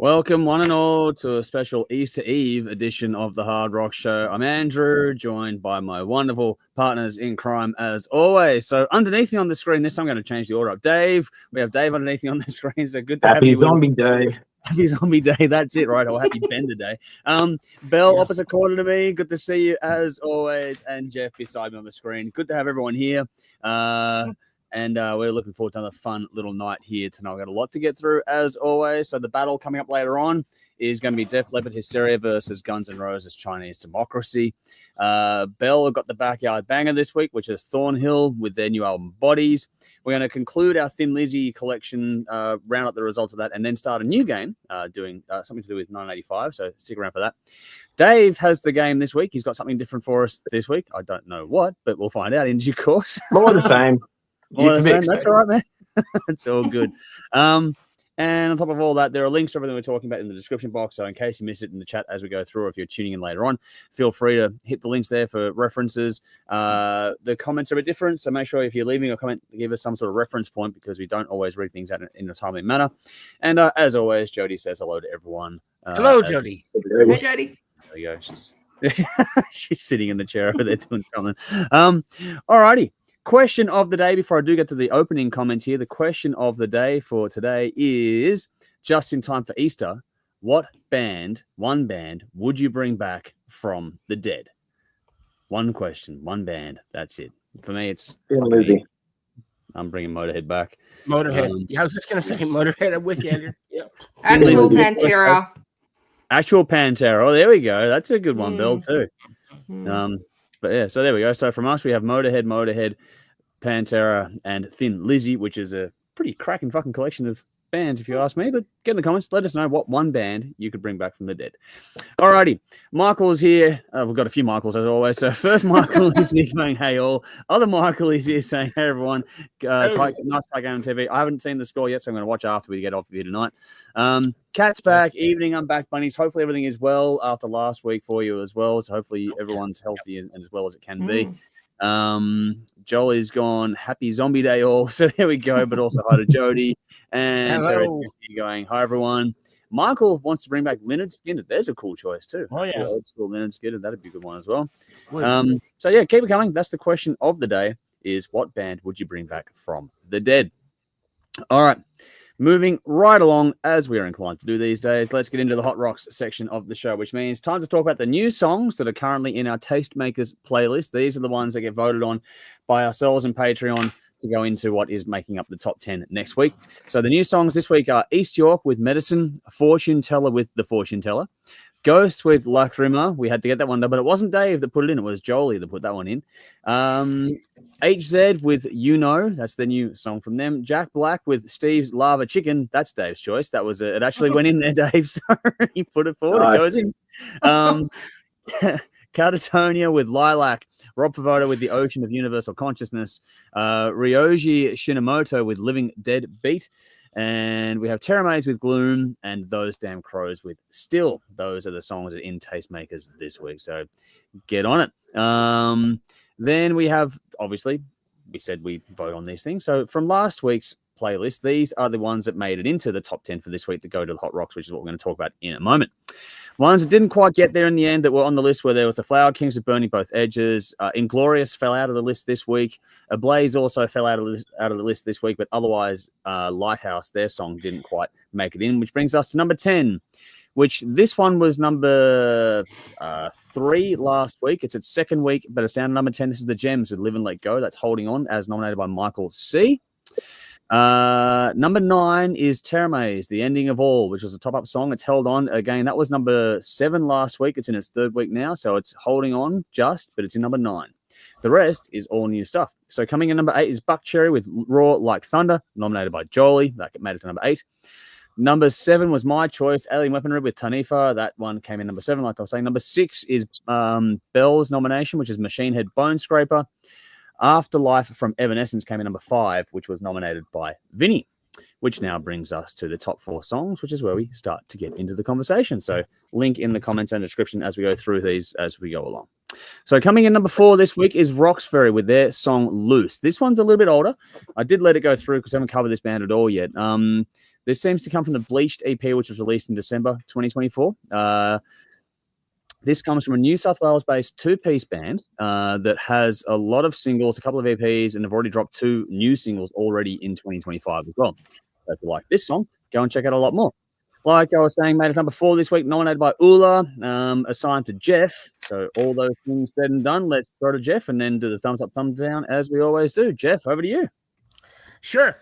Welcome, one and all, to a special Easter Eve edition of the Hard Rock Show. I'm Andrew, joined by my wonderful partners in crime, as always. So underneath me on the screen, this time I'm going to change the order up. Dave, we have Dave underneath me on the screen. So good to have you. Happy Zombie Day. Happy Zombie Day. That's it, right? Or Happy Bender Day. Belle, opposite corner to me. Good to see you, as always. And Jeff beside me on the screen. Good to have everyone here. And we're looking forward to another fun little night here tonight. We've got a lot to get through, as always. So the battle coming up later on is going to be Def Leppard Hysteria versus Guns N' Roses Chinese Democracy. Bell got the backyard banger this week, which is Thornhill with their new album Bodies. We're going to conclude our Thin Lizzy collection, round up the results of that, and then start a new game doing something to do with 985. So stick around for that. Dave has the game this week. He's got something different for us this week. I don't know what, but we'll find out in due course. More the same. That's all right, man. It's all good. And on top of all that, there are links to everything we're talking about in the description box. So in case you miss it in the chat as we go through, or if you're tuning in later on, feel free to hit the links there for references. The comments are a bit different, so make sure if you're leaving a comment, give us some sort of reference point, because we don't always read things out in a timely manner. And as always, Jody says hello to everyone. Hello, Jody. Hey, Jody. There you go. She's sitting in the chair over there doing something. All righty. Question of the day, before I do get to the opening comments here, the question of the day for today is, just in time for Easter, what one band, would you bring back from the dead? One question, one band, that's it. For me, it's... I'm bringing Motorhead back. Motorhead. I was just going to say Motorhead. I'm with you, Andrew. Yeah. Actual Pantera. Actual Pantera. Oh, there we go. That's a good one, Bill, too. But yeah, so there we go. So from us, we have Motorhead, Pantera, and Thin Lizzy, which is a pretty cracking fucking collection of bands, if you ask me. But get in the comments, let us know what one band you could bring back from the dead. Alrighty, Michael's here. We've got a few Michaels, as always. So first Michael is here going, hey all. Other Michael is here saying, hey everyone. Nice Tiger on TV. I haven't seen the score yet, so I'm going to watch after we get off of here tonight. Cat's back. Evening, I'm back, bunnies. Hopefully everything is well after last week for you as well. So hopefully everyone's healthy and as well as it can be. Jolly's gone. Happy Zombie Day all. So there we go. But also hi to Jody. And Terry's going, hi everyone. Michael wants to bring back Lynyrd Skynyrd. There's a cool choice too. Oh yeah, old school Lynyrd Skynyrd. That'd be a good one as well. So yeah, keep it coming. That's the question of the day: is what band would you bring back from the dead? All right. Moving right along, as we are inclined to do these days, let's get into the Hot Rocks section of the show, which means time to talk about the new songs that are currently in our Tastemakers playlist. These are the ones that get voted on by ourselves and Patreon to go into what is making up the top 10 next week. So the new songs this week are East York with Medicine, Fortune Teller with The Fortune Teller, Ghost with Lacrima. We had to get that one done, but it wasn't Dave that put it in. It was Jolie that put that one in. HZ with You Know. That's the new song from them. Jack Black with Steve's Lava Chicken. That's Dave's choice. That was it. It actually went in there, Dave. So he put it forward. Nice. It goes in. Catatonia with Lilac. Rob Pavoda with The Ocean of Universal Consciousness. Ryoji Shinimoto with Living Dead Beat. And we have Teramaze with Gloom and Those Damn Crows with Still. Those are the songs that are in Tastemakers this week. So get on it. Then we have, obviously, we said we vote on these things. So from last week's playlist, these are the ones that made it into the top 10 for this week that go to the Hot Rocks, which is what we're going to talk about in a moment. Ones that didn't quite get there in the end that were on the list where there was the Flower Kings with Burning Both Edges. Inglorious fell out of the list this week. Ablaze also fell out of the list this week, but otherwise Lighthouse, their song, didn't quite make it in, which brings us to number 10, which this one was number 3 last week. It's its second week, but it's down to number 10. This is The Gems with Live and Let Go. That's holding on, as nominated by Michael C. Number 9 is Teramaze, The Ending of All, which was a top-up song. It's held on. Again, that was number 7 last week. It's in its third week now, so it's holding on just, but it's in number 9. The rest is all new stuff. So coming in number 8 is Buckcherry with Roar Like Thunder, nominated by Jolie. That made it to number 8. Number 7 was my choice, Alien Weaponry with Tanifa. That one came in number 7, like I was saying. Number 6 is Bell's nomination, which is Machine Head Bone Scraper. Afterlife from Evanescence came in number 5, which was nominated by Vinny. which now brings us to the top 4 songs, which is where we start to get into the conversation. So link in the comments and description as we go through these as we go along. So coming in number 4 this week is Roxferry with their song Loose. This one's a little bit older. I did let it go through because I haven't covered this band at all yet. This seems to come from the Bleached EP, which was released in December 2024. This comes from a New South Wales-based 2-piece band that has a lot of singles, a couple of EPs, and they've already dropped 2 new singles already in 2025 as well. So if you like this song, go and check out a lot more. Like I was saying, made it number 4 this week, nominated by Ula, assigned to Jeff. So all those things said and done, let's throw to Jeff and then do the thumbs up, thumbs down as we always do. Jeff, over to you. Sure.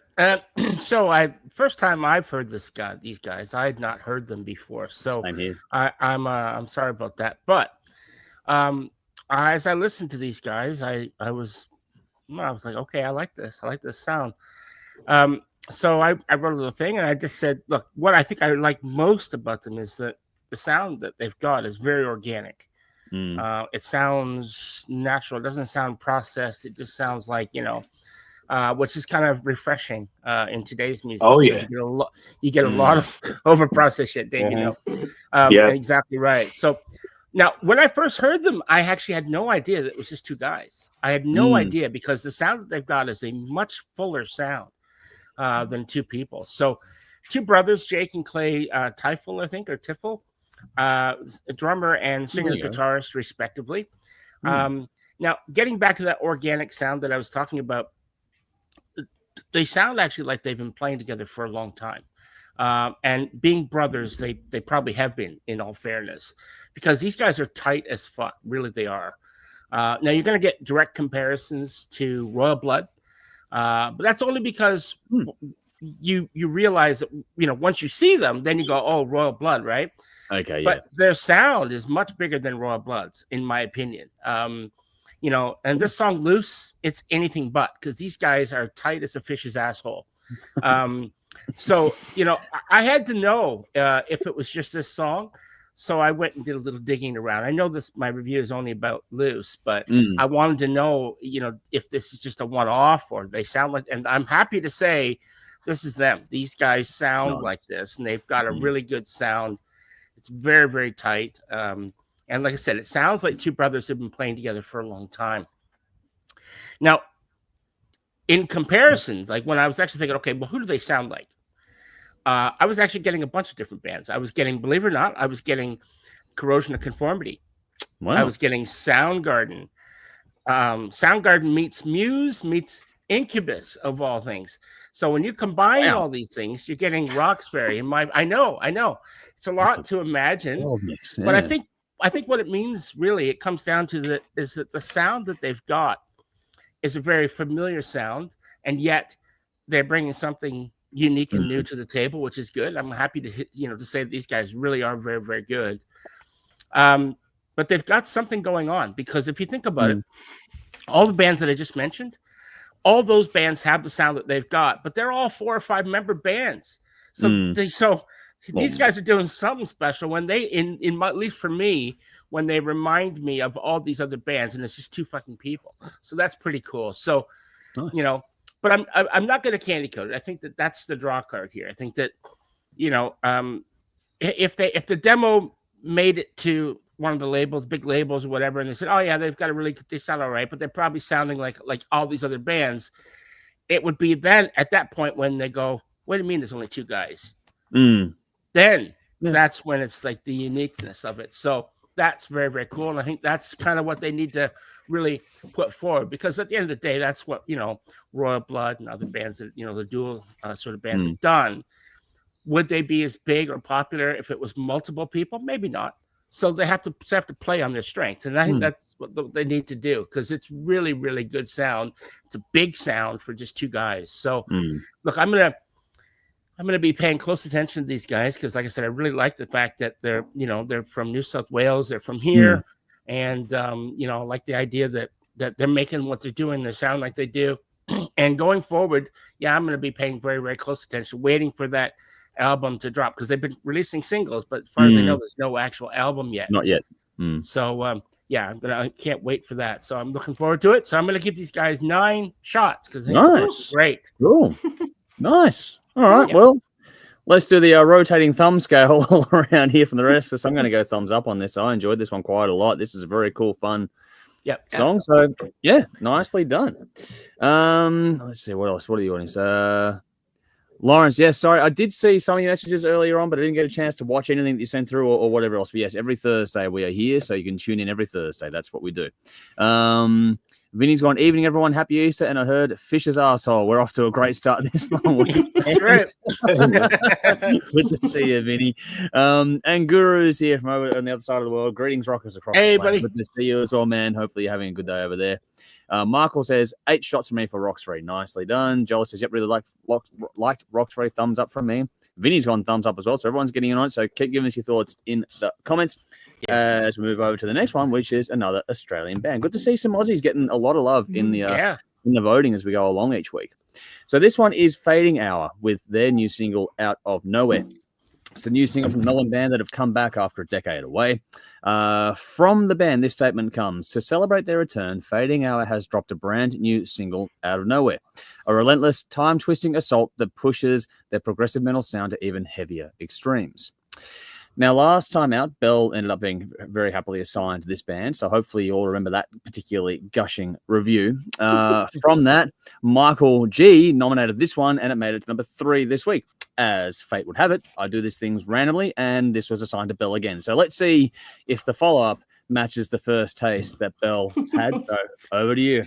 So first time I've heard these guys, I had not heard them before. So Same here. I'm sorry about that. But as I listened to these guys, I was like, okay, I like this sound. So I wrote a little thing and I just said, look, what I think I like most about them is that the sound that they've got is very organic. It sounds natural. It doesn't sound processed. It just sounds like, which is kind of refreshing in today's music. Oh yeah, you get a lot of over-processed shit, Dave. Yeah, exactly right. So now, when I first heard them, I actually had no idea that it was just 2 guys. I had no idea because the sound that they've got is a much fuller sound than 2 people. So 2 brothers, Jake and Clay Tiffel, I think, or Tiffel, a drummer and singer guitarist, respectively. Now, getting back to that organic sound that I was talking about, they sound actually like they've been playing together for a long time. And being brothers, they probably have been, in all fairness, because these guys are tight as fuck. Really, they are. Now, you're going to get direct comparisons to Royal Blood, but that's only because you realize that, once you see them, then you go, oh, Royal Blood, right? Okay, yeah. But their sound is much bigger than Royal Blood's, in my opinion. And this song Loose, it's anything but, because these guys are tight as a fish's asshole. So, I had to know if it was just this song. So I went and did a little digging around. I know my review is only about Loose, but I wanted to know, if this is just a one-off or they sound like, and I'm happy to say this is them. These guys sound like this, and they've got a really good sound. It's very, very tight. And like I said, it sounds like 2 brothers have been playing together for a long time. Now, in comparison, like when I was actually thinking, okay, well, who do they sound like? I was actually getting a bunch of different bands. I was getting, believe it or not, I was getting Corrosion of Conformity. Wow. I was getting Soundgarden. Soundgarden meets Muse meets Incubus, of all things. So when you combine all these things, you're getting Roxferry. I know. It's a lot to imagine, but I think what it means really, it comes down to is that the sound that they've got is a very familiar sound, and yet they're bringing something unique and new to the table, which is good. I'm happy to to say that these guys really are very, very good. But they've got something going on, because if you think about it, all the bands that I just mentioned, all those bands have the sound that they've got, but they're all 4 or 5 member bands. So these guys are doing something special when they, at least for me, when they remind me of all these other bands, and it's just 2 fucking people. So that's pretty cool. So, nice. But I'm not going to candy coat it. I think that's the draw card here. I think that, if the demo made it to one of the labels, big labels or whatever, and they said, oh yeah, they've got they sound all right, but they're probably sounding like all these other bands, it would be then at that point when they go, what do you mean there's only 2 guys? Then that's when it's like the uniqueness of it. So that's very, very cool. And I think that's kind of what they need to really put forward, because at the end of the day, that's what, Royal Blood and other bands that, the dual sort of bands have done. Would they be as big or popular if it was multiple people? Maybe not. So they have to play on their strengths. And I think that's what they need to do, because it's really, really good sound. It's a big sound for just 2 guys. So look, I'm going to be paying close attention to these guys, because like I said, I really like the fact that they're from New South Wales. They're from here. And, I like the idea that they're making what they're doing. They sound like they do. And going forward, I'm going to be paying very, very close attention, waiting for that album to drop, because they've been releasing singles, but as far as I know, there's no actual album yet. Not yet. So, I can't wait for that. So I'm looking forward to it. So I'm going to give these guys 9 shots, because nice. Great. Cool. Nice. All right. Yeah. Well, let's do the rotating thumb scale all around here from the rest. So I'm going to go thumbs up on this. I enjoyed this one quite a lot. This is a very cool, fun song. So yeah, nicely done. Let's see what else. What are the audience? Lawrence, yes, sorry, I did see some of your messages earlier on, but I didn't get a chance to watch anything that you sent through or whatever else. But yes, every Thursday we are here, so you can tune in every Thursday. That's what we do. Vinny's gone, evening, everyone. Happy Easter. And I heard Fish's arsehole. We're off to a great start this long weekend. Good to see you, Vinny. And Guru's here from over on the other side of the world. Greetings, rockers across the planet. Buddy. Good to see you as well, man. Hopefully you're having a good day over there. Michael says 8 shots from me for Roxferry. Nicely done. Joel says, yep, really liked Roxferry. Thumbs up from me. Vinny's gone thumbs up as well. So everyone's getting in on it. So keep giving us your thoughts in the comments as we move over to the next one, which is another Australian band. Good to see some Aussies getting a lot of love in the voting as we go along each week. So this one is Fading Hour with their new single Out of Nowhere. It's a new single from the Melbourne band that have come back after a decade away. From the band, this statement comes: to celebrate their return, Fading Hour has dropped a brand new single, Out of Nowhere, a relentless, time-twisting assault that pushes their progressive metal sound to even heavier extremes. Now, last time out, Bell ended up being very happily assigned to this band, so hopefully you all remember that particularly gushing review. From that, Michael G nominated this one, and it made it to number 3 this week. As fate would have it, I do these things randomly, and this was assigned to Bell again. So let's see if the follow-up matches the first taste that Bell had. So over to you.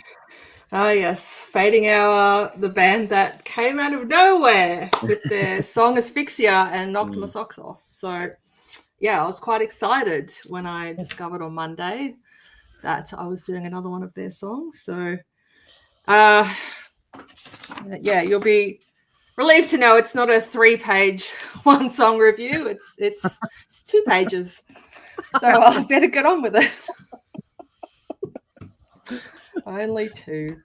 Oh, yes. Fading Hour, the band that came out of nowhere with their song Asphyxia and knocked my socks off. So, yeah, I was quite excited when I discovered on Monday that I was doing another one of their songs. So, yeah, you'll be relieved to know it's not a 3-page one-song review. It's 2 pages. So I better get on with it. Only 2.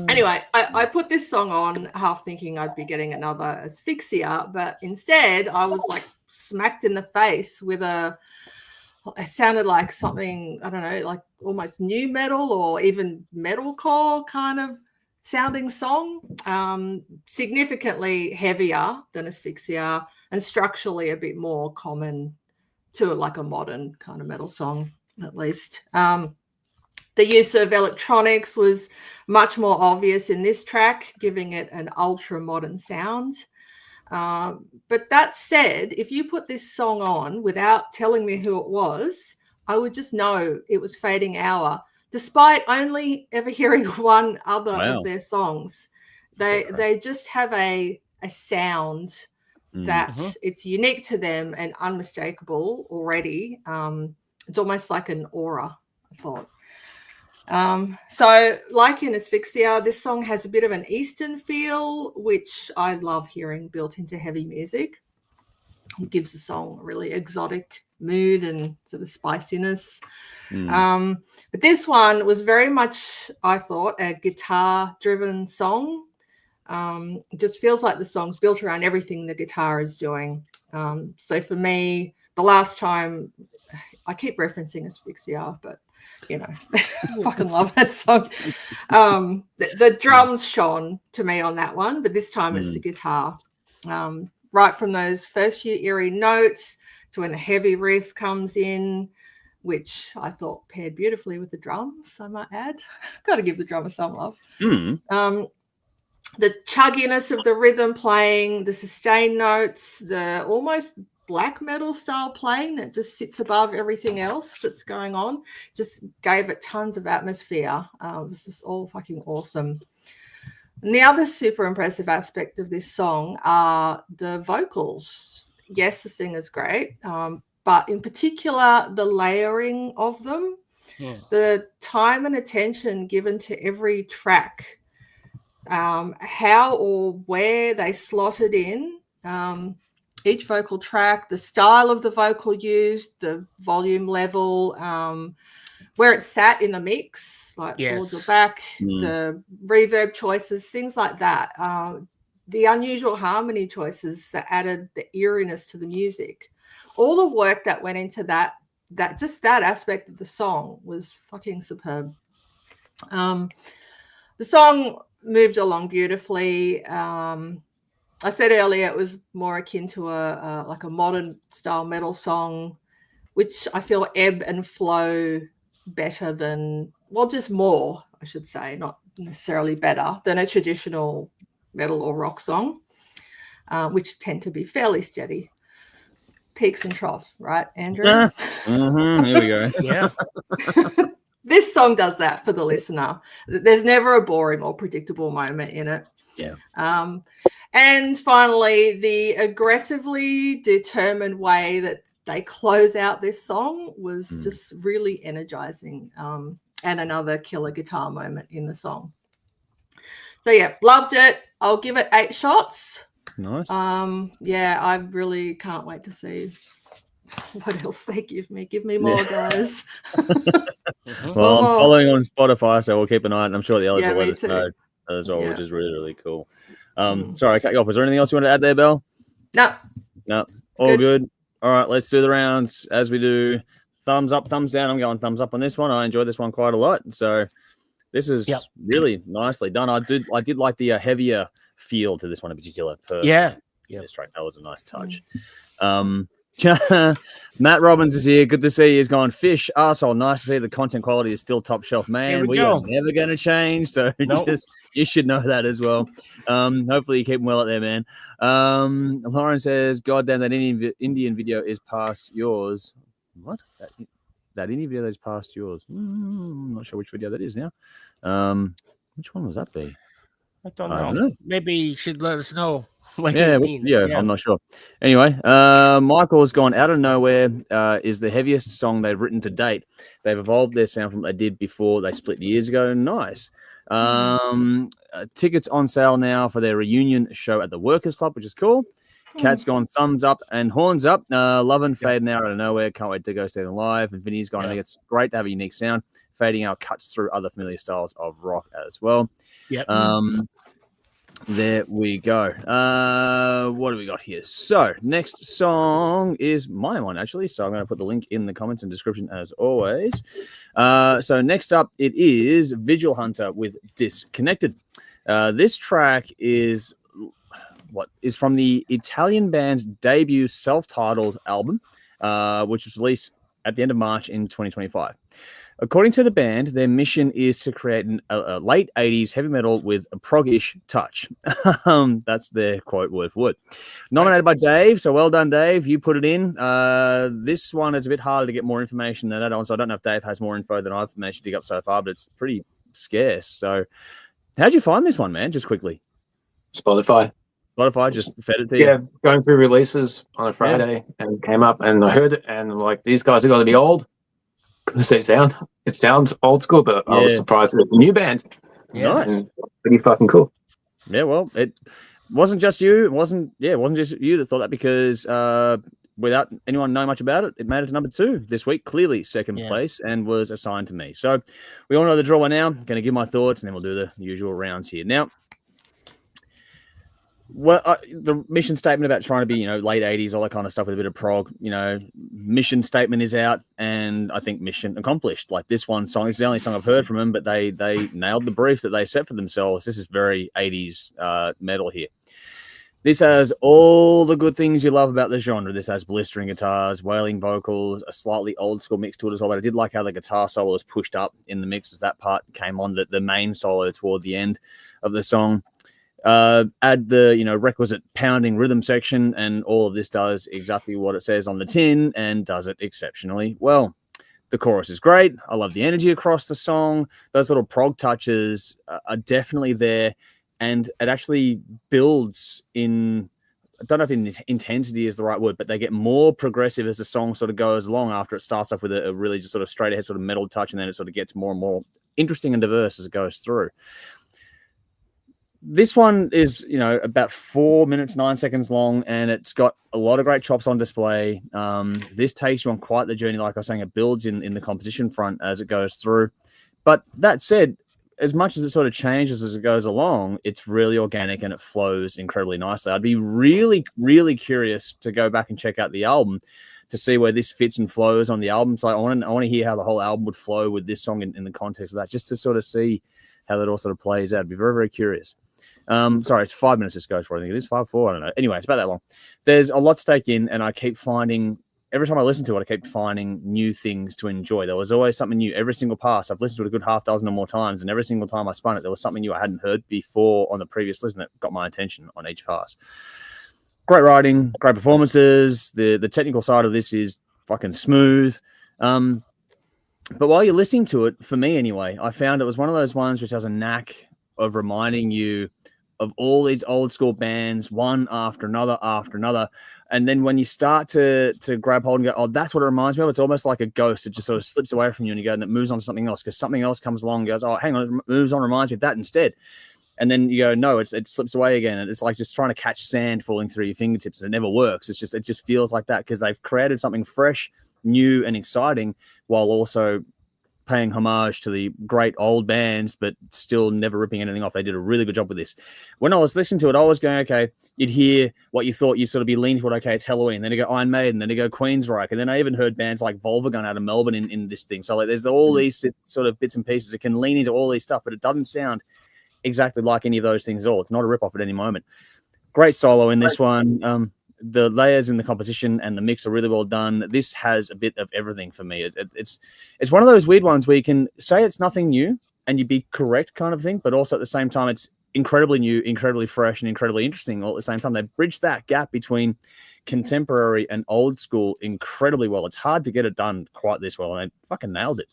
Anyway, I put this song on half thinking I'd be getting another Asphyxia, but instead I was like smacked in the face with it sounded like something, I don't know, like almost new metal or even metalcore kind of sounding song, significantly heavier than Asphyxia and structurally a bit more common to like a modern kind of metal song, at least. The use of electronics was much more obvious in this track, giving it an ultra modern sound. But that said, if you put this song on without telling me who it was, I would just know it was Fading Hour, despite only ever hearing one other of their songs. They just have a sound that it's unique to them and unmistakable already. It's almost like an aura, I thought. So like in Asphyxia, this song has a bit of an Eastern feel, which I love hearing built into heavy music. It gives the song a really exotic mood and sort of spiciness. But this one was very much, I thought, a guitar-driven song. It just feels like the song's built around everything the guitar is doing. So for me, the last time, I keep referencing Asphyxia, but you know, I fucking love that song. The drums shone to me on that one, but this time it's the guitar. Right from those first few eerie notes to when the heavy riff comes in, which I thought paired beautifully with the drums, I might add. Got to give the drummer some love. The chugginess of the rhythm playing, the sustained notes, the almost black metal style playing that just sits above everything else that's going on, just gave it tons of atmosphere. It was just all fucking awesome. And the other super impressive aspect of this song are the vocals. Yes, the singer's great, but in particular, the layering of them, the time and attention given to every track, how or where they slotted in each vocal track, the style of the vocal used, the volume level, where it sat in the mix, like forwards or back, the reverb choices, things like that. The unusual harmony choices that added the eeriness to the music. All the work that went into that aspect of the song was fucking superb. The song moved along beautifully. I said earlier it was more akin to a like a modern style metal song, which I feel ebb and flow better than, well, just more, I should say, not necessarily better than a traditional metal or rock song, which tend to be fairly steady. Peaks and troughs, right, Andrew? Yeah. Here we go. Yeah. This song does that for the listener. There's never a boring or predictable moment in it. Yeah. And finally, the aggressively determined way that they close out this song was just really energizing, and another killer guitar moment in the song. So yeah, loved it. I'll give it 8 shots. Nice. Yeah, I really can't wait to see what else they give me. Give me more, guys. Well, I'm following on Spotify, so we'll keep an eye, and I'm sure the others will let us too. know as well, which is really, really cool. Sorry, I cut you off. Was there anything else you want to add there, Belle? No. All good. All right, let's do the rounds as we do. Thumbs up, thumbs down. I'm going thumbs up on this one. I enjoyed this one quite a lot. So this is really nicely done. I did like the heavier feel to this one in particular. Personally. Yeah. This track, that was a nice touch. Matt Robbins is here. Good to see you. He's going, Fish, arsehole. Nice to see the content quality is still top shelf. Man, we are never going to change. So you should know that as well. Hopefully you keep them well out there, man. Lauren says, God damn, that Indian video is past yours. What? That Indian video is past yours. I'm not sure which video that is now. Which one was that be? I don't know. Maybe you should let us know. Yeah, I'm not sure. Anyway, Michael's gone, out of nowhere is the heaviest song they've written to date. They've evolved their sound from what they did before they split years ago. Nice. Tickets on sale now for their reunion show at the Workers Club, which is cool. Cat's gone thumbs up and horns up. Loving Fading Out of Nowhere. Can't wait to go see them live. And Vinny's gone, I think it's great to have a unique sound. Fading Out cuts through other familiar styles of rock as well. Yep. There we go. What do we got here? So next song is my one, actually. So I'm going to put the link in the comments and description as always. So next up, it is Vigilhunter with Disconnected. This track is from the Italian band's debut self-titled album, which was released at the end of March in 2025. According to the band, their mission is to create a late 80s heavy metal with a prog-ish touch. That's their quote, word for word. Nominated by Dave, so well done, Dave. You put it in. This one is a bit harder to get more information than that one, so I don't know if Dave has more info than I've managed to dig up so far, but it's pretty scarce. So how'd you find this one, man, just quickly? Spotify just fed it to you? Yeah, going through releases on a Friday and came up and I heard it and I'm like, these guys have got to be old. Because it sounds old school, but I was surprised that it's a new band. Yeah, nice. Pretty fucking cool. Yeah, well, it wasn't just you. It wasn't just you that thought that, because without anyone knowing much about it, it made it to number 2 this week, clearly second place, and was assigned to me. So we all know the draw by now. I'm going to give my thoughts, and then we'll do the usual rounds here. Now, the mission statement about trying to be, late 80s, all that kind of stuff with a bit of prog, mission statement is out, and I think mission accomplished. Like this one song, this is the only song I've heard from them, but they nailed the brief that they set for themselves. This is very 80s metal here. This has all the good things you love about the genre. This has blistering guitars, wailing vocals, a slightly old school mix to it as well. But I did like how the guitar solo was pushed up in the mix as that part came on, the main solo toward the end of the song. Add the requisite pounding rhythm section, and all of this does exactly what it says on the tin and does it exceptionally well. The chorus is great. I love the energy across the song. Those little prog touches are definitely there, and it actually builds in, I don't know if intensity is the right word, but they get more progressive as the song sort of goes along. After it starts off with a really just sort of straight ahead sort of metal touch, and then it sort of gets more and more interesting and diverse as it goes through. This one is, about 4 minutes, 9 seconds long, and it's got a lot of great chops on display. This takes you on quite the journey. Like I was saying, it builds in the composition front as it goes through. But that said, as much as it sort of changes as it goes along, it's really organic and it flows incredibly nicely. I'd be really, really curious to go back and check out the album to see where this fits and flows on the album. So I want to hear how the whole album would flow with this song in the context of that, just to sort of see how that all sort of plays out. I'd be very, very curious. Sorry, it's 5 minutes this goes for. I think it is 5-4. I don't know. Anyway, it's about that long. There's a lot to take in, and I keep finding every time I listen to it, I keep finding new things to enjoy. There was always something new every single pass. I've listened to it a good half dozen or more times, and every single time I spun it, there was something new I hadn't heard before on the previous listen that got my attention on each pass. Great writing, great performances. The technical side of this is fucking smooth. But while you're listening to it, for me anyway, I found it was one of those ones which has a knack of reminding you of all these old school bands, one after another after another. And then when you start to grab hold and go, oh, that's what it reminds me of, it's almost like a ghost. It just sort of slips away from you and you go, and it moves on to something else because something else comes along and goes, oh, hang on, it moves on, reminds me of that instead. And then you go, no, it slips away again. And it's like just trying to catch sand falling through your fingertips. And it never works. It just feels like that because they've created something fresh, new, and exciting while also paying homage to the great old bands, but still never ripping anything off. They did a really good job with this. When I was listening to it, I was going, okay, you'd hear what you thought, you'd sort of be leaning toward, okay, it's Halloween. Then you go Iron Maiden, then you go Queensryche. And then I even heard bands like Volbeat out of Melbourne in this thing. So like, there's all these sort of bits and pieces. It can lean into all these stuff, but it doesn't sound exactly like any of those things at all. It's not a rip-off at any moment. Great solo in this one. The layers in the composition and the mix are really well done. This has a bit of everything for me. It's one of those weird ones where you can say it's nothing new and you'd be correct kind of thing, but also at the same time, it's incredibly new, incredibly fresh, and incredibly interesting all at the same time. They bridge that gap between contemporary and old school incredibly well. It's hard to get it done quite this well, and they fucking nailed it.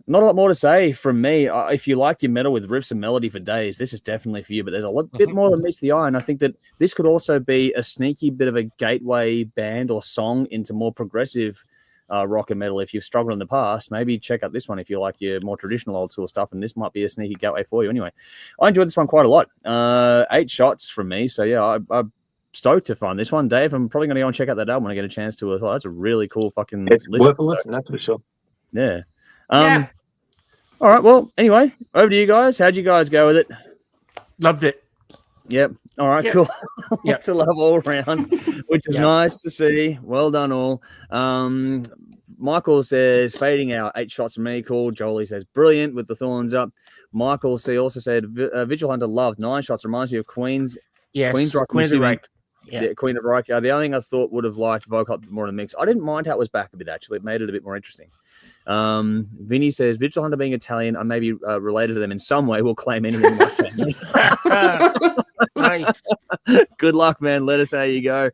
Not a lot more to say from me. If you like your metal with riffs and melody for days, this is definitely for you. But there's a bit more than meets the eye, and I think that this could also be a sneaky bit of a gateway band or song into more progressive rock and metal. If you've struggled in the past, maybe check out this one if you like your more traditional old school stuff, and this might be a sneaky gateway for you. Anyway, I enjoyed this one quite a lot. 8 shots from me, so yeah, I'm stoked to find this one. Dave, I'm probably going to go and check out that album when I get a chance to as well. That's a really cool fucking It's list. worth a listen, that's for sure. Yeah. All right. Well, anyway, over to you guys. How'd you guys go with it? Loved it. Yep. All right. Cool. Lots of love all around, which is nice to see. Well done, all. Michael says, fading out, 8 shots from me. Cool. Jolie says, brilliant with the thorns up. Michael C also said, Vigilhunter loved 9 shots. Reminds you of Queen's. Yes. Queensryche. Queen of the Riff. Yeah, Queen of the Riff. The only thing I thought would have liked vocal a bit more in the mix. I didn't mind how it was back a bit, actually. It made it a bit more interesting. Vinny says, Vigilhunter being Italian, I may be related to them in some way. We'll claim anything like that. Nice. Good luck, man. Let us know how you go.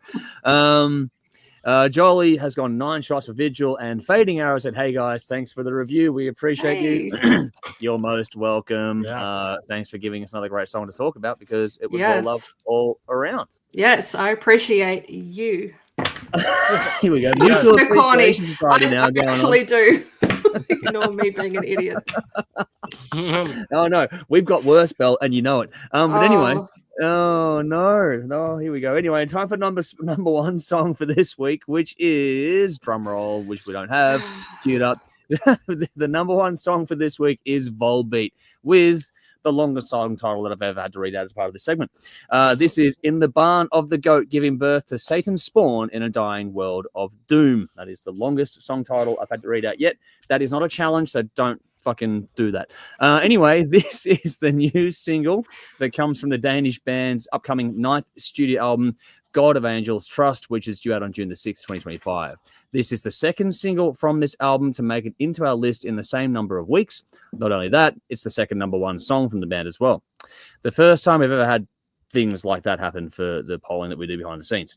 Jolie has gone 9 shots for Vigil, and Fading Arrow said, hey guys, thanks for the review. We appreciate you. You're most welcome. Yeah. Thanks for giving us another great song to talk about because it was well loved all around. Yes, I appreciate you. Here we go. So corny. I actually do. Ignore me being an idiot. Oh no, we've got worse, Belle, and you know it. But anyway, oh no, here we go. Anyway, time for number 1 song for this week, which is drumroll, which we don't have queued up. The number 1 song for this week is Volbeat with the longest song title that I've ever had to read out as part of this segment. This is In the Barn of the Goat, giving birth to Satan's spawn in a dying world of doom. That is the longest song title I've had to read out yet. That is not a challenge, so don't fucking do that. Anyway, this is the new single that comes from the Danish band's upcoming 9th studio album, God of Angels Trust, which is due out on June the 6th, 2025. This is the 2nd single from this album to make it into our list in the same number of weeks. Not only that, it's the 2nd number 1 song from the band as well. The first time we've ever had things like that happen for the polling that we do behind the scenes.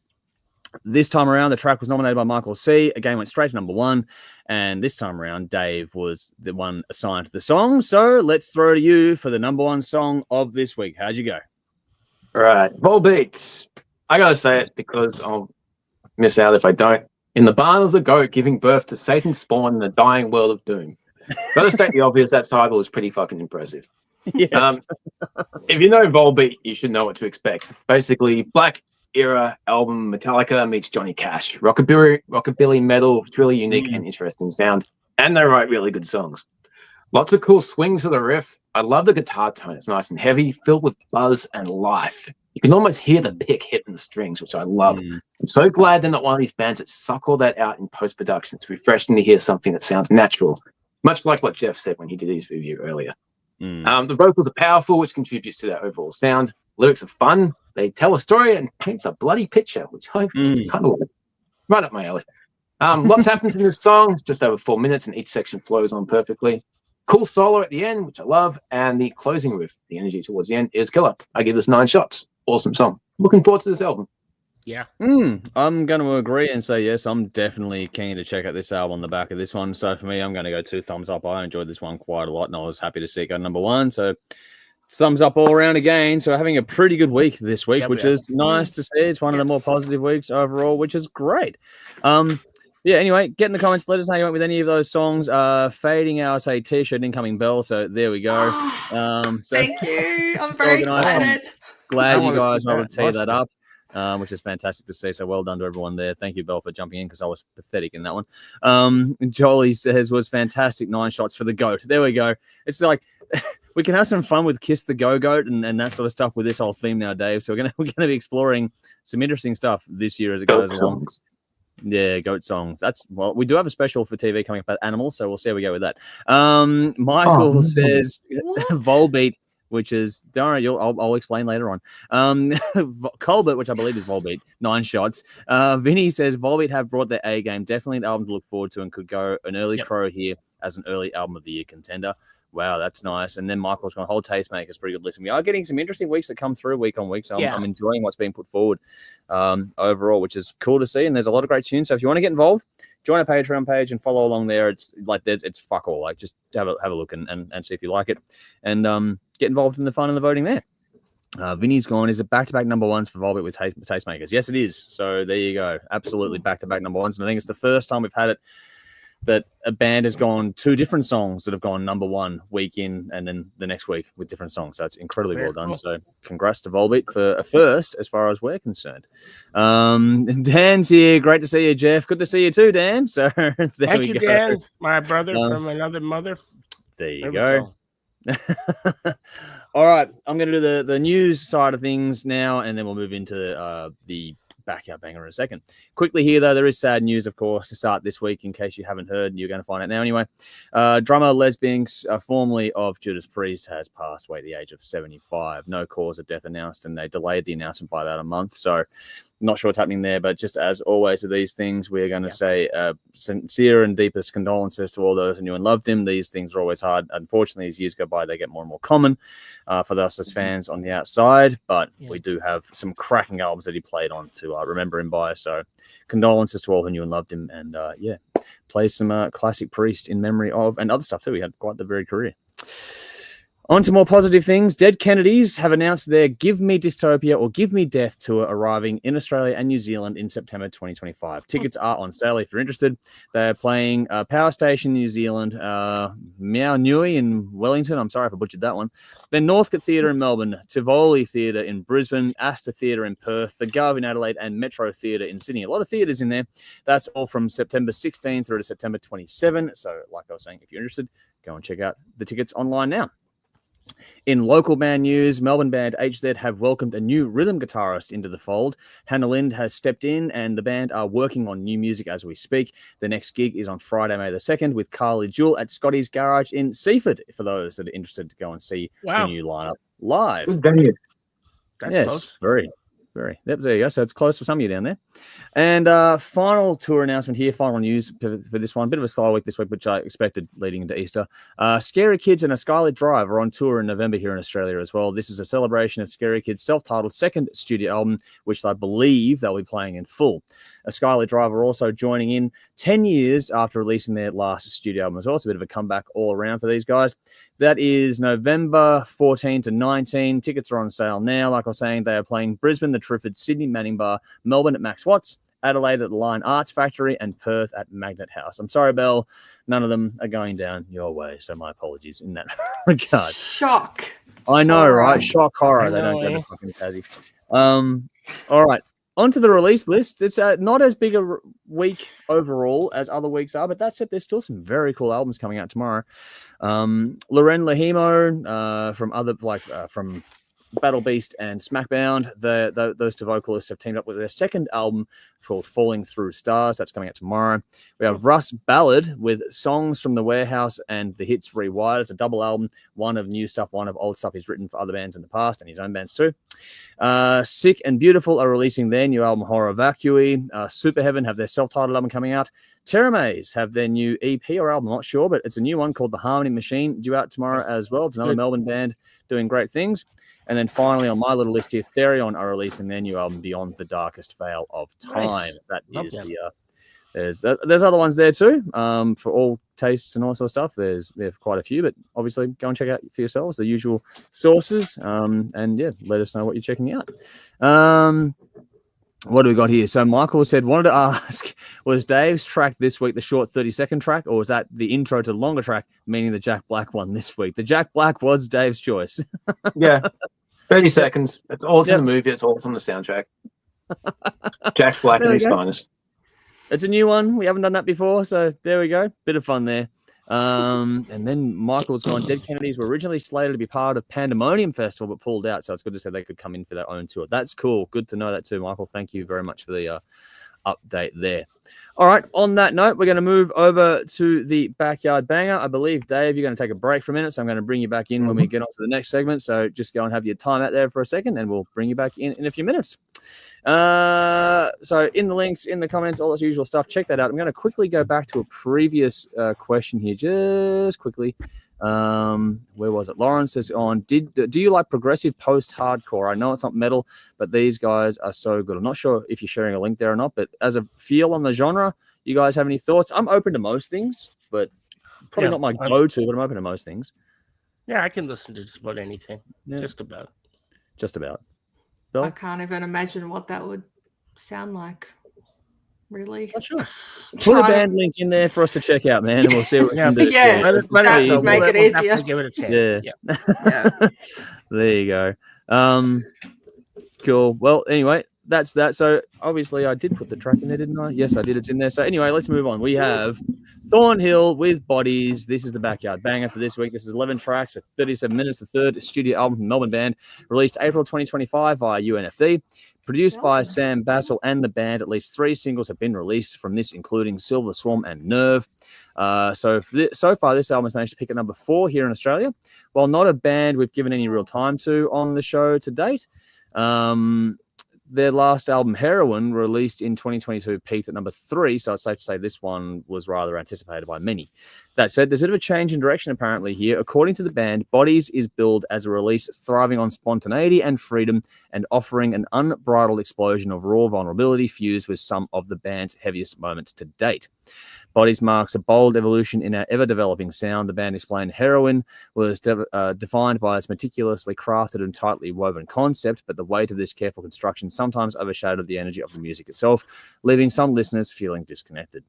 This time around, the track was nominated by Michael C. Again, went straight to number 1. And this time around, Dave was the one assigned to the song. So let's throw it to you for the number 1 song of this week. How'd you go? All right. Volbeat. I got to say it because I'll miss out if I don't. In the Barn of the Goat, giving birth to Satan's spawn in the dying world of doom. Got to state the obvious, that title was pretty fucking impressive. Yes. If you know Volbeat, you should know what to expect. Basically, Black Era album Metallica meets Johnny Cash. Rockabilly metal, it's really unique and interesting sound. And they write really good songs. Lots of cool swings of the riff. I love the guitar tone. It's nice and heavy, filled with buzz and life. You can almost hear the pick hitting the strings, which I love. I'm so glad they're not one of these bands that suck all that out in post-production. It's refreshing to hear something that sounds natural, much like what Jeff said when he did his review earlier. The vocals are powerful, which contributes to their overall sound. Lyrics are fun. They tell a story and paints a bloody picture, which I kind of like. Right up my alley. Lots happens in this song. It's just over 4 minutes, and each section flows on perfectly. Cool solo at the end, which I love, and the closing riff, the energy towards the end, is killer. I give this 9 shots. Awesome song. Looking forward to this album. Yeah. I'm going to agree and say yes. I'm definitely keen to check out this album on the back of this one. So for me, I'm going to go 2 thumbs up. I enjoyed this one quite a lot, and I was happy to see it go number 1. So thumbs up all around again. So having a pretty good week this week, which is nice to see. It's one of the more positive weeks overall, which is great. Yeah, anyway, get in the comments. Let us know how you went with any of those songs. Fading Hour, say T-shirt, incoming bell. So there we go. Thank you. I'm very excited. Glad you guys were able to tee that up, which is fantastic to see. So well done to everyone there. Thank you, Belle, for jumping in because I was pathetic in that one. Jolie says, was fantastic 9 shots for the GOAT. There we go. It's like we can have some fun with Kiss the Go-Goat and that sort of stuff with this whole theme now, Dave. So we're gonna be exploring some interesting stuff this year as it goes along. Yeah, goat songs. We do have a special for TV coming up about animals, so we'll see how we go with that. Michael says Volbeat, which is don't worry, I'll explain later on. Colbert, which I believe is Volbeat, 9 shots. Vinny says Volbeat have brought their A game. Definitely an album to look forward to and could go an early crow here as an early album of the year contender. Wow, that's nice. And then Michael's going to hold Tastemakers pretty good listen. We are getting some interesting weeks that come through week on week. So I'm enjoying what's being put forward overall, which is cool to see. And there's a lot of great tunes. So if you want to get involved, join our Patreon page and follow along there. It's like it's fuck all. Like just have a look and see if you like it. And get involved in the fun and the voting there. Vinny's gone. Is it back-to-back number 1s for Volbeat with Tastemakers? Yes, it is. So there you go. Absolutely back-to-back number 1s. And I think it's the first time we've had it that a band has gone 2 different songs that have gone number 1 week in and then the next week with different songs. So it's incredibly well done. So congrats to Volbeat for a first as far as we're concerned. Dan's here. Great to see you, Jeff. Good to see you too, Dan. So thank you, Dan, my brother from another mother. There you go. All right. I'm going to do the news side of things now, and then we'll move into the backyard banger in a second. Quickly here, though, there is sad news, of course, to start this week, in case you haven't heard. You're going to find out now anyway. Drummer Les Binks, formerly of Judas Priest, has passed away at the age of 75. No cause of death announced, and they delayed the announcement by about a month. So not sure what's happening there, but just as always with these things, we're going to say sincere and deepest condolences to all those who knew and loved him. These things are always hard. Unfortunately, as years go by, they get more and more common for us as fans on the outside, but we do have some cracking albums that he played on to remember him by. So condolences to all who knew and loved him, and play some classic Priest in memory of, and other stuff too. He had quite the varied career. On to more positive things. Dead Kennedys have announced their Give Me Dystopia or Give Me Death tour arriving in Australia and New Zealand in September 2025. Tickets are on sale if you're interested. They're playing Power Station, New Zealand, Meow Nui in Wellington. I'm sorry if I butchered that one. Then Northcote Theatre in Melbourne, Tivoli Theatre in Brisbane, Astor Theatre in Perth, The Gov in Adelaide, and Metro Theatre in Sydney. A lot of theatres in there. That's all from September 16 through to September 27. So like I was saying, if you're interested, go and check out the tickets online now. In local band news, Melbourne band HZ have welcomed a new rhythm guitarist into the fold. Hannah Lind has stepped in, and the band are working on new music as we speak. The next gig is on Friday, May the 2nd, with Carly Jewell at Scotty's Garage in Seaford, for those that are interested to go and see the new lineup live. That's close. Very. Yep, there you go. So it's close for some of you down there. And final tour announcement here, final news for this one. Bit of a slow week this week, which I expected leading into Easter. Scary Kids and A Skylit Drive are on tour in November here in Australia as well. This is a celebration of Scary Kids' self-titled second studio album, which I believe they'll be playing in full. A Skylit Drive are also joining in 10 years after releasing their last studio album as well. It's a bit of a comeback all around for these guys. That is November 14 to 19. Tickets are on sale now. Like I was saying, they are playing Brisbane, the Triffid, Sydney, Manning Bar, Melbourne at Max Watts, Adelaide at the Line Arts Factory, and Perth at Magnet House. I'm sorry, Belle. None of them are going down your way, so my apologies in that regard. Shock. I know, right? Shock horror. They don't get the fucking Tassie. All right. On to the release list. It's not as big a week overall as other weeks are, but that said, there's still some very cool albums coming out tomorrow. Loren Lahimo from other from Battle Beast and Smackbound. Those two vocalists have teamed up with their second album called Falling Through Stars. That's coming out tomorrow. We have Russ Ballard with Songs from the Warehouse and The Hits Rewired. It's a double album, one of new stuff, one of old stuff he's written for other bands in the past and his own bands too. Sick and Beautiful are releasing their new album Horror Vacui. Super Heaven have their self-titled album coming out. Terra Maze have their new EP or album, I'm not sure, but it's a new one called The Harmony Machine, due out tomorrow as well. It's another Melbourne band doing great things. And then finally on my little list here, Therion are releasing their new album Beyond the Darkest Veil of Time. Nice. That is there's other ones there too, for all tastes and all sort of stuff. There's quite a few, but obviously go and check out for yourselves the usual sources. And yeah, let us know what you're checking out. What do we got here? So Michael said, wanted to ask, was Dave's track this week the short 30-second track, or was that the intro to the longer track, meaning the Jack Black one this week? The Jack Black was Dave's choice. Yeah, 30 seconds. That's all it's in the movie. It's all it's on the soundtrack. Jack Black at his finest. It's a new one. We haven't done that before, so there we go. Bit of fun there. And then Michael's gone, Dead Kennedys were originally slated to be part of Pandemonium Festival, but pulled out. So it's good to say they could come in for their own tour. That's cool. Good to know that too, Michael. Thank you very much for the update there. All right. On that note, we're going to move over to the Backyard Banger. I believe, Dave, you're going to take a break for a minute. So I'm going to bring you back in when we get on to the next segment. So just go and have your time out there for a second, and we'll bring you back in a few minutes. So in the links, in the comments, all that usual stuff, check that out. I'm going to quickly go back to a previous question here, just quickly. Where was it? Lawrence is on. Do you like progressive post-hardcore? I know it's not metal, but these guys are so good. I'm not sure if you're sharing a link there or not, but as a feel on the genre, you guys have any thoughts? I'm open to most things, but probably not my go-to, but I'm open to most things. Yeah, I can listen to just about anything. Yeah. Just about. Bill? I can't even imagine what that would sound like. Really? Not sure. Put a band link in there for us to check out, man, and we'll see what we can do. Yeah, let's make it easier. Give it a chance. Yeah. There you go. Cool. Well, anyway, that's that. So obviously I did put the track in there, didn't I? Yes, I did. It's in there. So anyway, let's move on. We have Thornhill with Bodies. This is the Backyard Banger for this week. This is 11 tracks for 37 minutes. The third studio album from Melbourne band, released April 2025 via UNFD. Produced by Sam Bassel and the band, at least 3 singles have been released from this, including Silver Swarm and Nerv. So far, this album has managed to pick at number 4 here in Australia. While not a band we've given any real time to on the show to date, their last album, Heroin, released in 2022, peaked at number 3, so it's safe to say this one was rather anticipated by many. That said, there's a bit of a change in direction apparently here. According to the band, Bodies is billed as a release thriving on spontaneity and freedom and offering an unbridled explosion of raw vulnerability fused with some of the band's heaviest moments to date. Bodies marks a bold evolution in our ever-developing sound. The band explained Heroin was defined by its meticulously crafted and tightly woven concept, but the weight of this careful construction sometimes overshadowed the energy of the music itself, leaving some listeners feeling disconnected.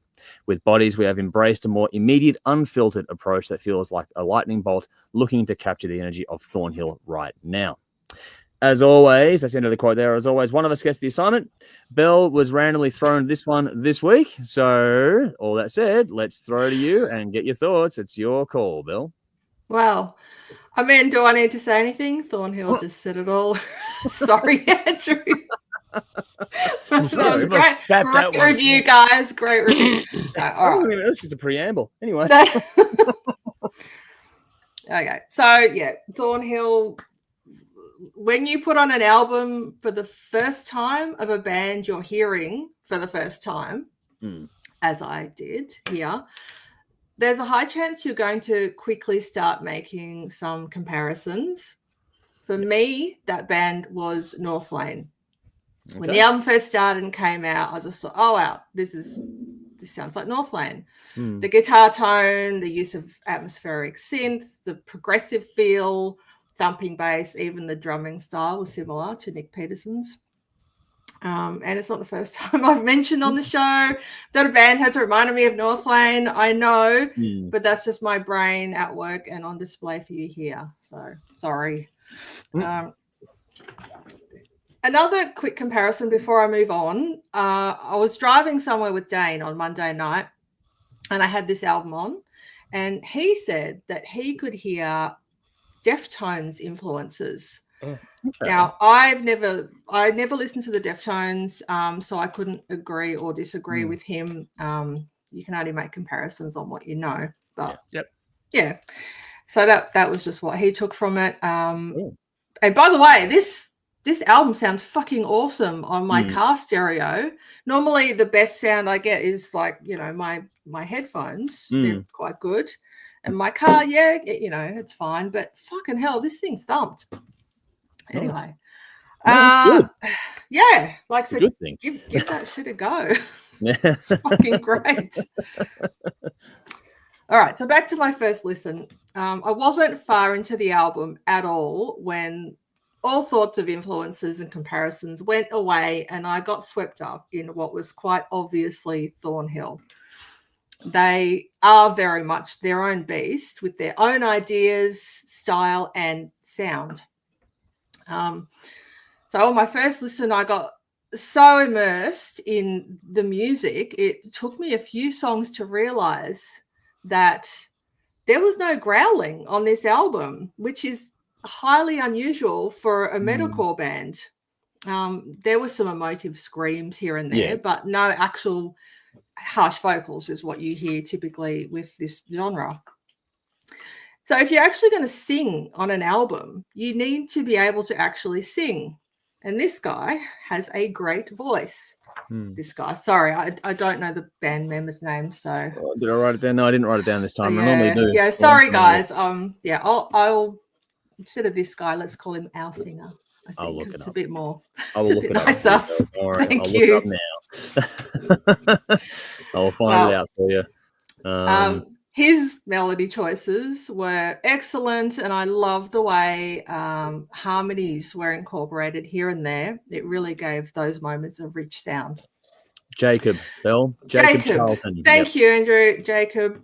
With Bodies, we have embraced a more immediate, unfiltered approach that feels like a lightning bolt looking to capture the energy of Thornhill right now. As always, that's the end of the quote there. As always, one of us gets the assignment. Bell was randomly thrown this one this week. So, all that said, let's throw to you and get your thoughts. It's your call, Bill. Well, I mean, do I need to say anything? Thornhill just said it all. Sorry, Andrew. That was great. Great review, guys. Great review. All right. This is the preamble. Anyway. Okay. So, yeah, Thornhill. When you put on an album for the first time of a band you're hearing for the first time, as I did here, there's a high chance you're going to quickly start making some comparisons. For me, that band was Northlane. Okay. When the album first started and came out, I was just like, oh, wow, this sounds like Northlane. The guitar tone, the use of atmospheric synth, the progressive feel, thumping bass, even the drumming style was similar to Nick Peterson's. And it's not the first time I've mentioned on the show that a band has reminded me of Northlane. I know, but that's just my brain at work and on display for you here. So sorry. Another quick comparison before I move on. I was driving somewhere with Dane on Monday night and I had this album on, and he said that he could hear Deftones influences Okay. Now, I never listened to the Deftones, so I couldn't agree or disagree with him. You can only make comparisons on what you know, but yeah. So that was just what he took from it. And by the way, this album sounds fucking awesome on my car stereo. Normally, the best sound I get is like, you know, my headphones. They're quite good. And my car, it's fine. But fucking hell, this thing thumped. Anyway. That's good. Yeah. Like, so good thing. Give that shit a go. It's fucking great. All right. So back to my first listen. I wasn't far into the album at all when all thoughts of influences and comparisons went away and I got swept up in what was quite obviously Thornhill. They are very much their own beast with their own ideas, style, and sound. So on my first listen, I got so immersed in the music, it took me a few songs to realize that there was no growling on this album, which is highly unusual for a metalcore band. There were some emotive screams here and there, but no actual harsh vocals is what you hear typically with this genre. So if you're actually going to sing on an album, you need to be able to actually sing. And this guy has a great voice. This guy. Sorry, I don't know the band member's name. So did I write it down? No, I didn't write it down this time. I normally do. Yeah, sorry guys. I'll instead of this guy, let's call him our singer. I think I'll look it's it a up. bit more. I'll it's a look bit it up. nicer. Thank you. Look it up now. I'll find it out for you. His melody choices were excellent, and I love the way harmonies were incorporated here and there. It really gave those moments a rich sound. Jacob Charlton. Thank you, Andrew. Jacob.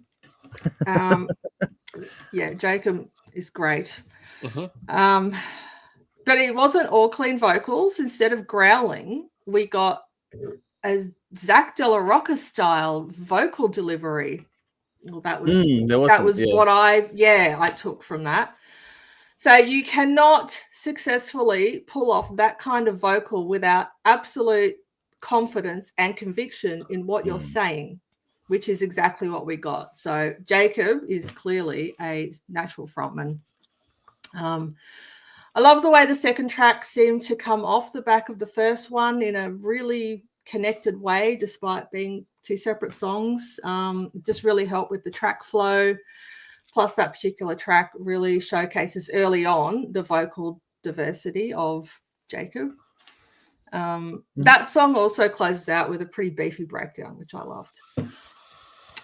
Jacob is great. But it wasn't all clean vocals. Instead of growling, we got a Zach De La Rocca style vocal delivery. Well, that was what I took from that. So you cannot successfully pull off that kind of vocal without absolute confidence and conviction in what you're saying, which is exactly what we got. So Jacob is clearly a natural frontman. I love the way the second track seemed to come off the back of the first one in a really connected way, despite being two separate songs. It just really helped with the track flow. Plus, that particular track really showcases early on the vocal diversity of Jacob. That song also closes out with a pretty beefy breakdown, which I loved.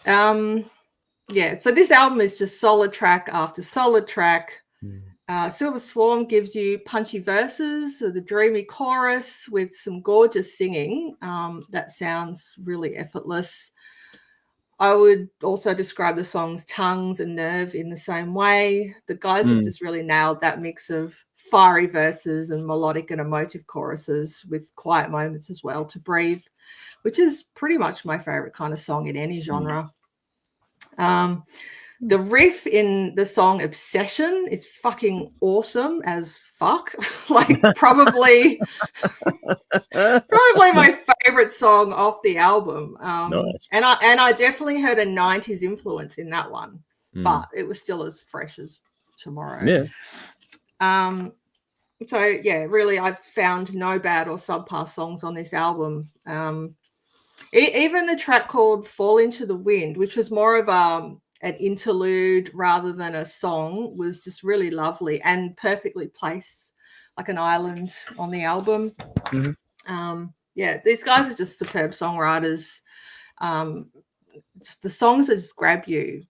So this album is just solid track after solid track. Silver Swarm gives you punchy verses, the dreamy chorus with some gorgeous singing that sounds really effortless. I would also describe the songs Tongues and Nerv in the same way. The guys have just really nailed that mix of fiery verses and melodic and emotive choruses with quiet moments as well to breathe, which is pretty much my favorite kind of song in any genre. The riff in the song Obsession is fucking awesome as fuck. Like probably my favorite song off the album. Nice. And I definitely heard a 90s influence in that one, but it was still as fresh as tomorrow. Yeah. So yeah, really I've found no bad or subpar songs on this album. Even the track called Fall Into the Wind, which was more of an interlude rather than a song, was just really lovely and perfectly placed like an island on the album. These guys are just superb songwriters. The songs that just grab you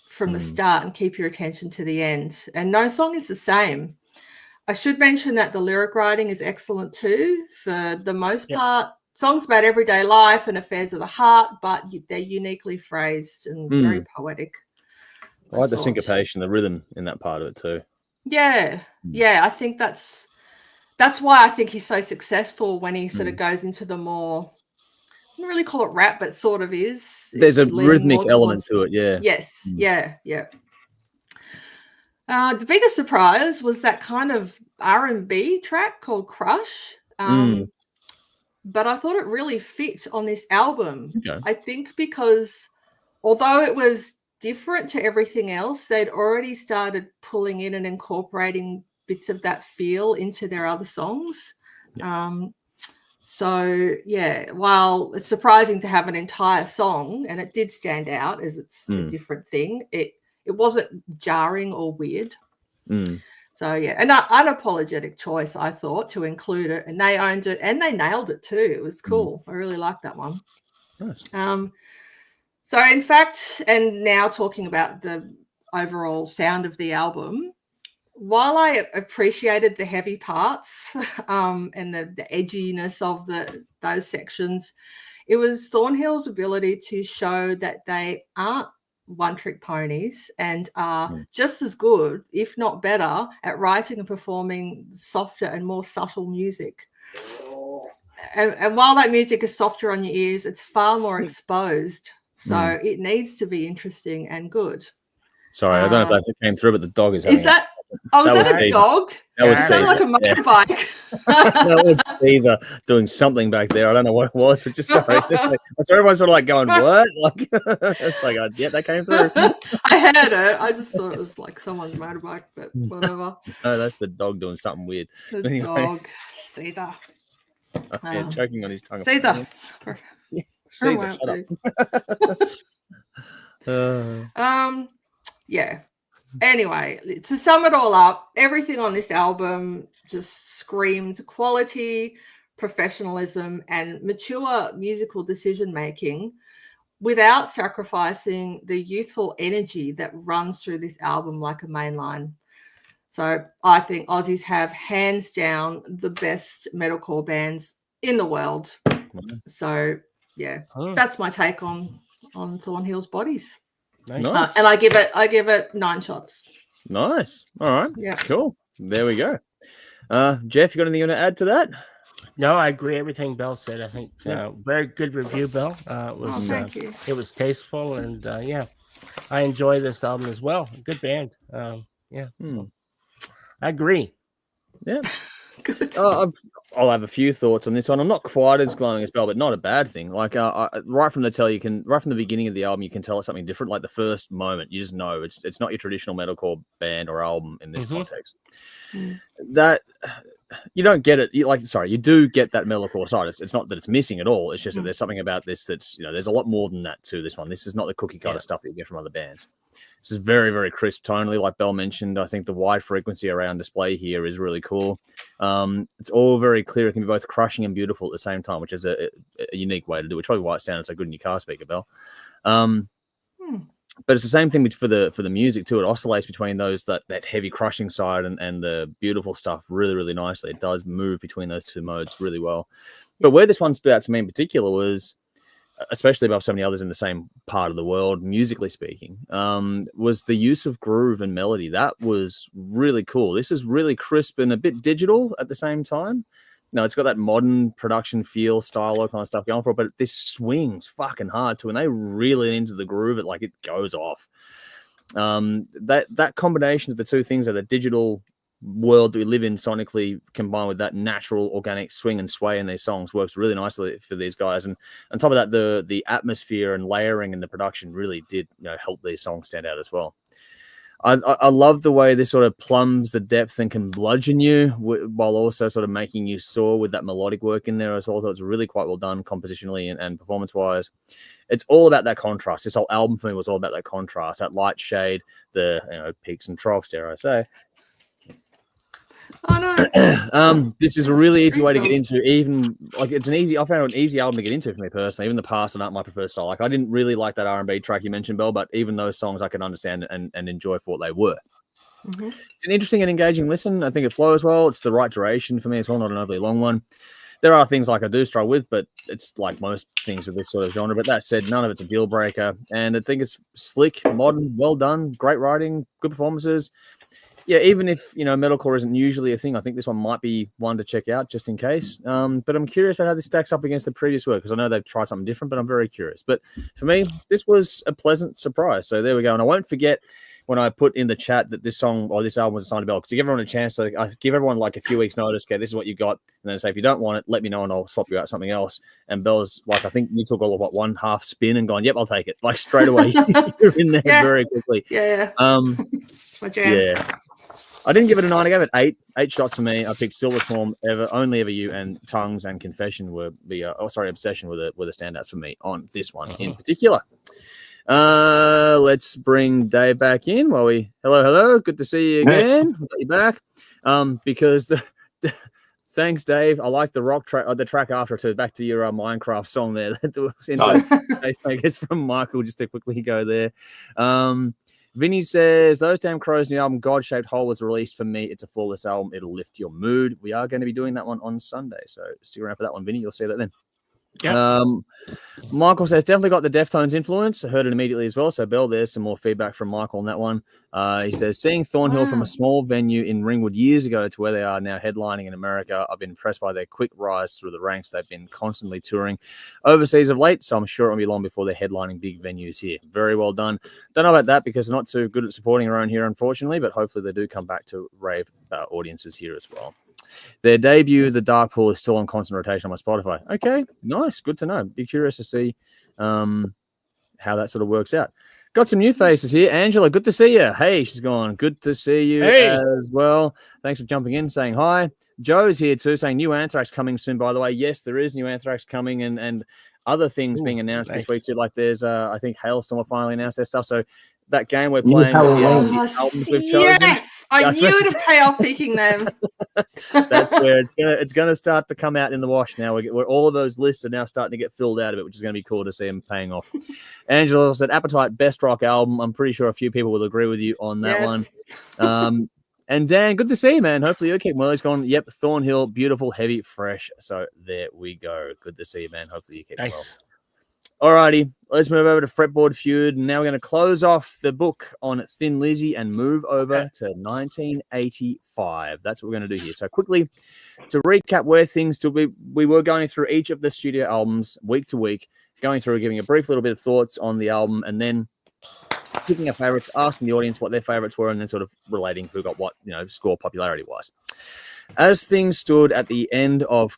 from the start and keep your attention to the end, and no song is the same. I should mention that the lyric writing is excellent too. For the most part, songs about everyday life and affairs of the heart, but they're uniquely phrased and very poetic. I like the syncopation, the rhythm in that part of it too. Yeah. I think that's why I think he's so successful when he sort of goes into the more, I don't really call it rap, but sort of is. There's a rhythmic element to it, yeah. Yes, yeah. The biggest surprise was that kind of R&B track called Crush. But I thought it really fit on this album. Okay. I think because although it was different to everything else, they'd already started pulling in and incorporating bits of that feel into their other songs. So, yeah, while it's surprising to have an entire song, and it did stand out as it's a different thing, it wasn't jarring or weird. So, yeah, an unapologetic choice, I thought, to include it. And they owned it, and they nailed it too. It was cool. I really liked that one. Nice. So, in fact, and now talking about the overall sound of the album, while I appreciated the heavy parts and the edginess of those sections, it was Thornhill's ability to show that they aren't one-trick ponies and are just as good, if not better, at writing and performing softer and more subtle music. And while that music is softer on your ears, it's far more exposed. So it needs to be interesting and good. Sorry, I don't know if that came through, but the dog is having that? Oh, was that a dog? That was It sounded like a motorbike. That was Caesar doing something back there. I don't know what it was, but just sorry. So everyone's sort of like going, what? Like, it's like, yeah, that came through. I heard it. I just thought it was like someone's motorbike, but whatever. No, that's the dog doing something weird. The dog, Caesar. Yeah, choking on his tongue. Caesar. Caesar, shut up. Yeah. Anyway, to sum it all up, everything on this album just screamed quality, professionalism, and mature musical decision making without sacrificing the youthful energy that runs through this album like a main line. So I think Aussies have hands down the best metalcore bands in the world. So yeah, that's my take on Thornhill's Bodies. Nice. And I give it 9 shots. Nice. All right. Yeah. Cool. There we go. Jeff, you got anything you want to add to that? No, I agree everything Belle said. I think very good review, Belle. Thank you. It was tasteful, and I enjoy this album as well. Good band. I agree. Yeah. Good. I'll have a few thoughts on this one. I'm not quite as glowing as Belle, but not a bad thing. Like right from the beginning of the album, you can tell it's something different. Like the first moment, you just know it's not your traditional metalcore band or album in this context. That you don't get it. You do get that metalcore side. It's not that it's missing at all. It's just that there's something about this that's there's a lot more than that to this one. This is not the cookie cutter stuff that you get from other bands. This is very, very crisp tonally, like Belle mentioned. I think the wide frequency around display here is really cool. It's all very clear. It can be both crushing and beautiful at the same time, which is a unique way to do it. Which is probably why it sounded so good in your car speaker, Belle. But it's the same thing for the music too. It oscillates between that heavy crushing side and the beautiful stuff really, really nicely. It does move between those two modes really well. But where this one stood out to me in particular was, especially above so many others in the same part of the world, musically speaking, was the use of groove and melody. That was really cool. This is really crisp and a bit digital at the same time. No, it's got that modern production feel, style, all kind of stuff going for it, but this swings fucking hard too, and they reel it into the groove. It goes off. That combination of the two things are the digital world that we live in sonically combined with that natural organic swing and sway in these songs works really nicely for these guys. And on top of that, the atmosphere and layering in the production really did help these songs stand out as well. I love the way this sort of plumbs the depth and can bludgeon you while also sort of making you soar with that melodic work in there as well. So it's really quite well done compositionally and performance wise. It's all about that contrast. This whole album for me was all about that contrast, that light shade, the peaks and troughs, dare I say. Oh no. This is a really easy way to get into. I found it an easy album to get into for me personally. Even the past and not my preferred style. Like I didn't really like that R&B track you mentioned, Belle, but even those songs I can understand and enjoy for what they were. It's an interesting and engaging listen. I think it flows well. It's the right duration for me as well, not an overly long one. There are things like I do struggle with, but it's like most things with this sort of genre. But that said, none of it's a deal breaker. And I think it's slick, modern, well done, great writing, good performances. Yeah, even if metalcore isn't usually a thing, I think this one might be one to check out just in case. But I'm curious about how this stacks up against the previous work because I know they've tried something different, but I'm very curious. But for me, this was a pleasant surprise. So there we go. And I won't forget when I put in the chat that this song or this album was assigned to Bell, because to give everyone a chance to I give everyone like a few weeks notice. Okay, this is what you got, and then say if you don't want it, let me know and I'll swap you out something else. And Bell's like, I think you took all of what 1/2 spin and gone, yep, I'll take it. Like straight away, you're in there very quickly. Yeah. My jam. Yeah. I didn't give it a 9. I gave it 8. 8 shots for me. I picked Silver Storm, Only Ever You, and Tongues and Confession were Obsession were the standouts for me on this one in particular. Let's bring Dave back in while we. Hello. Good to see you again. Got you back. Because thanks, Dave. I like the rock track, the track after too. Back to your Minecraft song there. That was Space Makers from Michael. Just to quickly go there. Vinny says, those damn crows new album God-Shaped Hole was released for me. It's a flawless album. It'll lift your mood. We are going to be doing that one on Sunday, so stick around for that one, Vinny. You'll see that then. Yeah. Michael says, definitely got the Deftones influence. I heard it immediately as well. So, Bell, there's some more feedback from Michael on that one. He says, seeing Thornhill from a small venue in Ringwood years ago to where they are now headlining in America, I've been impressed by their quick rise through the ranks. They've been constantly touring overseas of late, so I'm sure it won't be long before they're headlining big venues here. Very well done. Don't know about that because they're not too good at supporting around here, unfortunately, but hopefully they do come back to rave audiences here as well. Their debut, The Dark Pool, is still on constant rotation on my Spotify. Okay, nice. Good to know. Be curious to see how that sort of works out. Got some new faces here. Angela, good to see you. Hey, she's gone. Good to see you as well. Thanks for jumping in, saying hi. Joe's here too, saying new Anthrax coming soon, by the way. Yes, there is new Anthrax coming and other things being announced this week too. Like there's, I think, Hailstorm will finally announce their stuff. So that game we're playing with the albums we've chosen. Yes! I knew it'd pay off picking them. That's where it's gonna start to come out in the wash now. We're all of those lists are now starting to get filled out of it, which is going to be cool to see them paying off. Angela said, Appetite, best rock album. I'm pretty sure a few people will agree with you on that one. And Dan, good to see you, man. Hopefully you're keeping well. He's gone, yep, Thornhill, beautiful, heavy, fresh. So there we go. Good to see you, man. Hopefully you keep well. Alrighty, let's move over to Fretboard Feud. And now we're going to close off the book on Thin Lizzy and move over to 1985. That's what we're going to do here. So quickly, to recap where things stood, we were going through each of the studio albums week to week, going through, giving a brief little bit of thoughts on the album, and then picking our favorites, asking the audience what their favorites were, and then sort of relating who got what, score popularity-wise. As things stood at the end of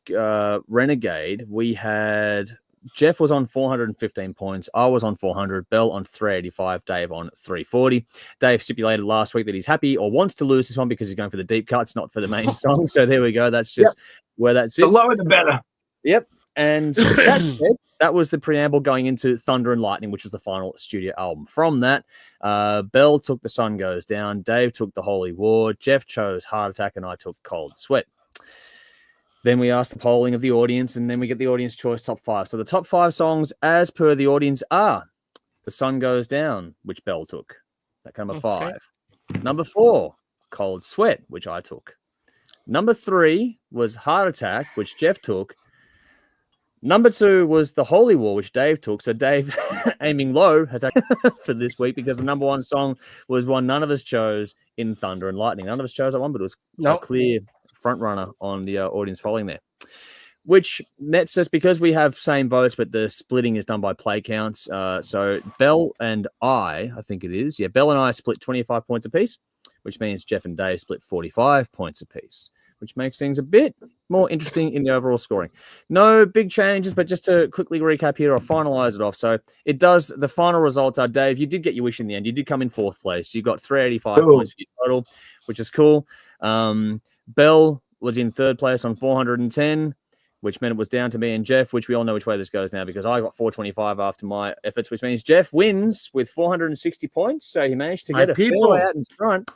Renegade, we had... Jeff was on 415 points. I was on 400. Bell on 385. Dave on 340. Dave stipulated last week that he's happy or wants to lose this one because he's going for the deep cuts, not for the main song. So there we go. That's just where that sits. The lower the better. Yep. And that was the preamble going into Thunder and Lightning, which was the final studio album. From that, Bell took The Sun Goes Down. Dave took The Holy War. Jeff chose Heart Attack, and I took Cold Sweat. Then we asked the polling of the audience, and then we get the audience choice top 5. So the top 5 songs, as per the audience, are The Sun Goes Down, which Bell took. That came at 5. Number 4, Cold Sweat, which I took. Number 3 was Heart Attack, which Jeff took. Number 2 was The Holy War, which Dave took. So Dave, aiming low, has for this week because the number 1 song was one none of us chose in Thunder and Lightning. None of us chose that one, but it was a clear front runner on the audience polling there, which nets us, because we have same votes, but the splitting is done by play counts. So Bell and I think it is. Yeah, Bell and I split 25 points apiece, which means Jeff and Dave split 45 points apiece, which makes things a bit more interesting in the overall scoring. No big changes, but just to quickly recap here, I'll finalize it off. So it does, the final results are, Dave, you did get your wish in the end. You did come in 4th place. You got 385 points for your total, which is cool. Bell was in 3rd place on 410, which meant it was down to me and Jeff, which we all know which way this goes now because I got 425 after my efforts, which means Jeff wins with 460 points. So he managed to get a fair way out in front,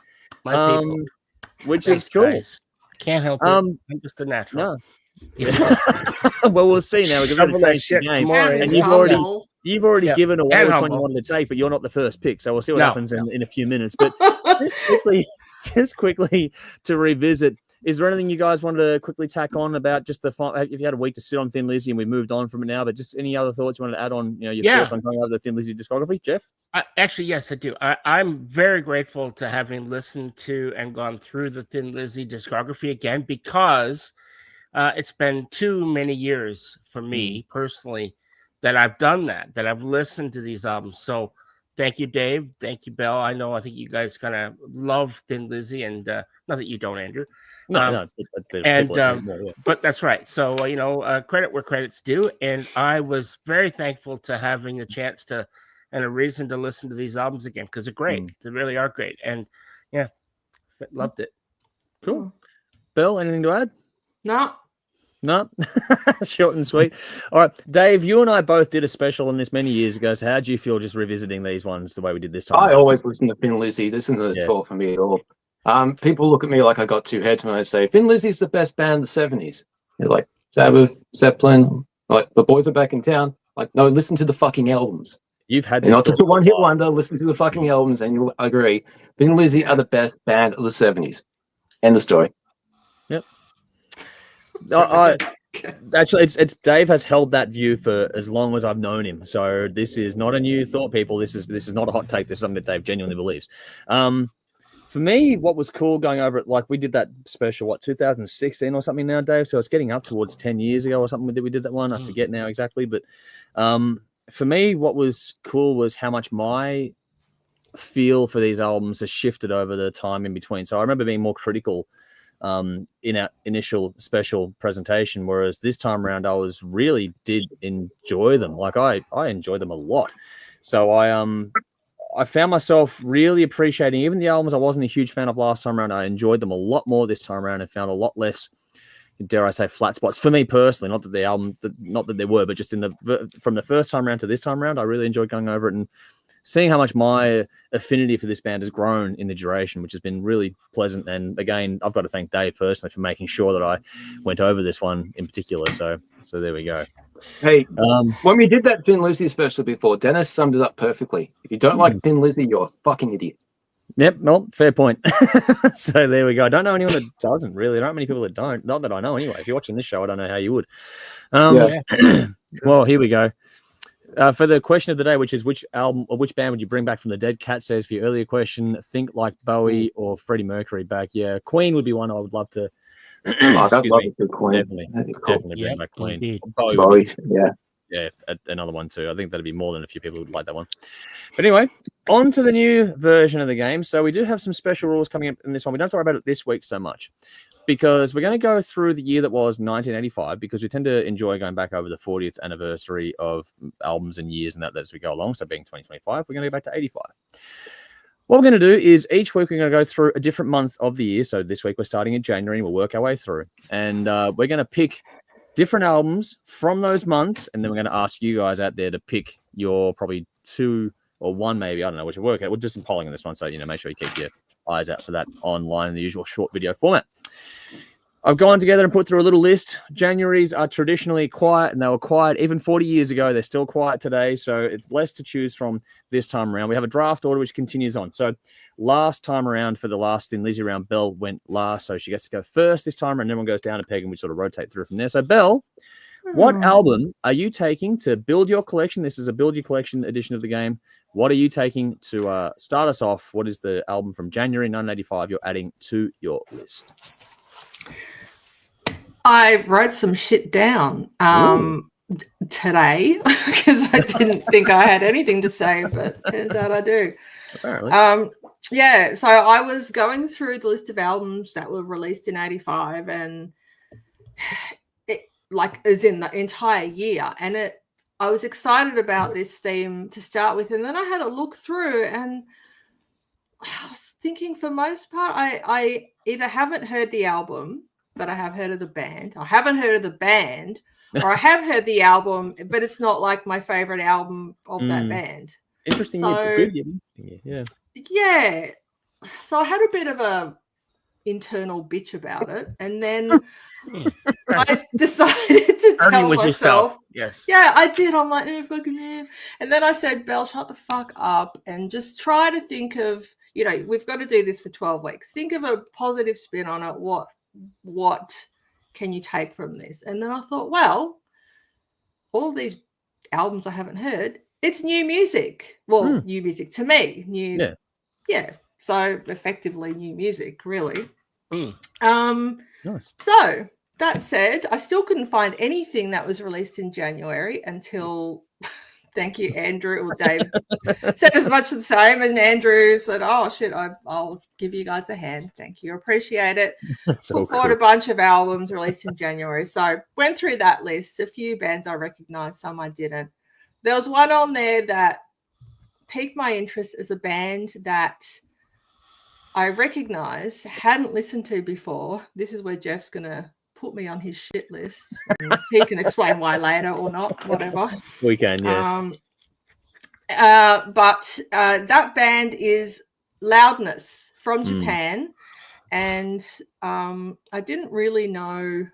which is cool. Guys. Can't help it. I'm just a natural. No. Yeah. Well, we'll see now. We're going to change the game. And you've already given away which one you wanted to take, but you're not the first pick. So we'll see what happens in a few minutes. But just quickly to revisit, is there anything you guys wanted to quickly tack on about just if you had a week to sit on Thin Lizzy and we moved on from it now, but just any other thoughts you wanted to add on, your thoughts on going over the Thin Lizzy discography, Jeff? Actually, yes, I do. I'm very grateful to having listened to and gone through the Thin Lizzy discography again because it's been too many years for me personally that I've done that I've listened to these albums. So Thank you, Dave. Thank you, Bell. I think you guys kind of love Thin Lizzy, and not that you don't, Andrew. No. But that's right. So credit where credit's due, and I was very thankful to having a chance to and a reason to listen to these albums again because they're great. They really are great, and yeah, loved it. Cool. Bell, anything to add? No. Short and sweet. All right, Dave, you and I both did a special on this many years ago. So how do you feel just revisiting these ones the way we did this time? I always listen to Thin Lizzy. This isn't a talk for me at all. People look at me like I got two heads when I say Thin Lizzy's the best band of the 70s. They're like Sabbath, Zeppelin, like the boys are back in town. Like, no, listen to the fucking albums. You've had this not just a one-hit wonder. Listen to the fucking albums, and you'll agree. Thin Lizzy are the best band of the 70s. End of story. Yep. Actually, it's Dave has held that view for as long as I've known him. So this is not a new thought, people. This is not a hot take. This is something that Dave genuinely believes. For me, what was cool going over it, like we did that special, 2016 or something now, Dave. So it's getting up towards 10 years ago or something that we did that one. I forget now exactly, but for me, what was cool was how much my feel for these albums has shifted over the time in between. So I remember being more critical in our initial special presentation, whereas this time around I was really did enjoy them. Like I enjoyed them a lot. So I found myself really appreciating even the albums I wasn't a huge fan of last time around. I enjoyed them a lot more this time around and found a lot less, dare I say, flat spots for me personally. Not that the album, not that there were, but just from the first time around to this time around, I really enjoyed going over it and seeing how much my affinity for this band has grown in the duration, which has been really pleasant. And again, I've got to thank Dave personally for making sure that I went over this one in particular. So there we go. Hey, when we did that Thin Lizzy special before, Dennis summed it up perfectly. If you don't like Thin Lizzy, you're a fucking idiot. Yep, well, fair point. So there we go. I don't know anyone that doesn't really. I don't know many people that don't. Not that I know anyway. If you're watching this show, I don't know how you would. Well, here we go. For the question of the day, which is which album or which band would you bring back from the dead? Kat says for your earlier question, think like Bowie or Freddie Mercury back. Yeah, Queen would be one I would love to. I'd love to Queen. Definitely bring back Queen. Bowie, yeah, another one too. I think that'd be more than a few people who would like that one. But anyway, on to the new version of the game. So we do have some special rules coming up in this one. We don't have to worry about it this week so much because we're going to go through the year that was 1985 because we tend to enjoy going back over the 40th anniversary of albums and years and that as we go along. So being 2025, we're going to go back to 85. What we're going to do is each week we're going to go through a different month of the year. So this week we're starting in January and we'll work our way through. And we're going to pick different albums from those months, and then we're going to ask you guys out there to pick your probably two or one, maybe, I don't know, which will work out. We'll do some polling on this one, so make sure you keep your eyes out for that online in the usual short video format. I've gone together and put through a little list. Januaries are traditionally quiet, and they were quiet even 40 years ago. They're still quiet today, so it's less to choose from this time around. We have a draft order which continues on. So last time around for the last Thin Lizzy round, Belle went last, so she gets to go first this time, and everyone goes down a peg, and we sort of rotate through from there. So Belle, what album are you taking to build your collection? This is a build your collection edition of the game. What are you taking to start us off? What is the album from January 1985 you're adding to your list? I wrote some shit down today because I didn't think I had anything to say, but turns out I do. Apparently. So I was going through the list of albums that were released in 85 and it as in the entire year. And I was excited about this theme to start with. And then I had a look through and I was thinking for most part, I either haven't heard the album, but I have heard of the band. I haven't heard of the band, or I have heard the album, but it's not like my favorite album of that band. Interesting. Yeah. So I had a bit of a internal bitch about it, and then I decided to tell myself, yes, yeah, I did. I'm like, fucking man. And then I said, Belle, shut the fuck up, and just try to think of, we've got to do this for 12 weeks. Think of a positive spin on it. What can you take from this? And then I thought, well, all these albums I haven't heard, it's new music. Well, new music to me. Yeah. So effectively new music, really. Nice. So that said, I still couldn't find anything that was released in January until Thank you, Andrew. Well, Dave said as much the same, and Andrew said, "Oh shit, I'll give you guys a hand. Thank you, appreciate it." Put forward a bunch of albums released in January, so went through that list. A few bands I recognised, some I didn't. There was one on there that piqued my interest as a band that I recognised, hadn't listened to before. This is where Jeff's gonna put me on his shit list. He can explain why later or not, whatever. We can, yes. But that band is Loudness from Japan, and I didn't really know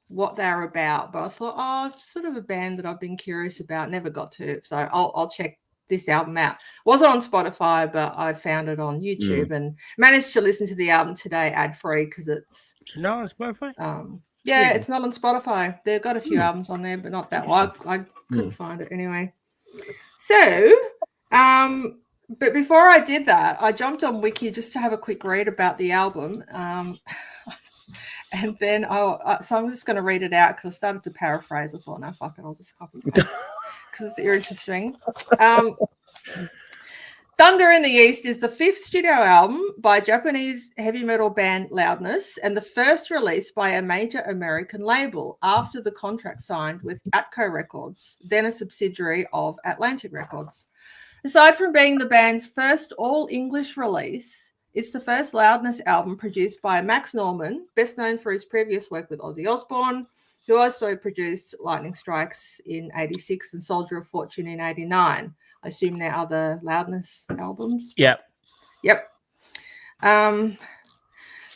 what they're about, but I thought, oh, it's sort of a band that I've been curious about, never got to, so I'll check this album out. Wasn't on Spotify, but I found it on YouTube and managed to listen to the album today ad-free because it's not on Spotify. It's not on Spotify. They've got a few albums on there, but not that one. I couldn't find it anyway. So, but before I did that, I jumped on Wiki just to have a quick read about the album. And then so I'm just going to read it out because I started to paraphrase. I thought, no, fuck it, I'll just copy paste because it's interesting. Thunder in the East is the 5th studio album by Japanese heavy metal band Loudness and the first release by a major American label after the contract signed with Atco Records, then a subsidiary of Atlantic Records. Aside from being the band's first all-English release, it's the first Loudness album produced by Max Norman, best known for his previous work with Ozzy Osbourne, who also produced Lightning Strikes in 86 and Soldier of Fortune in 89. I assume they're other Loudness albums. Yep. So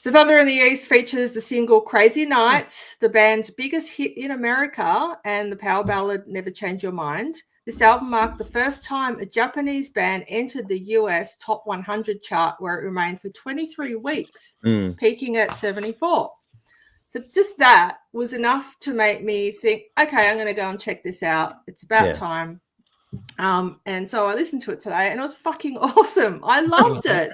Thunder in the East features the single Crazy Nights, the band's biggest hit in America, and the power ballad Never Change Your Mind. This album marked the first time a Japanese band entered the US Top 100 chart, where it remained for 23 weeks, peaking at 74. So just that was enough to make me think, okay, I'm going to go and check this out. It's about time. And so I listened to it today and it was fucking awesome. I loved it.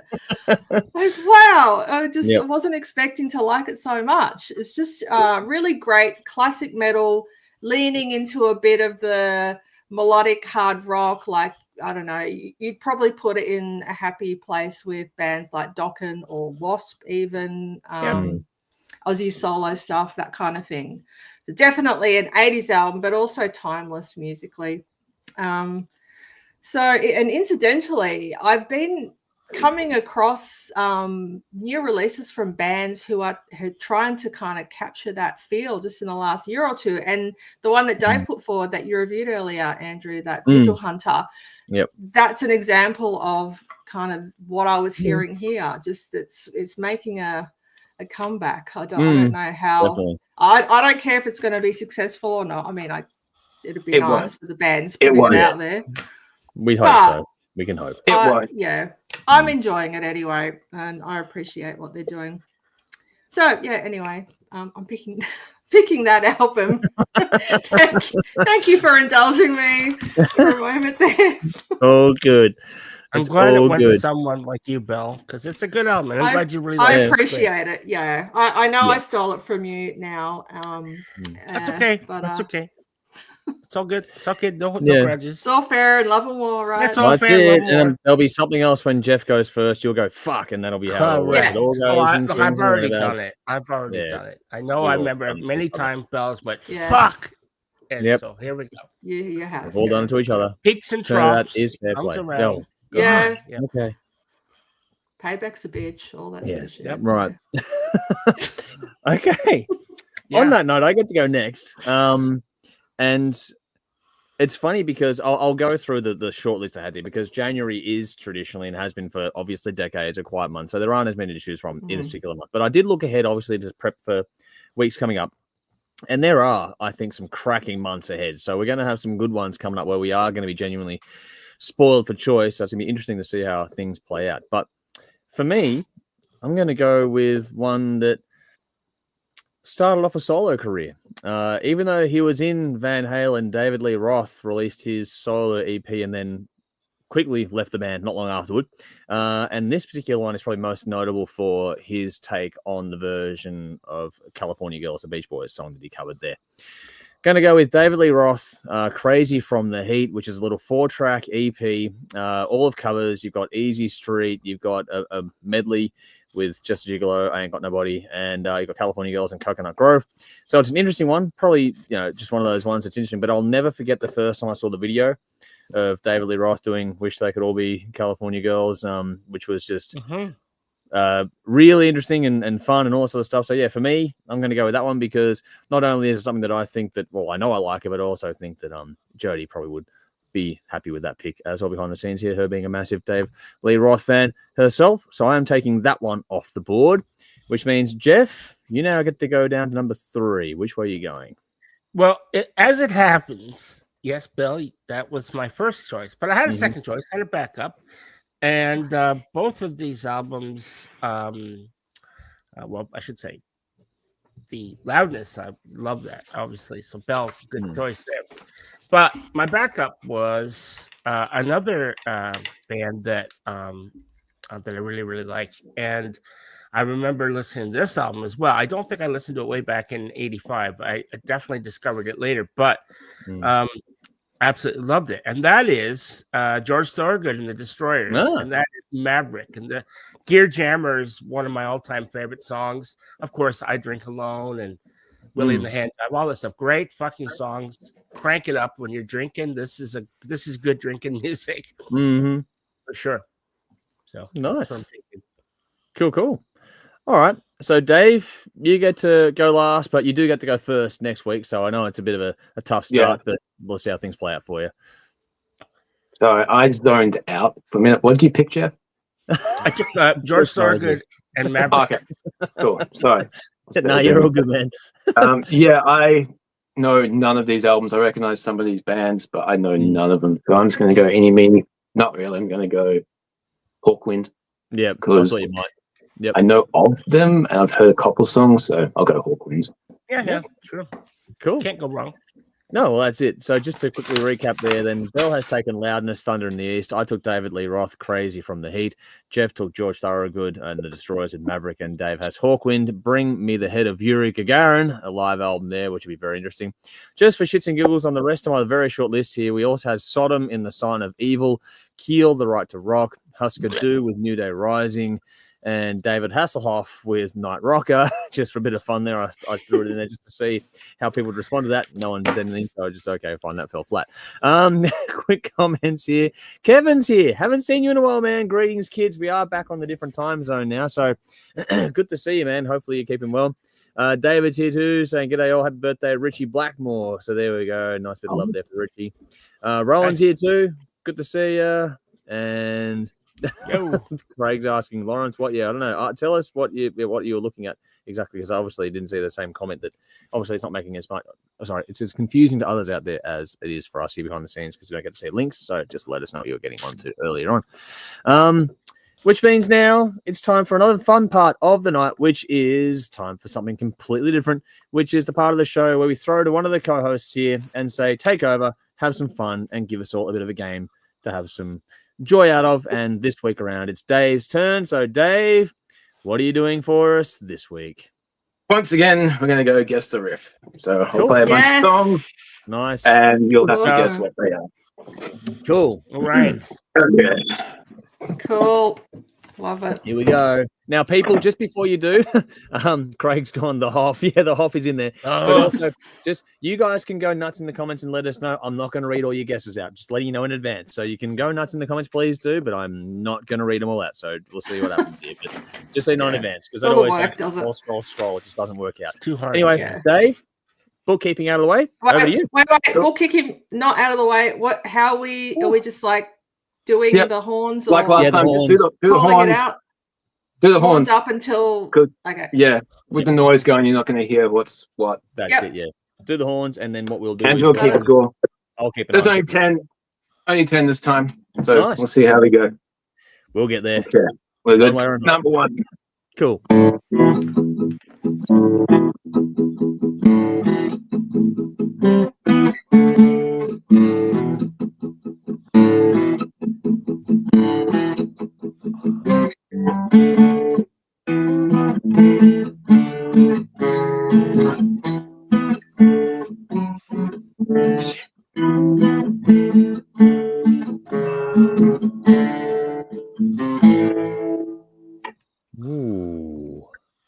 Like, wow. I wasn't expecting to like it so much. It's just really great classic metal, leaning into a bit of the melodic hard rock. Like, I don't know, you'd probably put it in a happy place with bands like Dokken or Wasp even. Aussie solo stuff, that kind of thing. So definitely an 80s album, but also timeless musically. And incidentally, I've been coming across new releases from bands who are trying to kind of capture that feel just in the last year or two. And the one that Dave put forward that you reviewed earlier, Andrew, that Vigilhunter, that's an example of kind of what I was hearing here. Just it's making a comeback. I don't know how. I don't care if it's going to be successful or not. I mean, it'd be nice for the bands putting it out there. We hope so. We can hope. It won't. Yeah, I'm enjoying it anyway, and I appreciate what they're doing. So yeah, anyway, I'm picking that album. Thank you for indulging me for a moment there. Oh, good. I'm glad it went to someone like you, Belle, because it's a good album. I'm glad you really like it. I appreciate it. Yeah, I know I stole it from you now. That's okay. That's okay. It's all good. It's okay. No grudges. It's all fair and love and war, right? It's all That's fair. it. And there'll be something else when Jeff goes first. You'll go fuck, and that'll be how it all goes. I've already done it. I've already done it. I know. I remember many times Belle's went fuck. And so here we go. You have. We've all done it to each other. Peaks and troughs. That is fair play. Around. Yeah. Okay. Payback's a bitch. All that sort of shit. Yep. Right. Okay. On that note, I get to go next. And it's funny because I'll go through the short list I had there, because January is traditionally and has been for obviously decades a quiet month. So there aren't as many to choose from in this particular month. But I did look ahead, obviously, to prep for weeks coming up. And there are, I think, some cracking months ahead. So we're going to have some good ones coming up where we are going to be genuinely spoiled for choice. So it's going to be interesting to see how things play out. But for me, I'm going to go with one that started off a solo career. Even though he was in Van Halen, David Lee Roth released his solo EP and then quickly left the band not long afterward. And this particular one is probably most notable for his take on the version of California Girls, the Beach Boys song that he covered there. Going to go with David Lee Roth, Crazy from the Heat, which is a little 4-track EP, all of covers. You've got Easy Street, you've got a medley with Just a Gigolo, I Ain't Got Nobody, and you've got California Girls and Coconut Grove. So it's an interesting one, probably just one of those ones that's interesting, but I'll never forget the first time I saw the video of David Lee Roth doing Wish They Could All Be California Girls, which was just really interesting and fun and all that sort of stuff. So yeah, for me, I'm going to go with that one because not only is it something that I think that, well, I know I like it, but I also think that Jody probably would be happy with that pick as well behind the scenes here, her being a massive Dave Lee Roth fan herself. So I am taking that one off the board, which means, Jeff, you now get to go down to number 3. Which way are you going? Well, as it happens, yes, Bill, that was my first choice, but I had a second choice, had a backup. And both of these albums, well, I should say, the Loudness, I love that, obviously. So Bell, good choice there. But my backup was another band that I really, really like. And I remember listening to this album as well. I don't think I listened to it way back in '85. I definitely discovered it later. But absolutely loved it, and that is George Thorogood and the Destroyers, and that is Maverick. And the Gear Jammer is one of my all-time favorite songs. Of course, I Drink Alone and Willie in the Hand, all this stuff. Great fucking songs. Crank it up when you're drinking. This is good drinking music for sure. So nice, cool. All right, so Dave, you get to go last, but you do get to go first next week. So I know it's a bit of a tough start, but we'll see how things play out for you. So I zoned out for a minute. What did you pick, Jeff? I took George Thorogood and Maverick. Okay, cool. Sorry. No, you're all good, man. I know none of these albums. I recognize some of these bands, but I know none of them. So I'm just going to go not really. I'm going to go Hawkwind. Yeah, I thought you might. Yep. I know of them, and I've heard a couple songs, so I'll go Hawkwind. Yeah, sure. Cool. Can't go wrong. No, well, that's it. So just to quickly recap there, then Bell has taken Loudness, Thunder in the East. I took David Lee Roth, Crazy from the Heat. Jeff took George Thorogood and the Destroyers and Maverick, and Dave has Hawkwind, Bring Me the Head of Yuri Gagarin, a live album there, which would be very interesting. Just for shits and giggles on the rest of my very short list here, we also have Sodom in the Sign of Evil, Keel, The Right to Rock, Husker Du with New Day Rising, and David Hasselhoff with Night Rocker. Just for a bit of fun there, I threw it in there just to see how people would respond to that. No one said anything, so I just, okay, fine, that fell flat. Quick comments here. Kevin's here. Haven't seen you in a while, man. Greetings, kids. We are back on the different time zone now, so good to see you, man. Hopefully you're keeping well. David's here too, saying, g'day all, happy birthday, Richie Blackmore. So there we go. Nice bit of love there for Richie. Roland's here too. Good to see you. And Craig's asking Lawrence, I don't know. Tell us what you were looking at exactly, because I obviously didn't see the same comment. That obviously it's not making as much. Sorry, it's as confusing to others out there as it is for us here behind the scenes, because we don't get to see links. So just let us know what you were getting onto earlier on. Which means now it's time for another fun part of the night, which is time for something completely different, which is the part of the show where we throw to one of the co-hosts here and say, take over, have some fun, and give us all a bit of a game to have some joy out of. And this week around, it's Dave's turn. So Dave, what are you doing for us this week? Once again, we're going to go guess the riff. So I'll play a bunch of songs. Nice. And you'll have to guess what they are. Cool. All right. Okay. Cool. Love it. Here we go. Now, people, just before you do, Craig's gone, the Hoff. Yeah, the Hoff is in there. But also, just you guys can go nuts in the comments and let us know. I'm not going to read all your guesses out. Just letting you know in advance. So you can go nuts in the comments, please do, but I'm not going to read them all out. So we'll see what happens here. But just so you know in advance, because that always scroll. It just doesn't work out. Too hard. Anyway, Dave, bookkeeping out of the way. Over to you. Wait. Bookkeeping not out of the way. How are we just like doing the horns? Like last time, just do the horns. It out. Do the horns up until okay. Yeah, with the noise going, you're not going to hear what's what. That's it. Yeah, do the horns, and then what we'll do. Angela, keep score. I'll keep it. There's only 10. Only 10 this time, so we'll see how we go. We'll get there. Okay, we're good. Number 1. Cool. Ooh.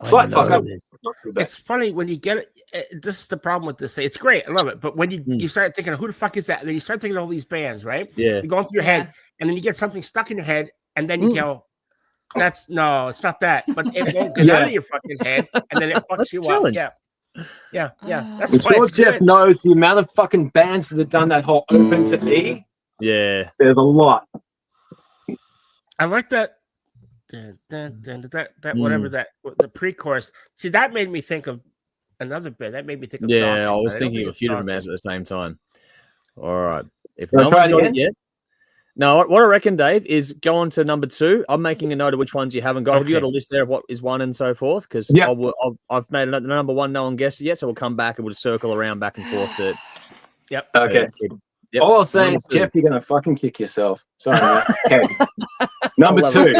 Slight fuck up. It. Not too bad. It's funny when you get it. This is the problem with this. It's great. I love it. But when you start thinking, who the fuck is that? And then you start thinking of all these bands, right? Yeah. You're going through your head, and then you get something stuck in your head, and then you go, it's not that. But it won't get out of your fucking head, and then it fucks you up. Yeah. That's I'm why sure it's Jeff good. knows the amount of fucking bands that have done that whole open to E. Yeah. There's a lot. I like that. Whatever the pre-chorus. See, that made me think of another band. That made me think of Yeah, Dokken, I was but thinking don't of a think few it's different Dokken. bands at the same time. All right. If Wanna no try one's it got again? it yet. No, what I reckon, Dave, is go on to number 2. I'm making a note of which ones you haven't got. Have you got a list there of what is 1 and so forth? Because I've made the number 1 no one guessed it yet, so we'll come back and we'll circle around back and forth. Yep. Okay. Yep. All I'm saying is, Jeff, you're going to fucking kick yourself. Sorry, man. Okay. Number 2.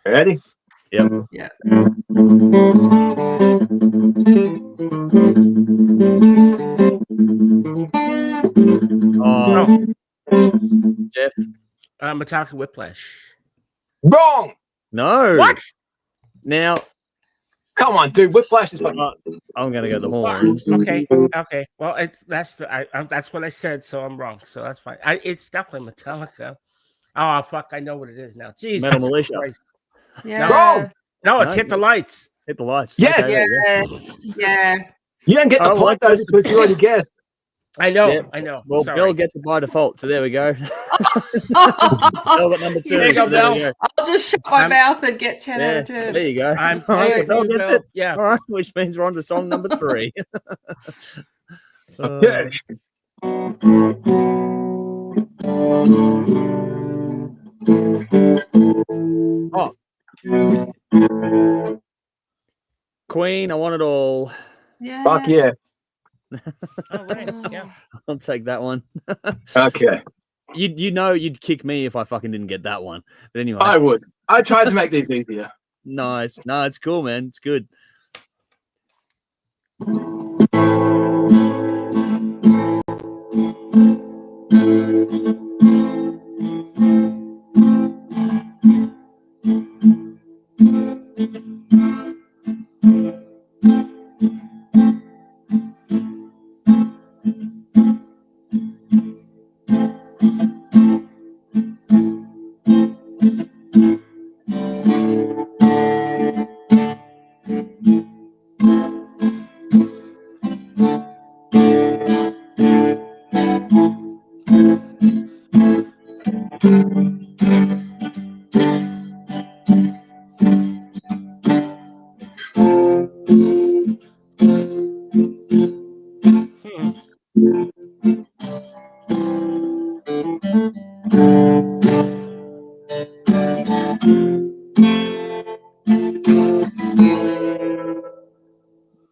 Ready? Yep. Yeah. Oh. Jeff. Metallica Whiplash. Wrong. No. What? Now. Come on, dude. Whiplash is fucking. I'm gonna go the horns. Okay. Well, that's what I said, so I'm wrong. So that's fine. It's definitely Metallica. Oh fuck! I know what it is now. Jesus Metal Militia. Christ. Yeah. Wrong. No, it's Hit the Lights. Hit the Lights. Yes. Okay, Yeah. You didn't get the point though because you already guessed. I know. Yeah. I know. Well, Sorry. Bill gets it by default, so there we go. Bill got number 2. There you go, so there we Bill. go. I'll just shut my mouth and get 10 out of 10. There you go. I'm All right, so saying Bill you, gets Bill. it. Yeah. All right, which means we're on to song number 3. Okay. Queen, I want it all. Yeah. Fuck yeah. Oh, right. Yeah. I'll take that one. Okay. You know you'd kick me if I fucking didn't get that one. But anyway. I would. I tried to make these easier. Nice. No, it's cool, man. It's good.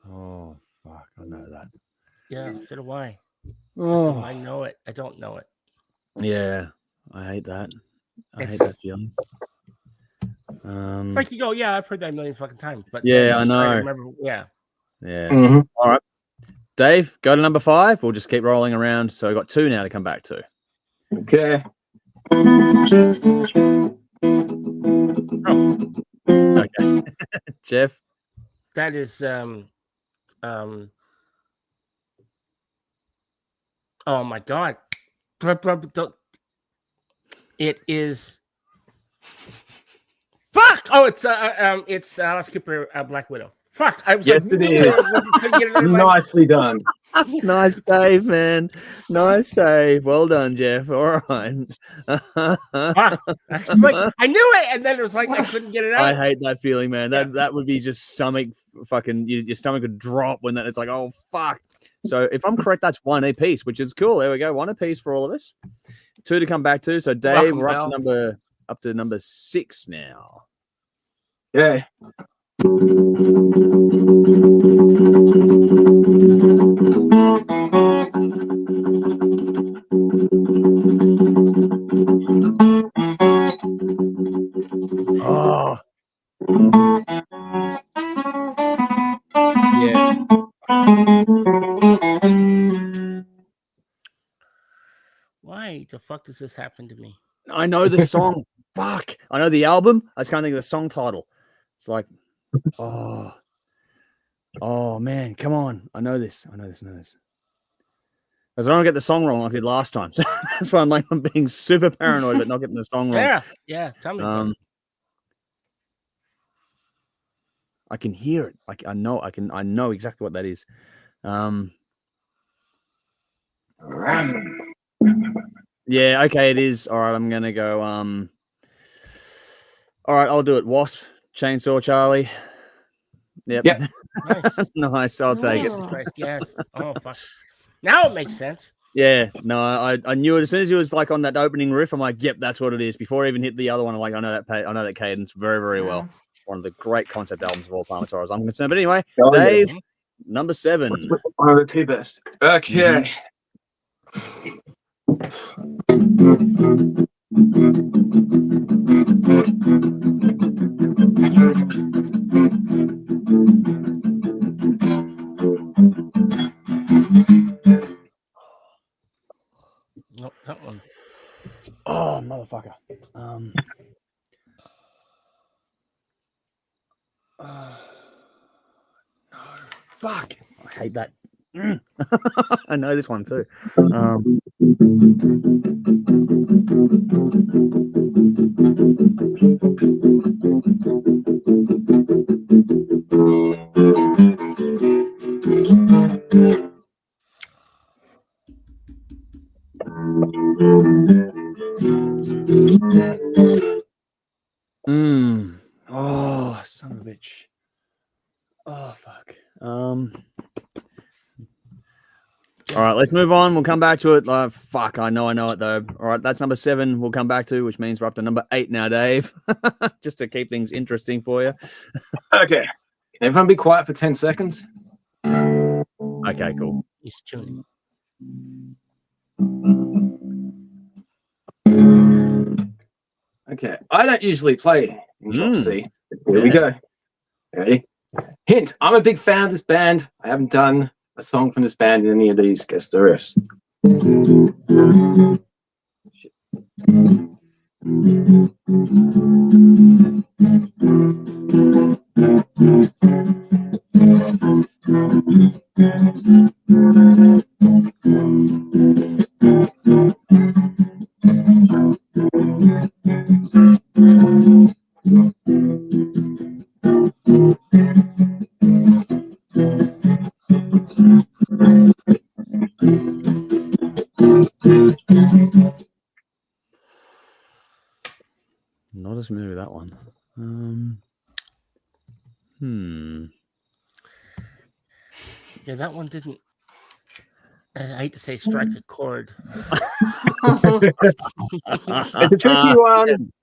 Oh, fuck. I know that. Yeah. So do I. Oh, I know it. I don't know it. yeah. I hate that. I hate that feeling. It's like you go, yeah, I've heard that a million fucking times. But yeah, I know. I remember, yeah. Yeah. Mm-hmm. All right. Dave, go to number 5. We'll just keep rolling around. So we've got 2 now to come back to. Okay. Okay. Jeff. That is oh my god. It is fuck. Oh, it's Alice Cooper, Black Widow. Fuck. I was Yes, like, it is. Nicely done. Nice save, man. Nice save. Well done, Jeff. All right. Fuck. I was like, I knew it, and then it was like I couldn't get it out. I hate that feeling, man. That would be just stomach fucking. Your stomach would drop when that. It's like, oh fuck. So if I'm correct, that's 1 apiece, which is cool. There we go, 1 apiece for all of us. 2 to come back to. So Dave, Welcome, we're up to number 6 now. Yeah. Oh. Yeah. Why the fuck does this happen to me? I know the song. Fuck. I know the album. I just can't think of the song title. It's like, oh man, come on. I know this. Because I don't get the song wrong like I did last time. So that's why I'm being super paranoid but not getting the song wrong. Yeah. Tell me. I can hear it. I know exactly what that is. Yeah, okay, it is. All right, I'm gonna go. All right, I'll do it. Wasp, Chainsaw Charlie. Yep. Nice. Nice. I'll take it. Christ, yes. Oh fuck. Now it makes sense. Yeah. No, I knew it as soon as it was like on that opening riff. I'm like, yep, that's what it is. Before I even hit the other one, I'm like, I know that cadence very, very well. One of the great concept albums of all time, as far as I'm concerned. But anyway, Dave, number 7. One of the 2 best. Okay. Nope, that one. Oh, motherfucker. No. Fuck. I hate that. I know this one too. Oh, son of a bitch. Oh, fuck. All right, let's move on. We'll come back to it. Fuck, I know it though. All right, that's number 7. We'll come back to, which means we're up to number 8 now, Dave. Just to keep things interesting for you. Okay. Can everyone be quiet for 10 seconds? Okay, cool. He's tuning. Okay. I don't usually play in drop C. Here we go. Ready? Hint, I'm a big fan of this band. I haven't done a song from this band in any of these guest riffs. Shit. Not as familiar with that one. Yeah, that one didn't. I hate to say strike a chord. It's a tricky one.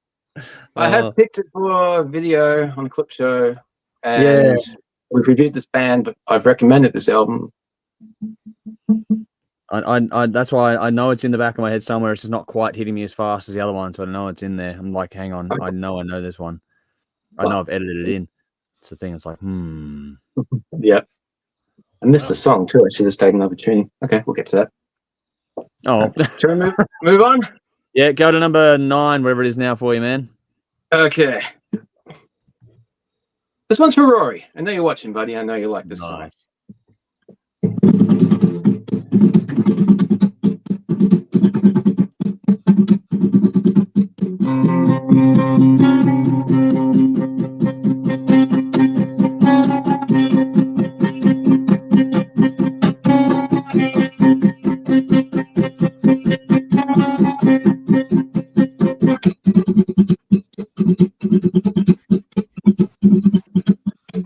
I had picked it for a video on a clip show, and we've reviewed this band, but I've recommended this album. I that's why I know it's in the back of my head somewhere. It's just not quite hitting me as fast as the other ones, but I know it's in there. I'm like, hang on, I know this one. I know I've edited it in. It's the thing. It's like, Yep. I missed the song too. I should have taken the opportunity. Okay, we'll get to that. Oh, Shall we move on? Yeah, go to number 9, wherever it is now for you, man. Okay. This one's for Rory. I know you're watching, buddy. I know you like this song.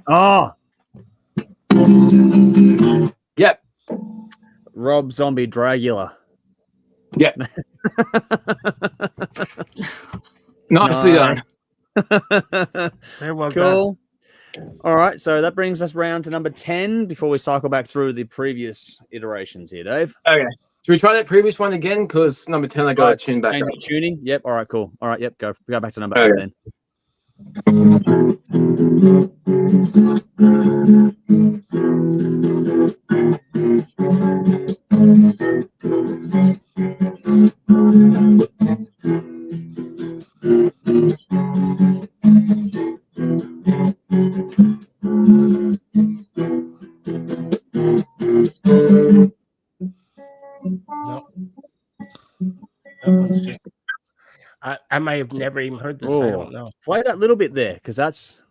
Oh. Yep. Rob Zombie Dragula. Yep. Nicely done. Very well Cool. All right, so that brings us round to number 10 before we cycle back through the previous iterations here, Dave. Okay. Should we try that previous one again? Because number 10, I got to tune back up. Tuning. Yep. All right, cool. All right, yep, go back to number 8 then. No. That one's just. I might have never even heard this. I don't know. Play that little bit there, because that's.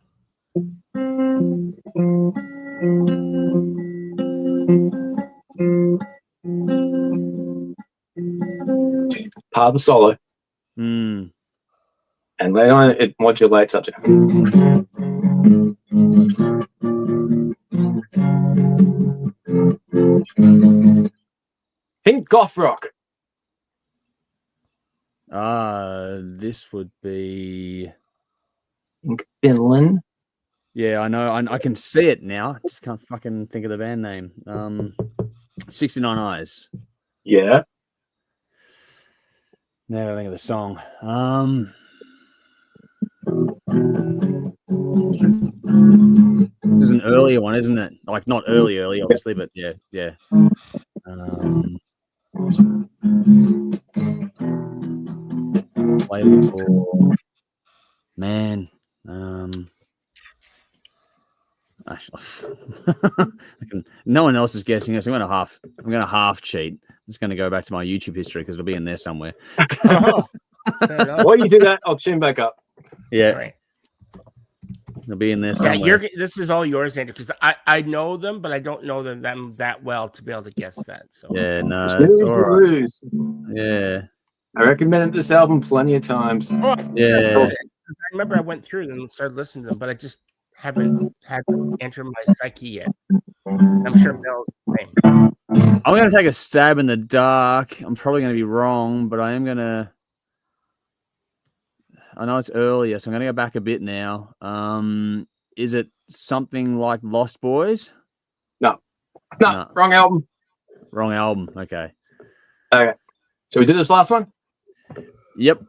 Part of the solo. Mm. And later on, it modulates up to. Think goth rock. This would be. Finland. Yeah, I know. I can see it now. I just can't fucking think of the band name. 69 Eyes. Yeah. Now I think of the song. This is an earlier one, isn't it? Like not early, obviously, but yeah. Play before. Man. No one else is guessing this. I'm gonna half cheat. I'm just gonna go back to my YouTube history because it'll be in there somewhere. While you do that, I'll tune back up. Yeah, Right. It'll be in there somewhere. Yeah, this is all yours, Andrew, because I know them, but I don't know them that well to be able to guess that. So yeah, no, it's all right. Yeah, I recommended this album plenty of times. Yeah, I remember I went through them and started listening to them, but I just haven't had them enter my psyche yet. I'm sure Bell's the same. I'm gonna take a stab in the dark. I'm probably gonna be wrong, but I am gonna. I know it's earlier, so I'm gonna go back a bit now. Is it something like Lost Boys? No, wrong album. Wrong album. Okay. Okay. So we do this last one? Yep.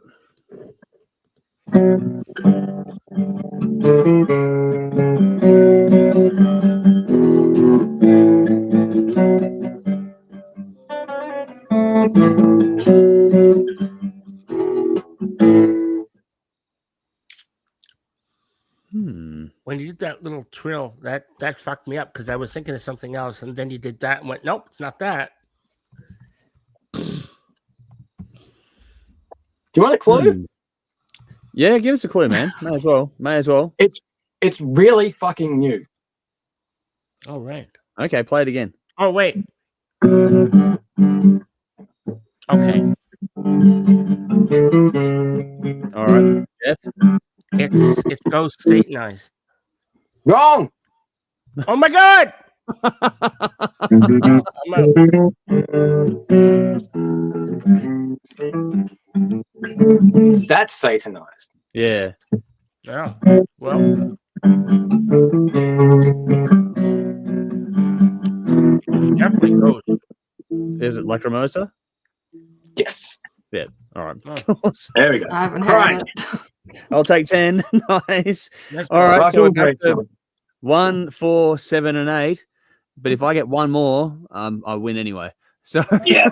When you did that little trill, that fucked me up because I was thinking of something else, and then you did that and went, nope, it's not that. Do you want a clue? Yeah, give us a clue, man. May as well. It's really fucking new. Oh, right. Okay, play it again. Oh, wait. Okay. All right, Jeff. It's Ghost Satanized. Wrong. Oh my God! I'm out. That's Satanized. Yeah. Yeah. Well, it's definitely Ghost. Is it Lacrimosa? Yes. Yeah. All right. Oh. There we go. I haven't All heard right. it. I'll take 10. Nice. That's All right. Rock So we're and back break to some. 1, 4, 7, and 8. But if I get one more, I win anyway. So Yeah.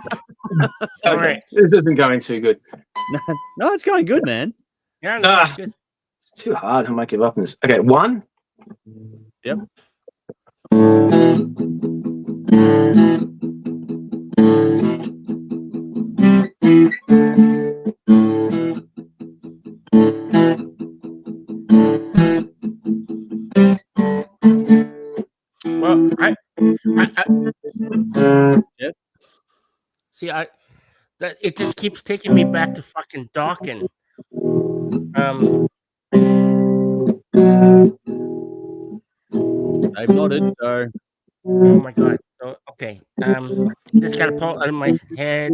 All Okay. right. This isn't going too good. no, it's going good, man. Yeah, no, that's good. It's too hard. I might give up on this. Okay, 1. Yep. Well, I Yep. see. That it just keeps taking me back to fucking Dawkins. They've nodded, so Oh my God. So, okay. Just gotta pull it out of my head.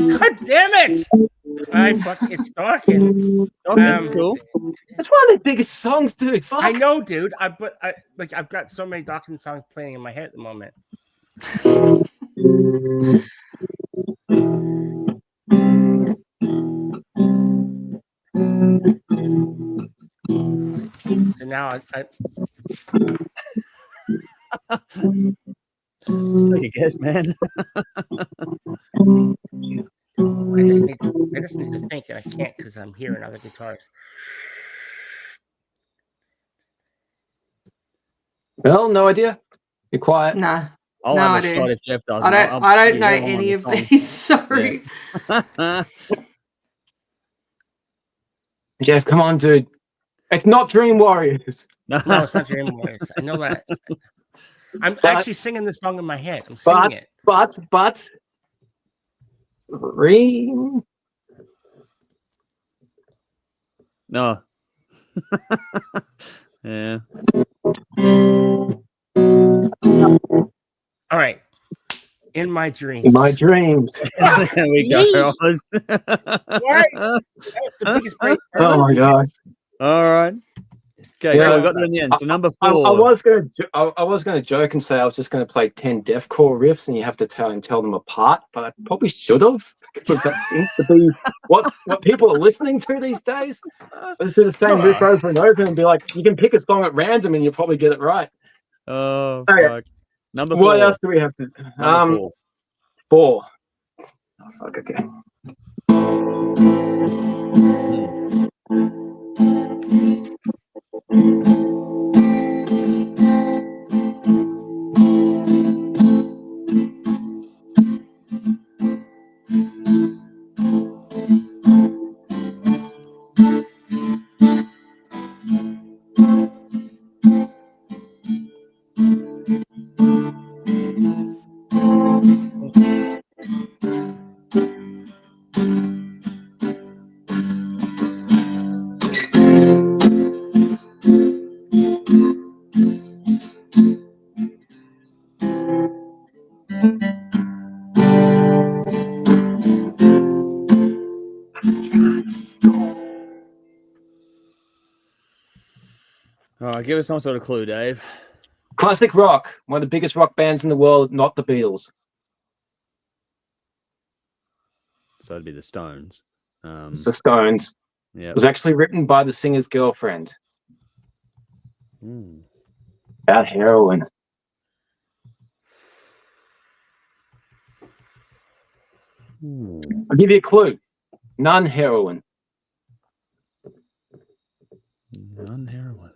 God damn it! It's Dawkins. cool. That's one of the biggest songs, dude. Fuck. I know, dude. I've got so many Dawkins songs playing in my head at the moment. So now I Let's take a guess, man. just need I just need to think, and I can't because I'm hearing other guitars. Well, no idea. You're quiet. No. I'll No have a idea. shot if Jeff does. I don't know any of these. Sorry. Jeff, come on, dude. It's not Dream Warriors. No, it's not Dream Warriors. I know that. I'm actually singing this song in my head. I'm singing it. But Dream. No. Yeah. All right. In my dreams. In my dreams. There we go. That's the biggest break ever. Oh my god. All right. Okay, Yeah. cool. We got there in the end. So number 4. I was gonna joke and say I was just gonna play 10 deathcore riffs and you have to tell them apart, but I probably should have, because that seems to be what people are listening to these days. Let's do the same riff over and over and be like, you can pick a song at random and you'll probably get it right. Oh, Okay. fuck. Number 4. What else do we have to? Number 4. Oh fuck. Okay. All right, give us some sort of clue, Dave. Classic rock, one of the biggest rock bands in the world, not the Beatles. So it'd be the Stones. It's the Stones. Yeah. It was actually written by the singer's girlfriend. About heroin. I'll give you a clue. None heroin. None heroin.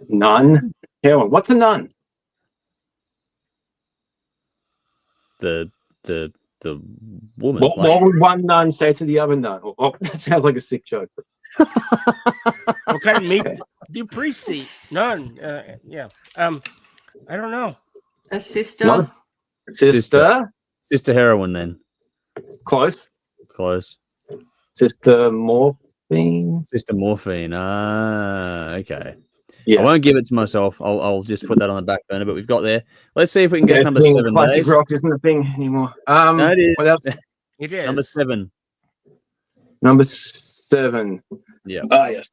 None heroin. What's a nun? The woman. What would one nun say to the other nun? Oh, that sounds like a sick joke. What kind of meat do priests eat? None. Yeah. I don't know. A sister. No. Sister. Sister heroin, then. Close. Sister morphine. Sister morphine. Ah, okay. Yeah. I won't give it to myself. I'll just put that on the back burner. But we've got there. Let's see if we can guess number 7. Classic Dave. rock isn't a thing anymore. No, it is. What else? It is. Number 7. Number 7. Yeah. Ah, yes.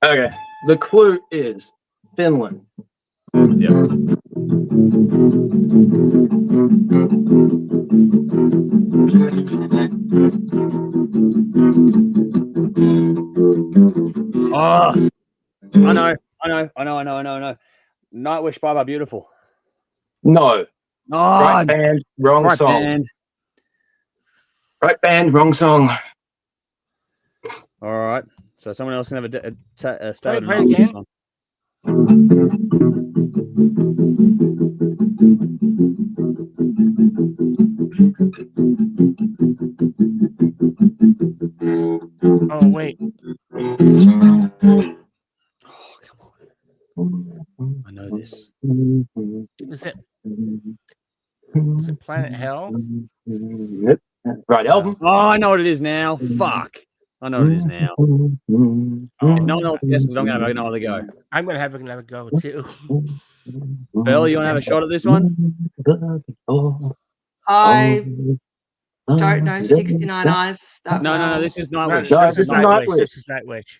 Okay. The clue is Finland. Yeah. Oh, I know. Nightwish, Bye Bye Beautiful. No. Oh, Right band, wrong right song. band. Right band, wrong song. All right. So someone else can have a stab Play at it again. song. Oh, wait. Oh, come on. I know this. Is it Planet Hell? Nope. Right album. Oh, I know what it is now. Fuck. I know what it is now. If no one else guesses, I'm going to have another go. I'm going to have another go, too. Belle, you want to have a shot at this one? I don't know 69 Eyes that No, well. this is No, Nightwish. No, this this is is Nightwish. Nightwish. This is Nightwish.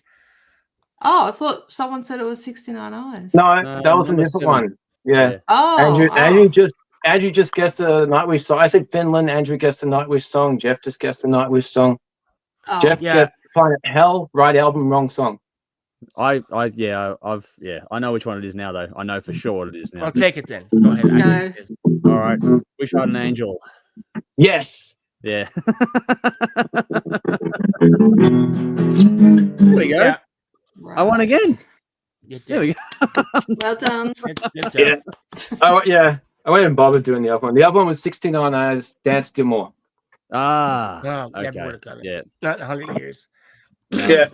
Oh, I thought someone said it was 69 Eyes. No, that was a number different 7. one. Yeah. Oh, Andrew just guessed a Nightwish song. I said Finland. Andrew guessed a Nightwish song. Jeff just guessed a Nightwish song. oh. Jeff Yeah. guessed Planet Hell. Right album, wrong song. I know which one it is now, though. I know for sure what it is now. I'll take it then. Go ahead. I know it is. All right. Wish I had an angel. Yes. Yeah. There we go. Yeah. I won again. There we go. Well done. Good job. Yeah. I went and bothered doing the other one. The other one was 69 hours, Dance Still More. Ah. No, never okay. would have got it. Yeah. Not in 100 years. Yeah.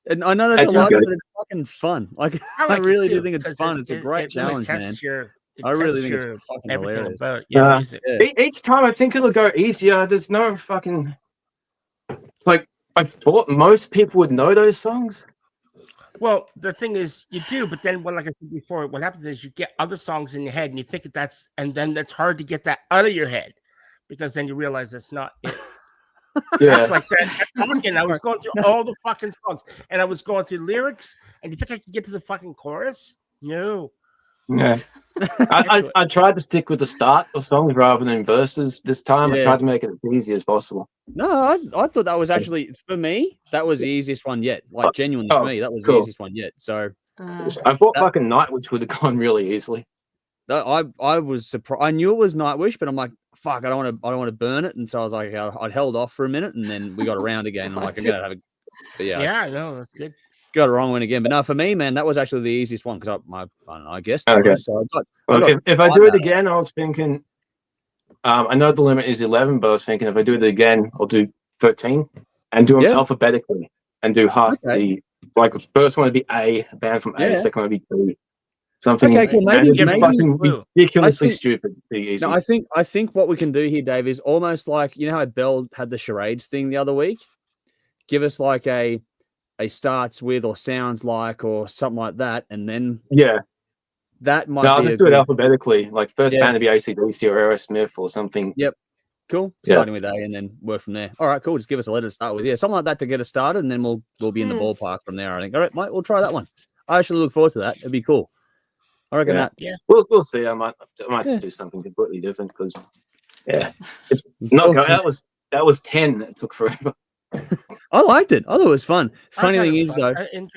And I know that's a lot, but it's fucking fun. Like, I like really it too, do think it's because fun. It's a great challenge, man. I really think it's fucking hilarious. About, Each time I think it'll go easier. There's no fucking. It's like I thought most people would know those songs. Well, the thing is, you do, but then, like I said before, what happens is you get other songs in your head, and you think and then it's hard to get that out of your head, because then you realize it's not it. Yeah, that's like that. I was going through all the fucking songs, and I was going through lyrics, and you think I could get to the fucking chorus? No. Yeah, I tried to stick with the start of songs rather than verses this time. I tried to make it as easy as possible. No, I thought that was actually, for me, that was the easiest one yet. Like, genuinely, for me, that was the easiest one yet. So I thought fucking Nightwish would have gone really easily. I was surprised. I knew it was Nightwish, but I'm like, fuck, I don't want to burn it. And so I was like, I'd held off for a minute, and then we got around again. I'm like, I'm gonna have a no, that's good. Got it wrong one again, but no, for me, man, that was actually the easiest one because I don't know, I guess. Okay. So if I do it again, I was thinking. I know the limit is 11, but I was thinking if I do it again, I'll do 13 and do them alphabetically and do the first one would be A, band from A, second one would be B. Something. Okay, cool. Maybe ridiculously stupid. Easy. No, I think what we can do here, Dave, is almost like, you know how Bell had the charades thing the other week. Give us like a starts with or sounds like or something like that, and then that might. I'll just do it alphabetically. Like first band to be AC/DC or Aerosmith or something. Yep. Cool. Starting with A and then work from there. All right, cool. Just give us a letter to start with. Yeah, something like that to get us started, and then we'll be in the ballpark from there. I think. All right, mate, we'll try that one. I actually look forward to that. It'd be cool. I reckon that. Yeah. We'll see. I might just do something completely different because it's not. That was 10. It took forever. I liked it. I thought it was fun. Funny thing is, though,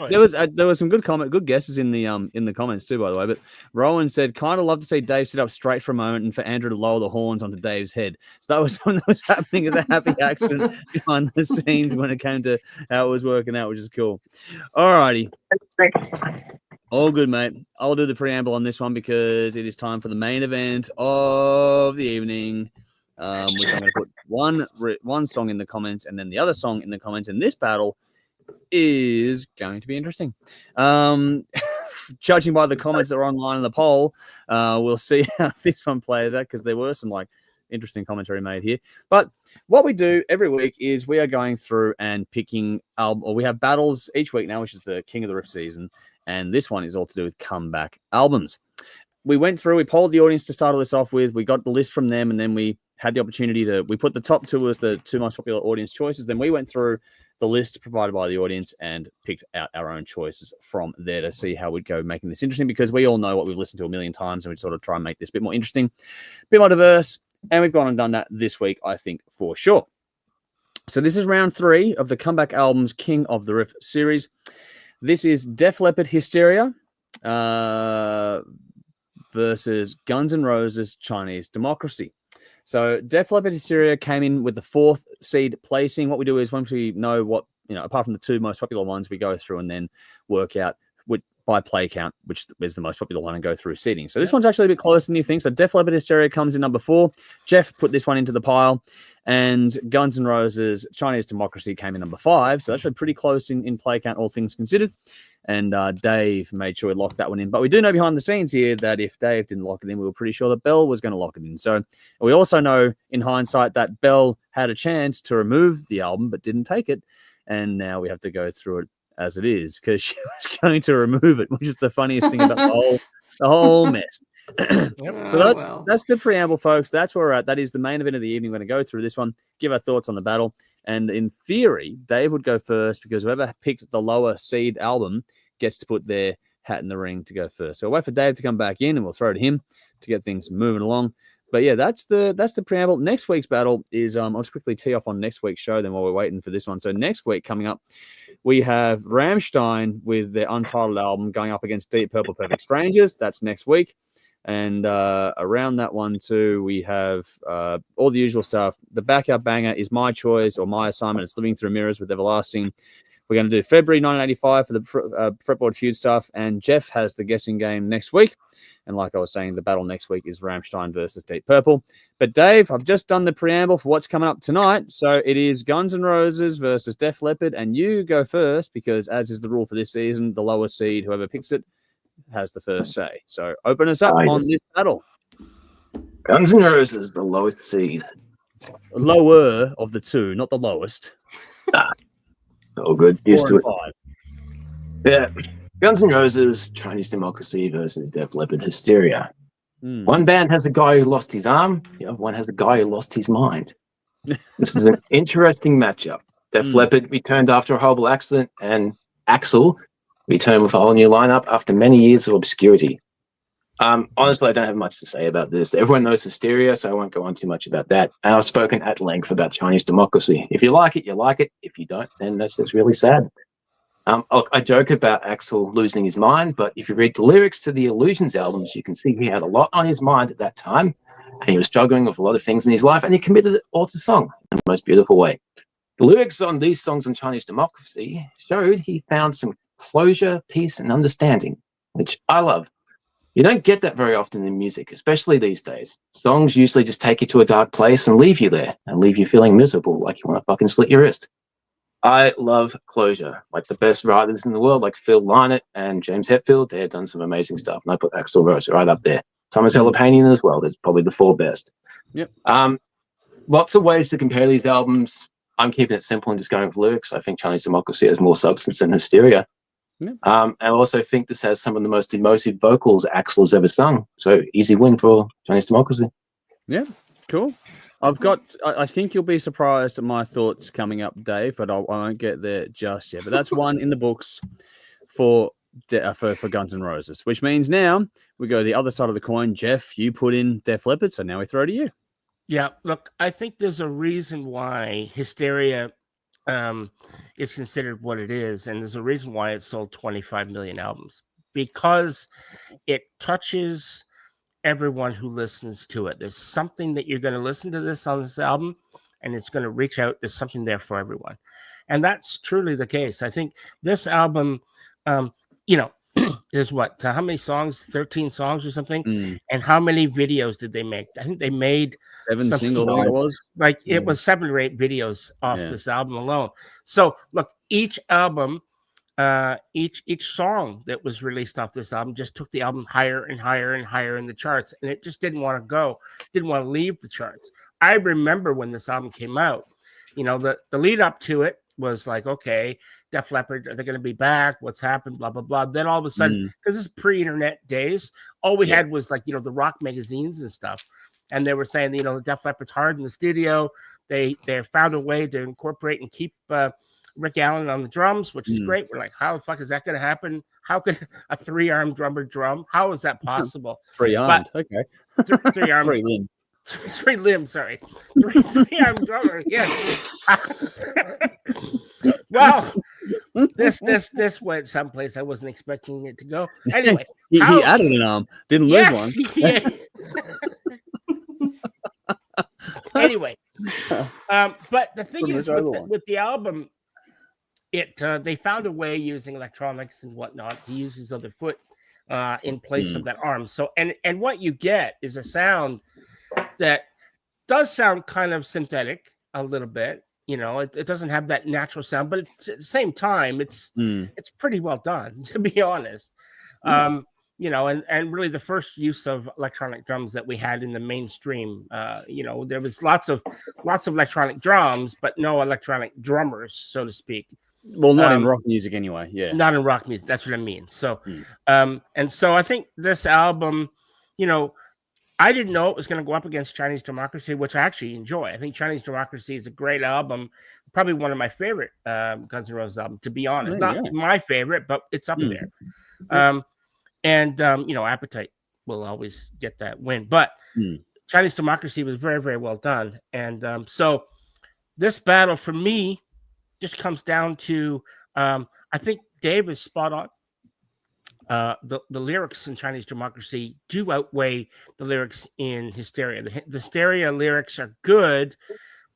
there was some good guesses in the comments too, by the way. But Rowan said, "Kind of love to see Dave sit up straight for a moment and for Andrew to lower the horns onto Dave's head." So that was something that was happening as a happy accident behind the scenes when it came to how it was working out, which is cool. All righty. All good, mate. I'll do the preamble on this one because it is time for the main event of the evening. Which I'm going to put one song in the comments and then the other song in the comments. And this battle is going to be interesting. Judging by the comments that are online in the poll, we'll see how this one plays out because there were some interesting commentary made here. But what we do every week is we are going through and picking we have battles each week now, which is the King of the Riff season. And this one is all to do with comeback albums. We went through, we polled the audience to start all this off with. We got the list from them, and then we had the opportunity we put the top two as the two most popular audience choices. Then we went through the list provided by the audience and picked out our own choices from there to see how we'd go making this interesting, because we all know what we've listened to a million times, and we sort of try and make this a bit more interesting, a bit more diverse. And we've gone and done that this week, I think, for sure. So this is round 3 of the Comeback Albums King of the Riff series. This is Def Leppard Hysteria versus Guns N' Roses Chinese Democracy. So Def Leppard Hysteria came in with the 4th seed placing. What we do is once we know what, apart from the 2 most popular ones, we go through and then work out by play count, which is the most popular one, and go through seeding. So this one's actually a bit closer than you think. So Def Leppard Hysteria comes in number 4. Jeff put this one into the pile. And Guns N' Roses Chinese Democracy came in number 5. So actually pretty close in play count, all things considered. And Dave made sure he locked that one in. But we do know behind the scenes here that if Dave didn't lock it in, we were pretty sure that Bell was going to lock it in. So we also know in hindsight that Bell had a chance to remove the album but didn't take it. And now we have to go through it as it is because she was going to remove it, which is the funniest thing about the whole mess. So that's the preamble, folks. That's where we're at. That is the main event of the evening. We're going to go through this one, give our thoughts on the battle. And in theory, Dave would go first because whoever picked the lower seed album gets to put their hat in the ring to go first. So we'll wait for Dave to come back in and we'll throw to him to get things moving along. But yeah, that's the preamble. Next week's battle is I'll just quickly tee off on next week's show then while we're waiting for this one. So next week coming up, we have Rammstein with their untitled album going up against Deep Purple Perfect Strangers. That's next week. And around that one too, we have all the usual stuff. The backup banger is My Choice or My Assignment. It's Living Through Mirrors with Everlasting. We're going to do February 1985 for the Fretboard Feud stuff. And Jeff has the guessing game next week. And like I was saying, the battle next week is Rammstein versus Deep Purple. But Dave, I've just done the preamble for what's coming up tonight. So it is Guns N' Roses versus Def Leppard. And you go first because, as is the rule for this season, the lowest seed, whoever picks it, has the first say. So open us up on this battle. Guns N' Roses, the lowest seed. Lower of the two, not the lowest. Oh, good. Used to it. 5. Yeah. Guns N' Roses, Chinese Democracy versus Def Leppard, Hysteria. One band has a guy who lost his arm. The other one has a guy who lost his mind. This is an interesting matchup. Def Leppard returned after a horrible accident, and Axl returned with a whole new lineup after many years of obscurity. Honestly, I don't have much to say about this. Everyone knows Hysteria, so I won't go on too much about that. And I've spoken at length about Chinese Democracy. If you like it, you like it. If you don't, then that's just really sad. I joke about Axl losing his mind, but if you read the lyrics to the Illusions albums, you can see he had a lot on his mind at that time, and he was struggling with a lot of things in his life, and he committed it all to song in the most beautiful way. The lyrics on these songs on Chinese Democracy showed he found some closure, peace, and understanding, which I love. You don't get that very often in music, especially these days. Songs usually just take you to a dark place and leave you there, and leave you feeling miserable, like you want to fucking slit your wrist. I love closure. Like the best writers in the world, like Phil Lynott and James Hetfield, they have done some amazing stuff. And I put Axl Rose right up there. Thomas Elapanian as well. There's probably the 4 best. Yep. Lots of ways to compare these albums. I'm keeping it simple and just going with lyrics. I think Chinese Democracy has more substance than Hysteria. Yep. And I also think this has some of the most emotive vocals Axl has ever sung. So easy win for Chinese Democracy. Yeah, cool. I think you'll be surprised at my thoughts coming up, Dave, but I won't get there just yet. But that's one in the books for Guns N' Roses, which means now we go to the other side of the coin. Jeff, you put in Def Leppard, so now we throw to you. Yeah, look, I think there's a reason why Hysteria is considered what it is, and there's a reason why it sold 25 million albums, because it touches everyone who listens to it. There's something that you're going to listen to this on this album, and it's going to reach out. There's something there for everyone, and that's truly the case. I think this album, is what? How many songs? 13 songs or something? And how many videos did they make? I think they made 7 singles. It was like it was 7 or 8 videos off this album alone. So look, each album. Each song that was released off this album just took the album higher and higher and higher in the charts, and it just didn't want to leave the charts. I remember when this album came out, the lead up to it was like, okay, Def Leppard, are they going to be back? What's happened? Blah, blah, blah. Then all of a sudden, because it's pre-internet days, all we had was like, the rock magazines and stuff. And they were saying, the Def Leppard's hard in the studio. They found a way to incorporate and keep Rick Allen on the drums, which is great. We're like, how the fuck is that going to happen? How could a 3-armed drummer drum? How is that possible? 3-armed, okay. 3-armed. 3 limb. 3 limb, sorry. 3-armed drummer, yes. Well, this went someplace I wasn't expecting it to go. Anyway. he added an arm, didn't lose one. Yeah. Anyway. But the thing is with the album, they found a way using electronics and whatnot to use his other foot in place of that arm. So and what you get is a sound that does sound kind of synthetic a little bit. It doesn't have that natural sound, but at the same time, it's pretty well done, to be honest. And really the first use of electronic drums that we had in the mainstream, there was lots of electronic drums, but no electronic drummers, so to speak. Well, not in rock music anyway. Yeah. Not in rock music. That's what I mean. So, and so I think this album, I didn't know it was going to go up against Chinese Democracy, which I actually enjoy. I think Chinese Democracy is a great album, probably one of my favorite Guns N' Roses albums, to be honest. Not my favorite, but it's up there. Appetite will always get that win. But Chinese Democracy was very, very well done. And so this battle for me just comes down to, I think Dave is spot on. The lyrics in Chinese Democracy do outweigh the lyrics in Hysteria. The Hysteria lyrics are good,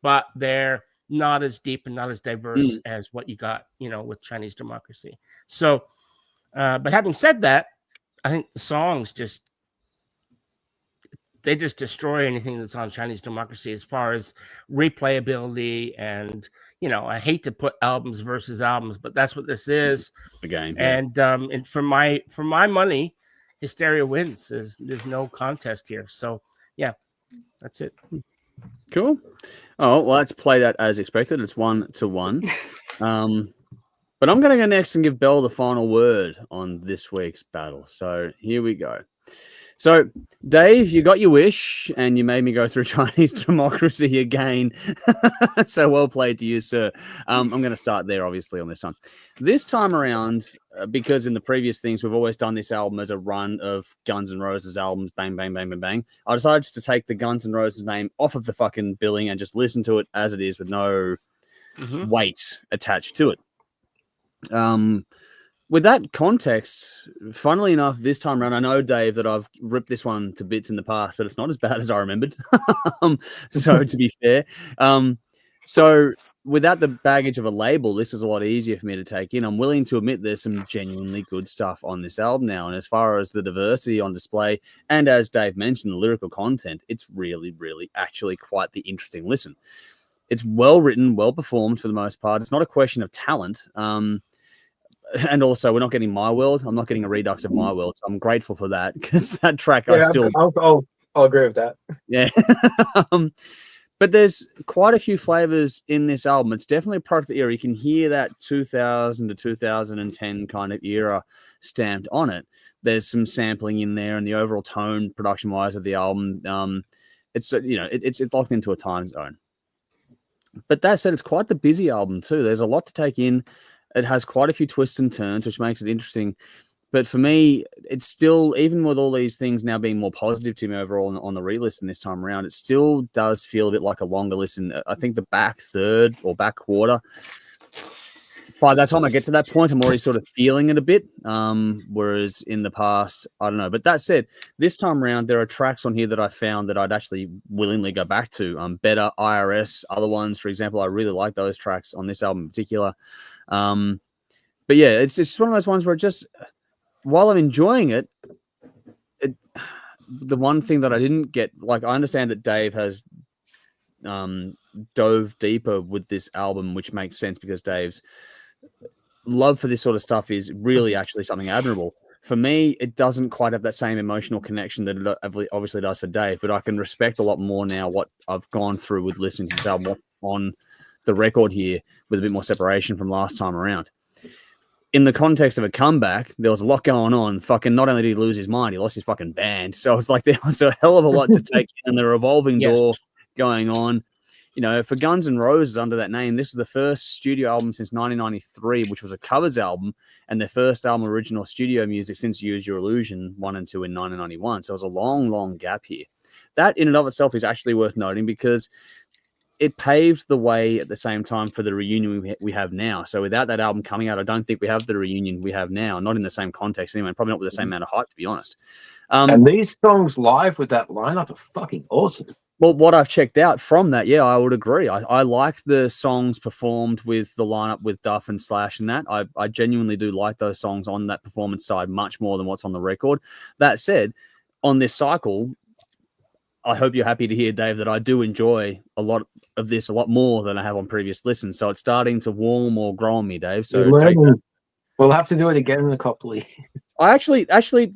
but they're not as deep and not as diverse as what you got, with Chinese Democracy. So, but having said that, I think the songs they just destroy anything that's on Chinese Democracy as far as replayability. And, I hate to put albums versus albums, but that's what this is. Again, yeah. And for my money, Hysteria wins. There's no contest here. So, yeah, that's it. Cool. Oh, well, let's play that as expected. It's 1-1. But I'm going to go next and give Bell the final word on this week's battle. So here we go. So, Dave, you got your wish, and you made me go through Chinese Democracy again. So well played to you, sir. I'm going to start there, obviously, on this time. This time around, because in the previous things, we've always done this album as a run of Guns N' Roses albums, bang, bang, bang, bang, bang. I decided just to take the Guns N' Roses name off of the fucking billing and just listen to it as it is with no weight attached to it. With that context, funnily enough, this time around, I know, Dave, that I've ripped this one to bits in the past, but it's not as bad as I remembered. So to be fair, so without the baggage of a label, this was a lot easier for me to take in. I'm willing to admit there's some genuinely good stuff on this album now. And as far as the diversity on display, and as Dave mentioned, the lyrical content, it's really, really actually quite the interesting listen. It's well written, well performed for the most part. It's not a question of talent. And also, we're not getting My World. I'm not getting a redux of My World. So I'm grateful for that, because that track I'll agree with that. Yeah. But there's quite a few flavors in this album. It's definitely a product of the era. You can hear that 2000 to 2010 kind of era stamped on it. There's some sampling in there, and the overall tone, production-wise, of the album, it's locked into a time zone. But that said, it's quite the busy album too. There's a lot to take in. It has quite a few twists and turns, which makes it interesting. But for me, it's still, even with all these things now being more positive to me overall on the re-listen this time around, it still does feel a bit like a longer listen. I think the back third or back quarter, by the time I get to that point, I'm already sort of feeling it a bit. Whereas in the past, I don't know. But that said, this time around, there are tracks on here that I found that I'd actually willingly go back to. Better, IRS, other ones, for example. I really like those tracks on this album in particular. But yeah, it's just one of those ones where just, while I'm enjoying it, the one thing that I didn't get, like, I understand that Dave has dove deeper with this album, which makes sense because Dave's love for this sort of stuff is really actually something admirable. For me, it doesn't quite have that same emotional connection that it obviously does for Dave, but I can respect a lot more now what I've gone through with listening to this album, what's on the record here, with a bit more separation from last time around. In the context of a comeback, there was a lot going on. Fucking, not only did he lose his mind, he lost his fucking band. So it's like there was a hell of a lot to take in, and the revolving door going on. For Guns N' Roses under that name, this is the first studio album since 1993, which was a covers album, and their first album original studio music since Use Your Illusion 1 and 2 in 1991. So it was a long, long gap here. That in and of itself is actually worth noting because it paved the way at the same time for the reunion we have now. So without that album coming out, I don't think we have the reunion we have now, not in the same context anyway, probably not with the same amount of hype, to be honest. And these songs live with that lineup are fucking awesome. Well, what I've checked out from that, yeah, I would agree. I like the songs performed with the lineup with Duff and Slash and that. I genuinely do like those songs on that performance side much more than what's on the record. That said, on this cycle, I hope you're happy to hear, Dave, that I do enjoy a lot of this a lot more than I have on previous listens. So it's starting to warm or grow on me, Dave. So we'll have to do it again in a couple of years. I actually,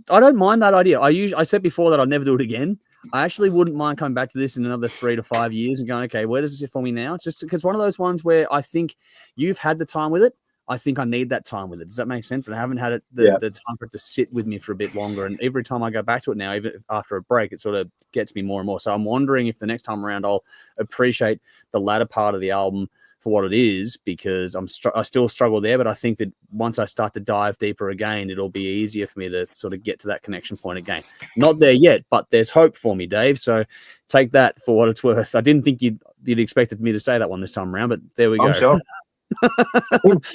I don't mind that idea. I said before that I'd never do it again. I actually wouldn't mind coming back to this in another 3 to 5 years and going, okay, where does this sit for me now? It's just because one of those ones where I think you've had the time with it. I think I need that time with it. Does that make sense? And I haven't had the time for it to sit with me for a bit longer. And every time I go back to it now, even after a break, it sort of gets me more and more. So I'm wondering if the next time around I'll appreciate the latter part of the album for what it is, because I still struggle there. But I think that once I start to dive deeper again, it'll be easier for me to sort of get to that connection point again. Not there yet, but there's hope for me, Dave. So take that for what it's worth. I didn't think you'd expected me to say that one this time around, but there we go. I'm shocked.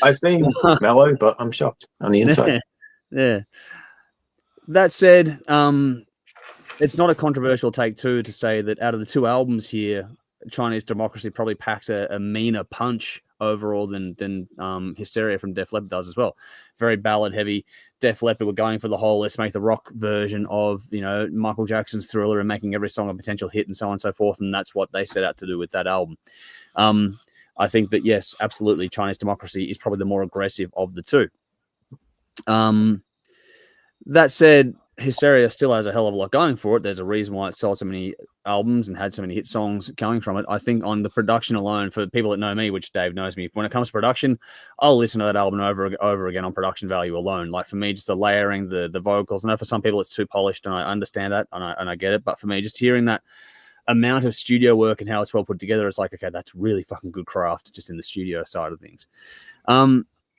I seem mellow, but I'm shocked on the inside. Yeah. That said, it's not a controversial take too to say that out of the two albums here, Chinese Democracy probably packs a meaner punch overall than Hysteria from Def Leppard does as well. Very ballad heavy. Def Leppard were going for the whole let's make the rock version of, you know, Michael Jackson's Thriller and making every song a potential hit and so on and so forth, and that's what they set out to do with that album. I think that yes, absolutely, Chinese Democracy is probably the more aggressive of the two. That said, Hysteria still has a hell of a lot going for it. There's a reason why it sold so many albums and had so many hit songs coming from it. I think on the production alone, for people that know me, which Dave knows me, when it comes to production, I'll listen to that album over again on production value alone. Like for me, just the layering, the vocals. I know for some people it's too polished, and I understand that, and I get it. But for me, just hearing that amount of studio work and how it's well put together, it's like, okay, that's really fucking good craft just in the studio side of things.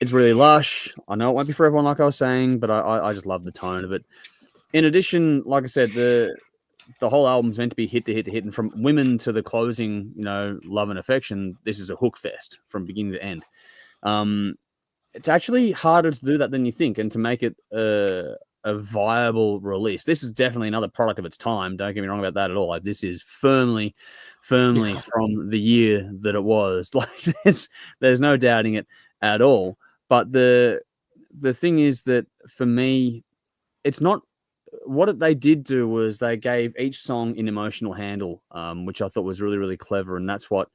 It's really lush. I know it won't be for everyone, like I was saying, but I just love the tone of it. In addition, like I said, the whole album's meant to be hit to hit to hit, and from Women to the closing, you know, Love and Affection, this is a hook fest from beginning to end. It's actually harder to do that than you think, and to make it a viable release. This is definitely another product of its time. Don't get me wrong about that at all. Like, this is firmly from the year that it was. Like, there's no doubting it at all. But the thing is that for me, it's not. What they did do was they gave each song an emotional handle, which I thought was really, really clever. And that's what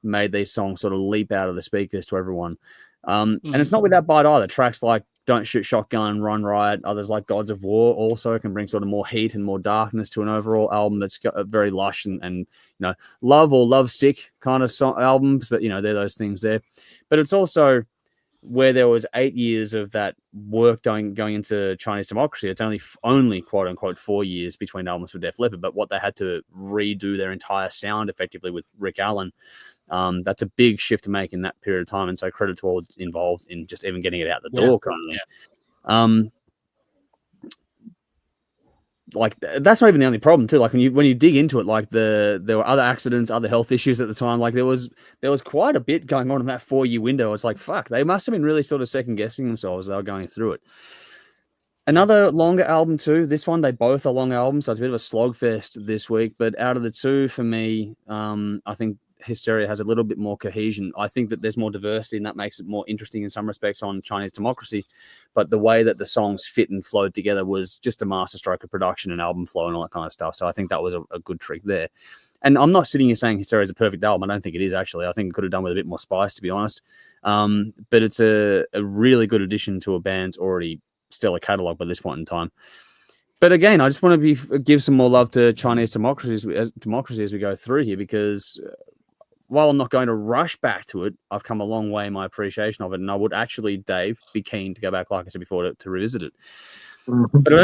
made these songs sort of leap out of the speakers to everyone. And it's not without bite either. Tracks like Don't Shoot Shotgun, Run Riot, others like Gods of War also can bring sort of more heat and more darkness to an overall album that's got a very lush and you know, love or love sick kind of albums. But, you know, they're those things there. But it's also where there was 8 years of that work going into Chinese Democracy. It's only quote unquote 4 years between albums for Def Leppard, but what they had to redo their entire sound effectively with Rick Allen, that's a big shift to make in that period of time. And so credit to all involved in just even getting it out the door currently. Like, that's not even the only problem too. Like when you dig into it, like there were other accidents, other health issues at the time. Like there was quite a bit going on in that 4 year window. It's like, fuck, they must have been really sort of second guessing themselves as they were going through it. Another longer album too. This one, they both are long albums, so it's a bit of a slogfest this week. But out of the two, for me, I think Hysteria has a little bit more cohesion. I think that there's more diversity, and that makes it more interesting in some respects on Chinese Democracy. But the way that the songs fit and flowed together was just a masterstroke of production and album flow and all that kind of stuff. So I think that was a good trick there. And I'm not sitting here saying Hysteria is a perfect album. I don't think it is, actually. I think it could have done with a bit more spice, to be honest. But it's a really good addition to a band's already stellar catalog by this point in time. But again, I just want to give some more love to Chinese Democracy as we go through here, because while I'm not going to rush back to it, I've come a long way in my appreciation of it. And I would actually, Dave, be keen to go back, like I said before, to revisit it. But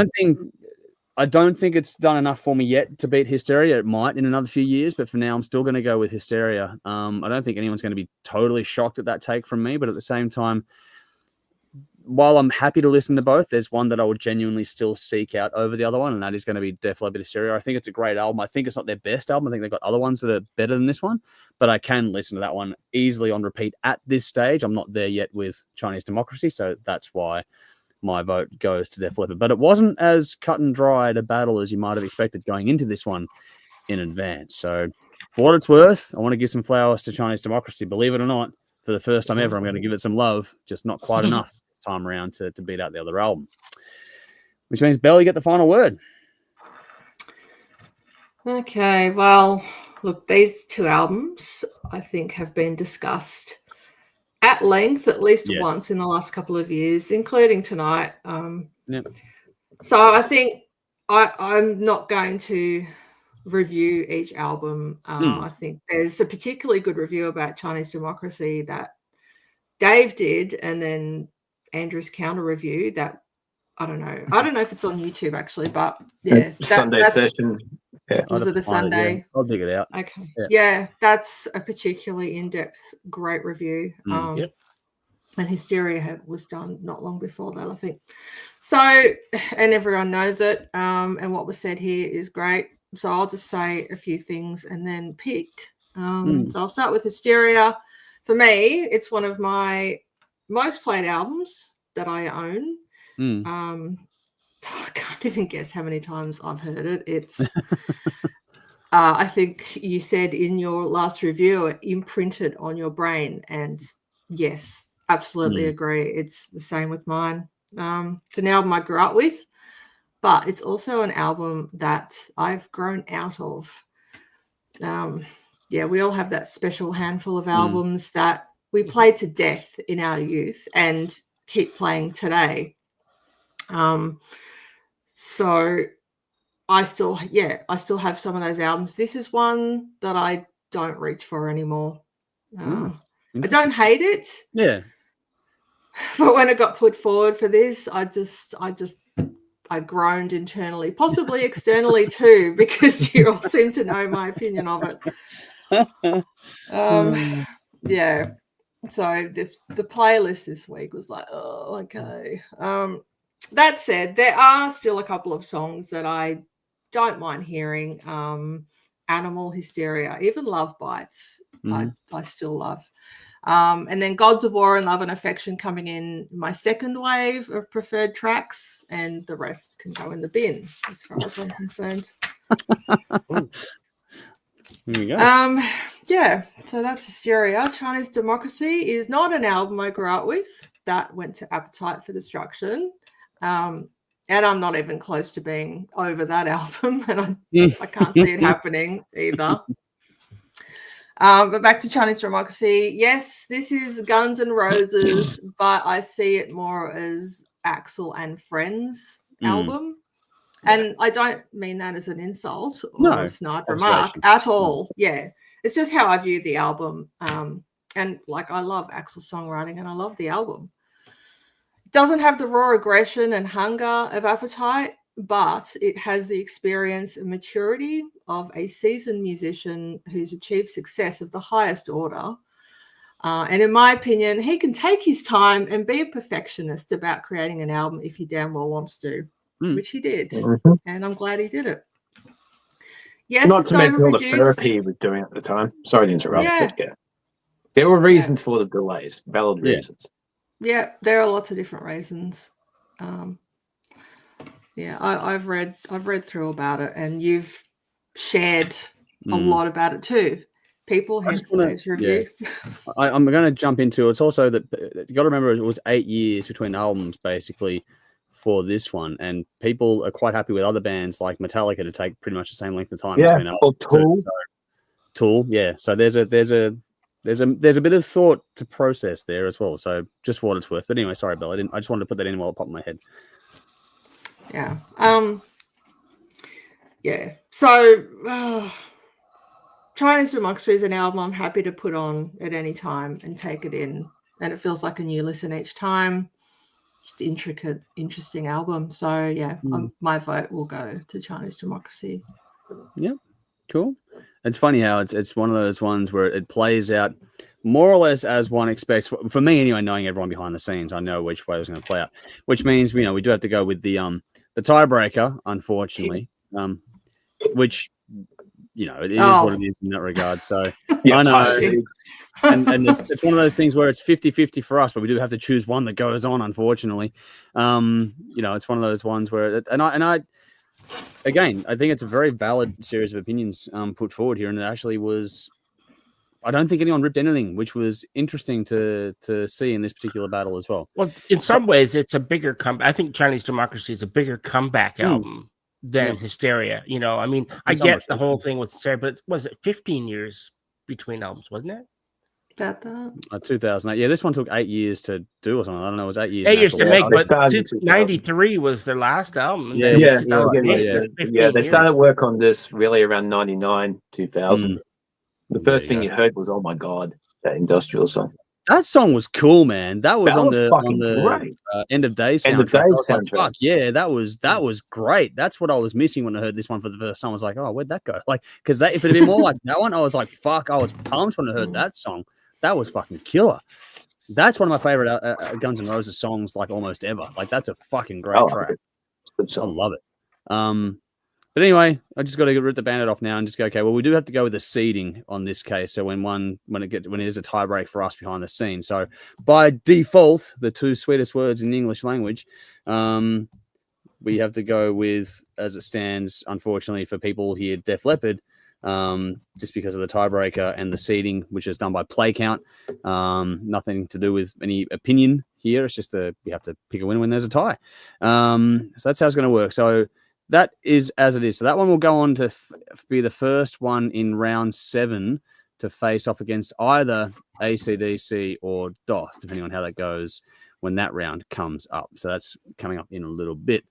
I don't think it's done enough for me yet to beat Hysteria. It might in another few years, but for now, I'm still going to go with Hysteria. I don't think anyone's going to be totally shocked at that take from me, but at the same time, while I'm happy to listen to both, there's one that I would genuinely still seek out over the other one, and that is going to be Def Leppard Hysteria. I think it's a great album. I think it's not their best album. I think they've got other ones that are better than this one, but I can listen to that one easily on repeat at this stage. I'm not there yet with Chinese Democracy, so that's why my vote goes to Def Leppard. But it wasn't as cut and dried a battle as you might have expected going into this one in advance. So for what it's worth, I want to give some flowers to Chinese Democracy. Believe it or not, for the first time ever, I'm going to give it some love, just not quite enough time around to beat out the other album. Which means, Belle, you get the final word. Okay, well, look, these two albums, I think, have been discussed at length at least once in the last couple of years, including tonight. So I think I'm not going to review each album. I think there's a particularly good review about Chinese Democracy that Dave did, and then Andrew's counter review that I don't know if it's on YouTube actually, but yeah, Sunday session. Yeah. Was it a Sunday? Yeah. I'll dig it out. Okay. Yeah, that's a particularly in-depth, great review. Yep. And Hysteria was done not long before that, I think. So, and everyone knows it. And what was said here is great. So I'll just say a few things and then pick. So I'll start with Hysteria. For me, it's one of my most played albums that I own. I can't even guess how many times I've heard it. It's, I think you said in your last review, it imprinted on your brain. And yes, absolutely agree. It's the same with mine. It's an album I grew up with, but it's also an album that I've grown out of. Yeah, we all have that special handful of albums that we played to death in our youth and keep playing today. So I still have some of those albums. This is one that I don't reach for anymore. I don't hate it. Yeah. But when it got put forward for this, I groaned internally, possibly externally too, because you all seem to know my opinion of it. Yeah. So the playlist this week was like, oh, okay. That said, there are still a couple of songs that I don't mind hearing. Animal, Hysteria, even Love Bites, I still love. And then Gods of War and Love and Affection coming in my second wave of preferred tracks, and the rest can go in the bin as far as I'm concerned. Here we go. Yeah, so that's Hysteria. Chinese Democracy is not an album I grew up with. That went to Appetite for Destruction. And I'm not even close to being over that album, and I can't see it happening either. But back to Chinese Democracy. Yes, this is Guns N' Roses, but I see it more as Axl and Friends album. And I don't mean that as an insult or a snide remark at all. Yeah, it's just how I view the album. And like, I love Axl's songwriting and I love the album. It doesn't have the raw aggression and hunger of Appetite, but it has the experience and maturity of a seasoned musician who's achieved success of the highest order. And in my opinion, he can take his time and be a perfectionist about creating an album if he damn well wants to, which he did. And I'm glad he did it. Yes, not to mention all the therapy he was doing at the time. Sorry to interrupt. But yeah. There were reasons for the delays, valid reasons. Yeah, there are lots of different reasons. I've read through about it, and you've shared a lot about it too. People, hence today's review. I'm going to jump into it's also that you got to remember it was 8 years between albums basically for this one, and people are quite happy with other bands like Metallica to take pretty much the same length of time between albums. Or Tool. Tool, yeah. So there's a bit of thought to process there as well. So just for what it's worth. But anyway, sorry, Bill. I just wanted to put that in while it popped in my head. Yeah. Yeah. So Chinese Democracy is an album I'm happy to put on at any time and take it in. And it feels like a new listen each time. Just intricate, interesting album. So yeah, my vote will go to Chinese Democracy. Yeah. Cool. It's funny how it's one of those ones where it plays out more or less as one expects. For me, anyway, knowing everyone behind the scenes, I know which way it was going to play out. Which means we do have to go with the tiebreaker, unfortunately. Which it is what it is in that regard. So I know, and it's one of those things where it's 50-50 for us, but we do have to choose one that goes on. Unfortunately, it's one of those ones where Again, I think it's a very valid series of opinions put forward here, and it actually was. I don't think anyone ripped anything, which was interesting to see in this particular battle as well. Well, in some ways, it's a bigger comeback. I think Chinese Democracy is a bigger comeback album than Hysteria. I mean, I get the whole thing with Hysteria, but was it 15 years between albums, wasn't it? About that. 2008. Yeah, this one took 8 years to do or something. I don't know. It was 8 years. 8 years to make, but 93 was their last album. They started work on this really around 99, 2000. The first thing you heard was, oh my God, that industrial song. That song was cool, man. That was on the great. End of Days soundtrack. End of Days I was like, soundtrack. fuck yeah, that was great. That's what I was missing when I heard this one for the first time. I was like, oh, where'd that go? Like, because if it had been more like that one, I was like, fuck, I was pumped when I heard that song. That was fucking killer. That's one of my favorite Guns N' Roses songs, like almost ever. Like, that's a fucking great track. I love it. But anyway, I just got to rip the bandit off now and just go, okay, well, we do have to go with the seeding on this case. So when it is a tie break for us behind the scenes. So by default, the two sweetest words in the English language, we have to go with, as it stands, unfortunately for people here, Def Leppard, just because of the tiebreaker and the seeding, which is done by play count. Nothing to do with any opinion here. It's just we have to pick a win when there's a tie. So that's how it's going to work. So that is as it is. So that one will go on to be the first one in round 7 to face off against either AC/DC or DOS, depending on how that goes when that round comes up. So that's coming up in a little bit.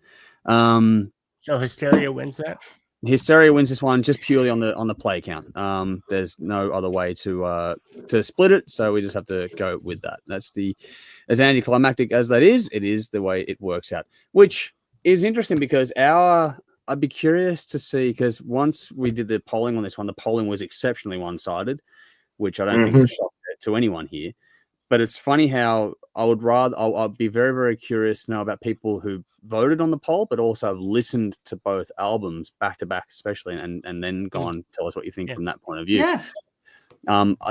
So Hysteria wins that? Hysteria wins this one just purely on the play count. There's no other way to split it, so we just have to go with that. That's as anticlimactic as that is, it is the way it works out, which is interesting because I'd be curious to see, because once we did the polling on this one, the polling was exceptionally one-sided, which I don't think is a shock to anyone here. But it's funny how I'd be very, very curious to know about people who voted on the poll, but also have listened to both albums back to back, especially, and then gone, tell us what you think from that point of view. Yeah.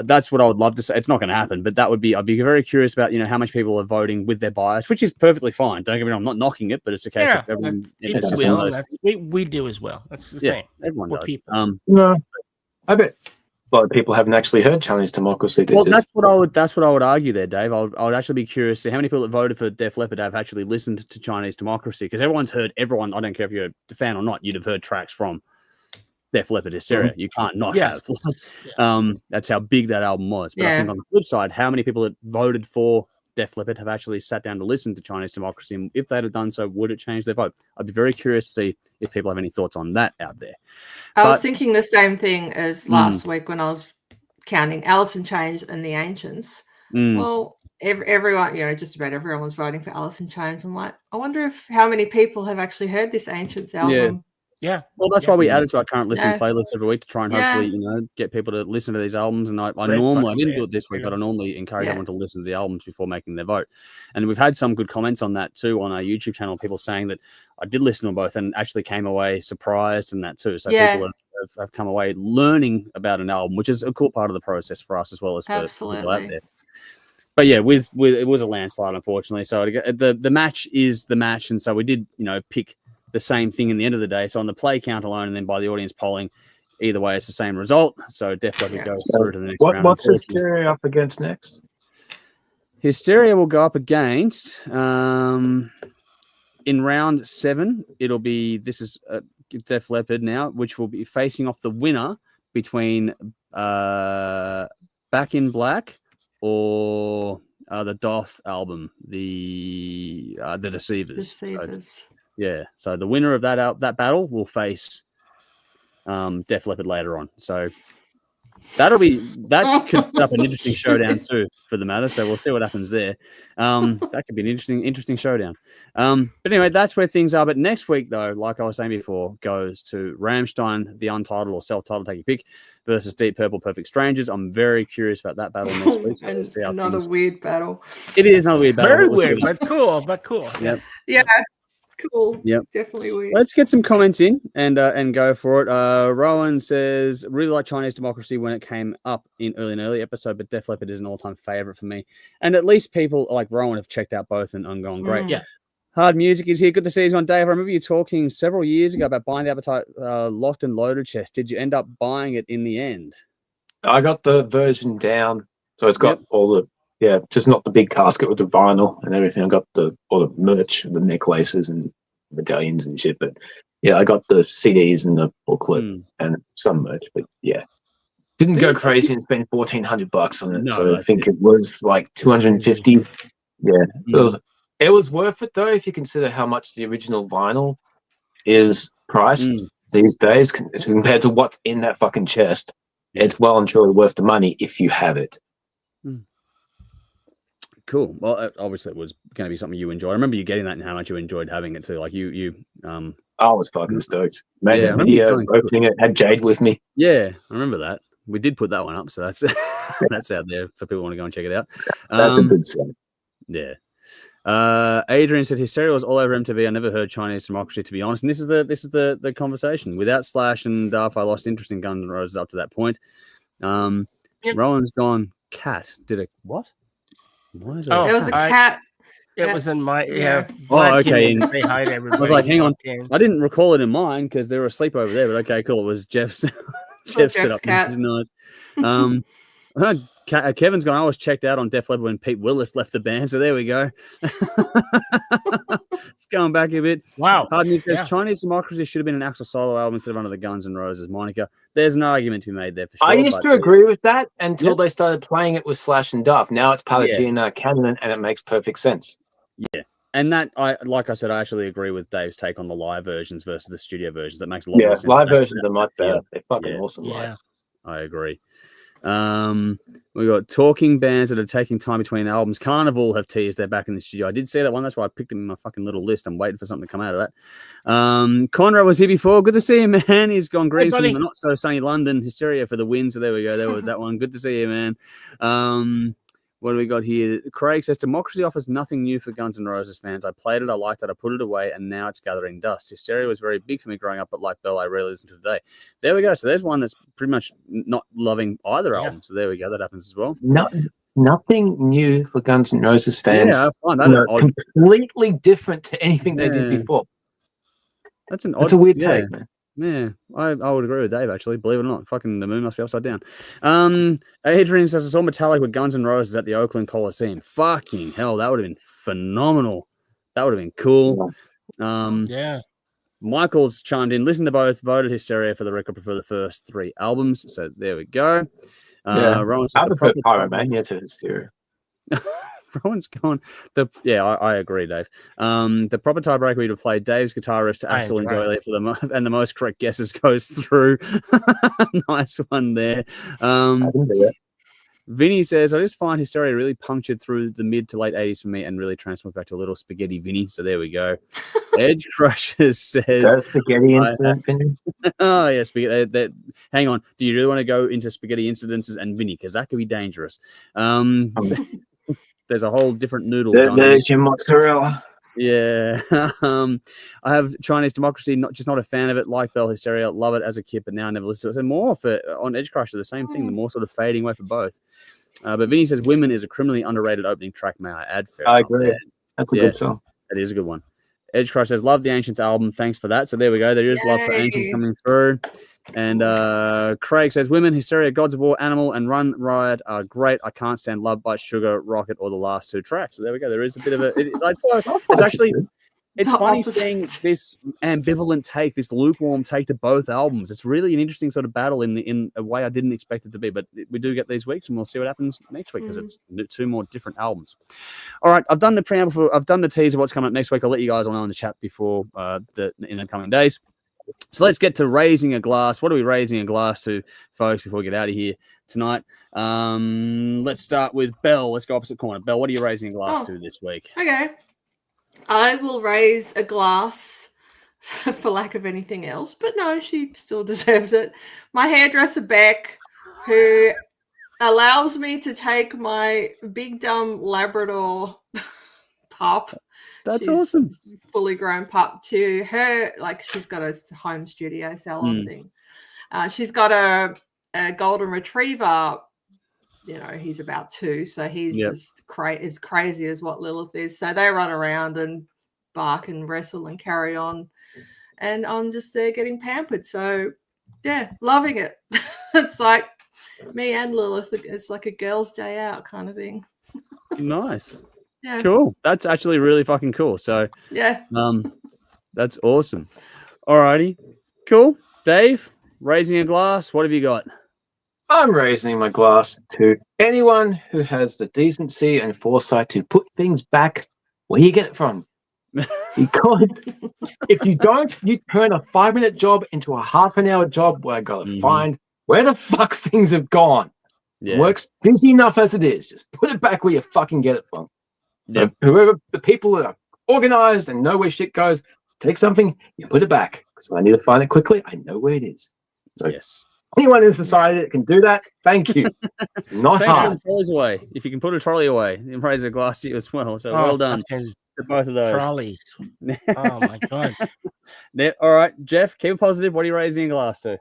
That's what I would love to say. It's not going to happen, but I'd be very curious about, how much people are voting with their bias, which is perfectly fine. Don't get me wrong, I'm not knocking it, but it's a case of everyone. We do as well. That's the same. Everyone does. People. No, I bet a lot of people haven't actually heard Chinese Democracy. That's what I would argue there, Dave. I would actually be curious to see how many people that voted for Def Leppard have actually listened to Chinese Democracy, because everyone's heard everyone. I don't care if you're a fan or not, you'd have heard tracks from Def Leppard, Hysteria. You can't not have. That's how big that album was. But I think on the flip side, how many people that voted for Def Leppard have actually sat down to listen to Chinese Democracy? And if they'd have done so, would it change their vote? I'd be very curious to see if people have any thoughts on that out there. I was thinking the same thing as last week when I was counting Alice in Chains and the Ancients. Well, everyone, just about everyone was voting for Alice in Chains. I'm like, I wonder how many people have actually heard this Ancients album. Yeah. Well, that's why we added to our current listening playlist every week to try and hopefully, get people to listen to these albums. And I didn't do it this week, but I normally encourage everyone to listen to the albums before making their vote. And we've had some good comments on that too on our YouTube channel. People saying that I did listen to them both and actually came away surprised and that too. So people have come away learning about an album, which is a cool part of the process for us as well as for people out there. But yeah, with it was a landslide, unfortunately. So the match is the match, and so we did, pick the same thing in the end of the day. So on the play count alone, and then by the audience polling, either way, it's the same result. So definitely goes through to the next round. What's Hysteria up against next? Hysteria will go up against in round 7. It'll be Def Leppard now, which will be facing off the winner between Back in Black or the Doth album, the Deceivers. So the winner of that battle will face Def Leppard later on. So that could set up an interesting showdown too, for the matter. So we'll see what happens there. That could be an interesting showdown. But anyway, that's where things are. But next week, though, like I was saying before, goes to Rammstein, the untitled or self-titled, take your pick, versus Deep Purple, Perfect Strangers. I'm very curious about that battle next week. So we'll see another weird battle. It is another weird battle. Very weird, but cool. Yep. Yeah. Cool. Yep. Definitely weird. Let's get some comments in and go for it. Rowan says, really like Chinese Democracy when it came up in an early episode, but Def Leppard is an all-time favorite for me. And at least people like Rowan have checked out both and gone great. Yeah. Hard Music is here. Good to see you on, Dave. I remember you talking several years ago about buying the Appetite Locked and Loaded chest. Did you end up buying it in the end? I got the version down, so it's got all the just not the big casket with the vinyl and everything. I got all the merch, the necklaces and medallions and shit. But yeah, I got the CDs and the booklet and some merch. But yeah, didn't go crazy and spend $1,400 on it. No, so I think it was like $250. Yeah, it was worth it though if you consider how much the original vinyl is priced these days compared to what's in that fucking chest. It's well and truly worth the money if you have it. Cool. Well, obviously it was going to be something you enjoy. I remember you getting that and how much you enjoyed having it too. Like I was fucking stoked. Made a I remember video going opening it, had Jade with me. Yeah, I remember that. We did put that one up, so that's that's out there for people who want to go and check it out. That's a good song. Yeah. Adrian said Hysteria was all over MTV. I never heard Chinese Democracy, to be honest. And this is the conversation. Without Slash and Duff, I lost interest in Guns N' Roses up to that point. Rowan's gone. Cat did a what? Why is it was a cat. It was in my Oh, okay. Say hi to everybody. I was like, hang on. I didn't recall it in mine because they were asleep over there. But okay, cool. It was Jeff's. Jeff's set up. Cat. Nice. Kevin's gone. I was checked out on Def Leppard when Pete Willis left the band. So there we go. It's going back a bit. Wow. Hardney says Chinese Democracy should have been an actual solo album instead of under the Guns N' Roses moniker. There's an argument to be made there for sure. I used to agree with that until they started playing it with Slash and Duff. Now it's part of GNR canon, and it makes perfect sense. Yeah. And that, like I said, I actually agree with Dave's take on the live versions versus the studio versions. That makes a lot more sense. Live versions are much better. They're fucking awesome. Yeah, I agree. We got talking bands that are taking time between albums. Carnival have teased they're back in the studio. I did see that one. That's why I picked them in my fucking little list. I'm waiting for something to come out of that. Conrad was here before. Good to see you, man. He's gone green from the not so sunny London. Hysteria for the win. So there we go. There was that one. Good to see you, man. What do we got here? Craig says, Democracy offers nothing new for Guns N' Roses fans. I played it, I liked it, I put it away, and now it's gathering dust. Hysteria was very big for me growing up, but like Bell, I rarely listen to today. There we go. So there's one that's pretty much not loving either album. So there we go. That happens as well. Nothing new for Guns N' Roses fans. Yeah, I find that it's completely different to anything they did before. That's a weird take, man. Yeah, I would agree with Dave, actually. Believe it or not. Fucking the moon must be upside down. Adrian says, I saw Metallica with Guns N' Roses at the Oakland Coliseum. Fucking hell, that would have been phenomenal. That would have been cool. Michael's chimed in. Listen to both. Voted Hysteria for the record. Prefer the first 3 albums. So there we go. Rowan says, I prefer Pyromania to Hysteria. Rowan's gone. I agree, Dave. The proper tiebreaker we'd have played Dave's guitar riffs to Axel and Joey and the most correct guesses goes through. Nice one there. Vinny says, I just find Hysteria really punctured through the mid to late 80s for me and really transformed back to a little spaghetti Vinny. So there we go. Edge Crushes says, spaghetti incident, Vinny? Oh, yeah, spaghetti. Hang on. Do you really want to go into spaghetti incidences and Vinny? Because that could be dangerous. There's a whole different noodle. There's your mozzarella. Yeah. I have Chinese Democracy, not a fan of it, like Bell Hysteria. Love it as a kid, but now I never listen to it. So more on Edge Crusher, the same thing, the more sort of fading away for both. But Vinny says Women is a criminally underrated opening track, may I add. I agree. That's a good song. That is a good one. Edge Crush says, love the Ancients album. Thanks for that. So there we go. There is love for Ancients coming through. And Craig says, Women, Hysteria, Gods of War, Animal, and Run Riot are great. I can't stand Love Bite, Sugar, Rocket, or the last 2 tracks. So there we go. There is a bit of it's funny seeing this ambivalent take, this lukewarm take to both albums. It's really an interesting sort of battle in a way I didn't expect it to be. But we do get these weeks, and we'll see what happens next week because it's 2 more different albums. All right, I've done the preamble. I've done the tease of what's coming up next week. I'll let you guys all know in the chat before in the coming days. So let's get to raising a glass. What are we raising a glass to, folks, before we get out of here tonight? Let's start with Belle. Let's go opposite corner. Belle, what are you raising a glass to this week? Okay. I will raise a glass for lack of anything else, but no, she still deserves it. My hairdresser, Beck, who allows me to take my big dumb Labrador pup. That's awesome. Fully grown pup to her. Like, she's got a home studio salon thing. She's got a golden retriever. You know, he's about 2, so he's just as crazy as what Lilith is. So they run around and bark and wrestle and carry on. And I'm just there getting pampered. So, yeah, loving it. It's like me and Lilith. It's like a girl's day out kind of thing. Nice. Yeah. Cool. That's actually really fucking cool. So, yeah. That's awesome. All righty. Cool. Dave, raising a glass. What have you got? I'm raising my glass to anyone who has the decency and foresight to put things back where you get it from. Because if you don't, you turn a 5-minute job into a half-an-hour job where I got to find where the fuck things have gone. Yeah. Work's busy enough as it is. Just put it back where you fucking get it from. Yep. Whoever the people that are organized and know where shit goes, take something, you put it back. Because when I need to find it quickly, I know where it is. So Yes. anyone in society that can do that, thank you. It's not Same hard. thing, trolleys away. If you can put a trolley away, and raise a glass to you as well. So well done fucking to both of those. trolleys. Oh my god. All right, Jeff, keep it positive. What are you raising a glass to?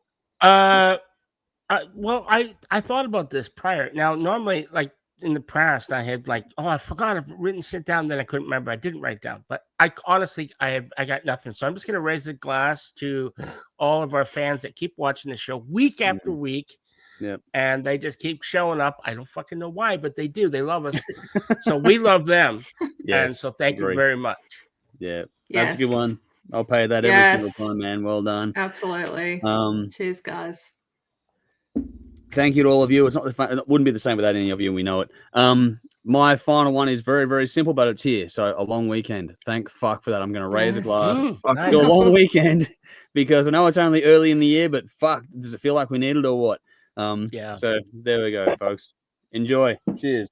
Well, I thought about this prior. Now, normally, like in the past, I had like, I forgot I've written shit down that I couldn't remember. I didn't write down, but I honestly, I got nothing. So I'm just gonna raise a glass to all of our fans that keep watching the show week after week. Yeah, and they just keep showing up. I don't fucking know why, but they do. They love us, so we love them. Yes, and so thank you very much. Yeah, that's a good one. I'll pay that every single time, man. Well done. Absolutely. Cheers, guys. Thank you to all of you. It's not it wouldn't be the same without any of you, and we know it. My final one is very, very simple, but it's here. So a long weekend. Thank fuck for that. I'm going to raise a glass to a long weekend because I know it's only early in the year, but fuck, does it feel like we need it or what? Yeah. So there we go, folks. Enjoy. Cheers.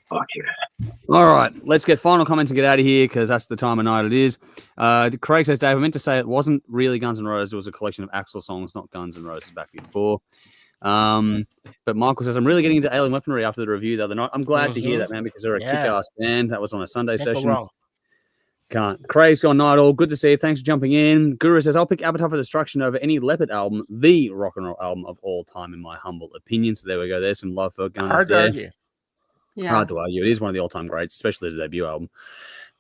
Fuck yeah. All right, let's get final comments and get out of here because that's the time of night it is. Craig says, Dave, I meant to say it wasn't really Guns N' Roses. It was a collection of Axl songs, not Guns N' Roses back before. But Michael says, I'm really getting into Alien Weaponry after the review the other night. I'm glad to hear that, man, because they're a kick-ass band. That was on a Sunday session. Can't. Craig's gone night all. Good to see you. Thanks for jumping in. Guru says, I'll pick Appetite for Destruction over any Leppard album, the rock and roll album of all time, in my humble opinion. So there we go. There's some love for Guns. Hard to argue. Yeah. Hard to argue. It is one of the all-time greats, especially the debut album.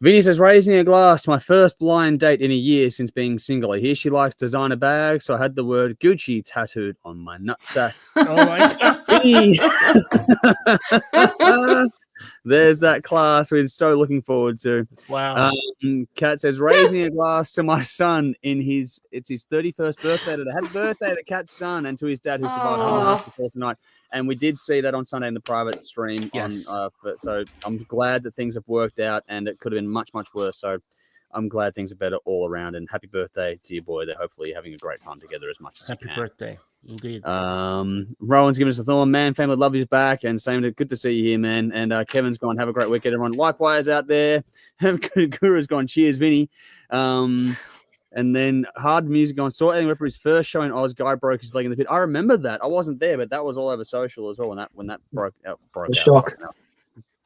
Vinny says, raising a glass to my first blind date in a year since being single. I hear she likes designer bags, so I had the word Gucci tattooed on my nutsack. Oh my God. There's that class we're so looking forward to. Wow. Kat says, raising a glass to my son it's his 31st birthday today. Happy birthday to Kat's son and to his dad who survived Holocaust tonight. And we did see that on Sunday in the private stream. Yes. So I'm glad that things have worked out, and it could have been much, much worse. So I'm glad things are better all around. And happy birthday to your boy. They're hopefully having a great time together as much as you can. Happy birthday. Indeed. Rowan's giving us a thorn. Man, family love is back. And same, good to see you here, man. And Kevin's gone, have a great weekend, everyone. Likewise out there. Guru's gone, cheers, Vinny. And then Hard Music on saw Alien Weaponry's first show in Oz. Guy broke his leg in the pit. I remember that. I wasn't there, but that was all over social as well when that broke out.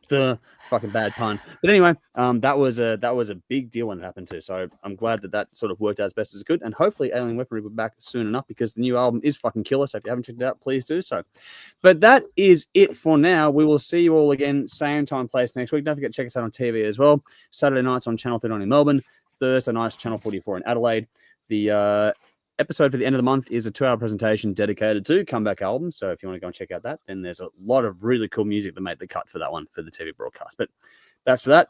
The fucking bad pun. But anyway, that was a big deal when it happened too. So I'm glad that sort of worked out as best as it could. And hopefully Alien Weaponry will be back soon enough because the new album is fucking killer. So if you haven't checked it out, please do so. But that is it for now. We will see you all again, same time, place next week. Don't forget to check us out on TV as well. Saturday nights on Channel 39 in Melbourne. Thursday nights, Channel 44 in Adelaide. The episode for the end of the month is a 2-hour presentation dedicated to Comeback Album. So if you want to go and check out that, then there's a lot of really cool music that made the cut for that one for the TV broadcast. But that's for that.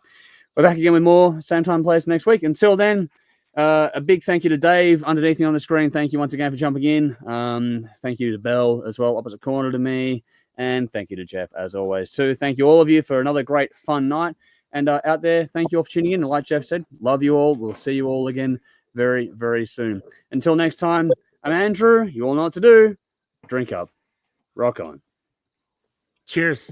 We're back again with more same time, place next week. Until then, a big thank you to Dave underneath me on the screen. Thank you once again for jumping in. Thank you to Belle as well, opposite corner to me. And thank you to Jeff as always too. Thank you all of you for another great fun night. And out there, thank you all for tuning in. And like Jeff said, love you all. We'll see you all again very, very soon. Until next time, I'm Andrew. You all know what to do. Drink up. Rock on. Cheers.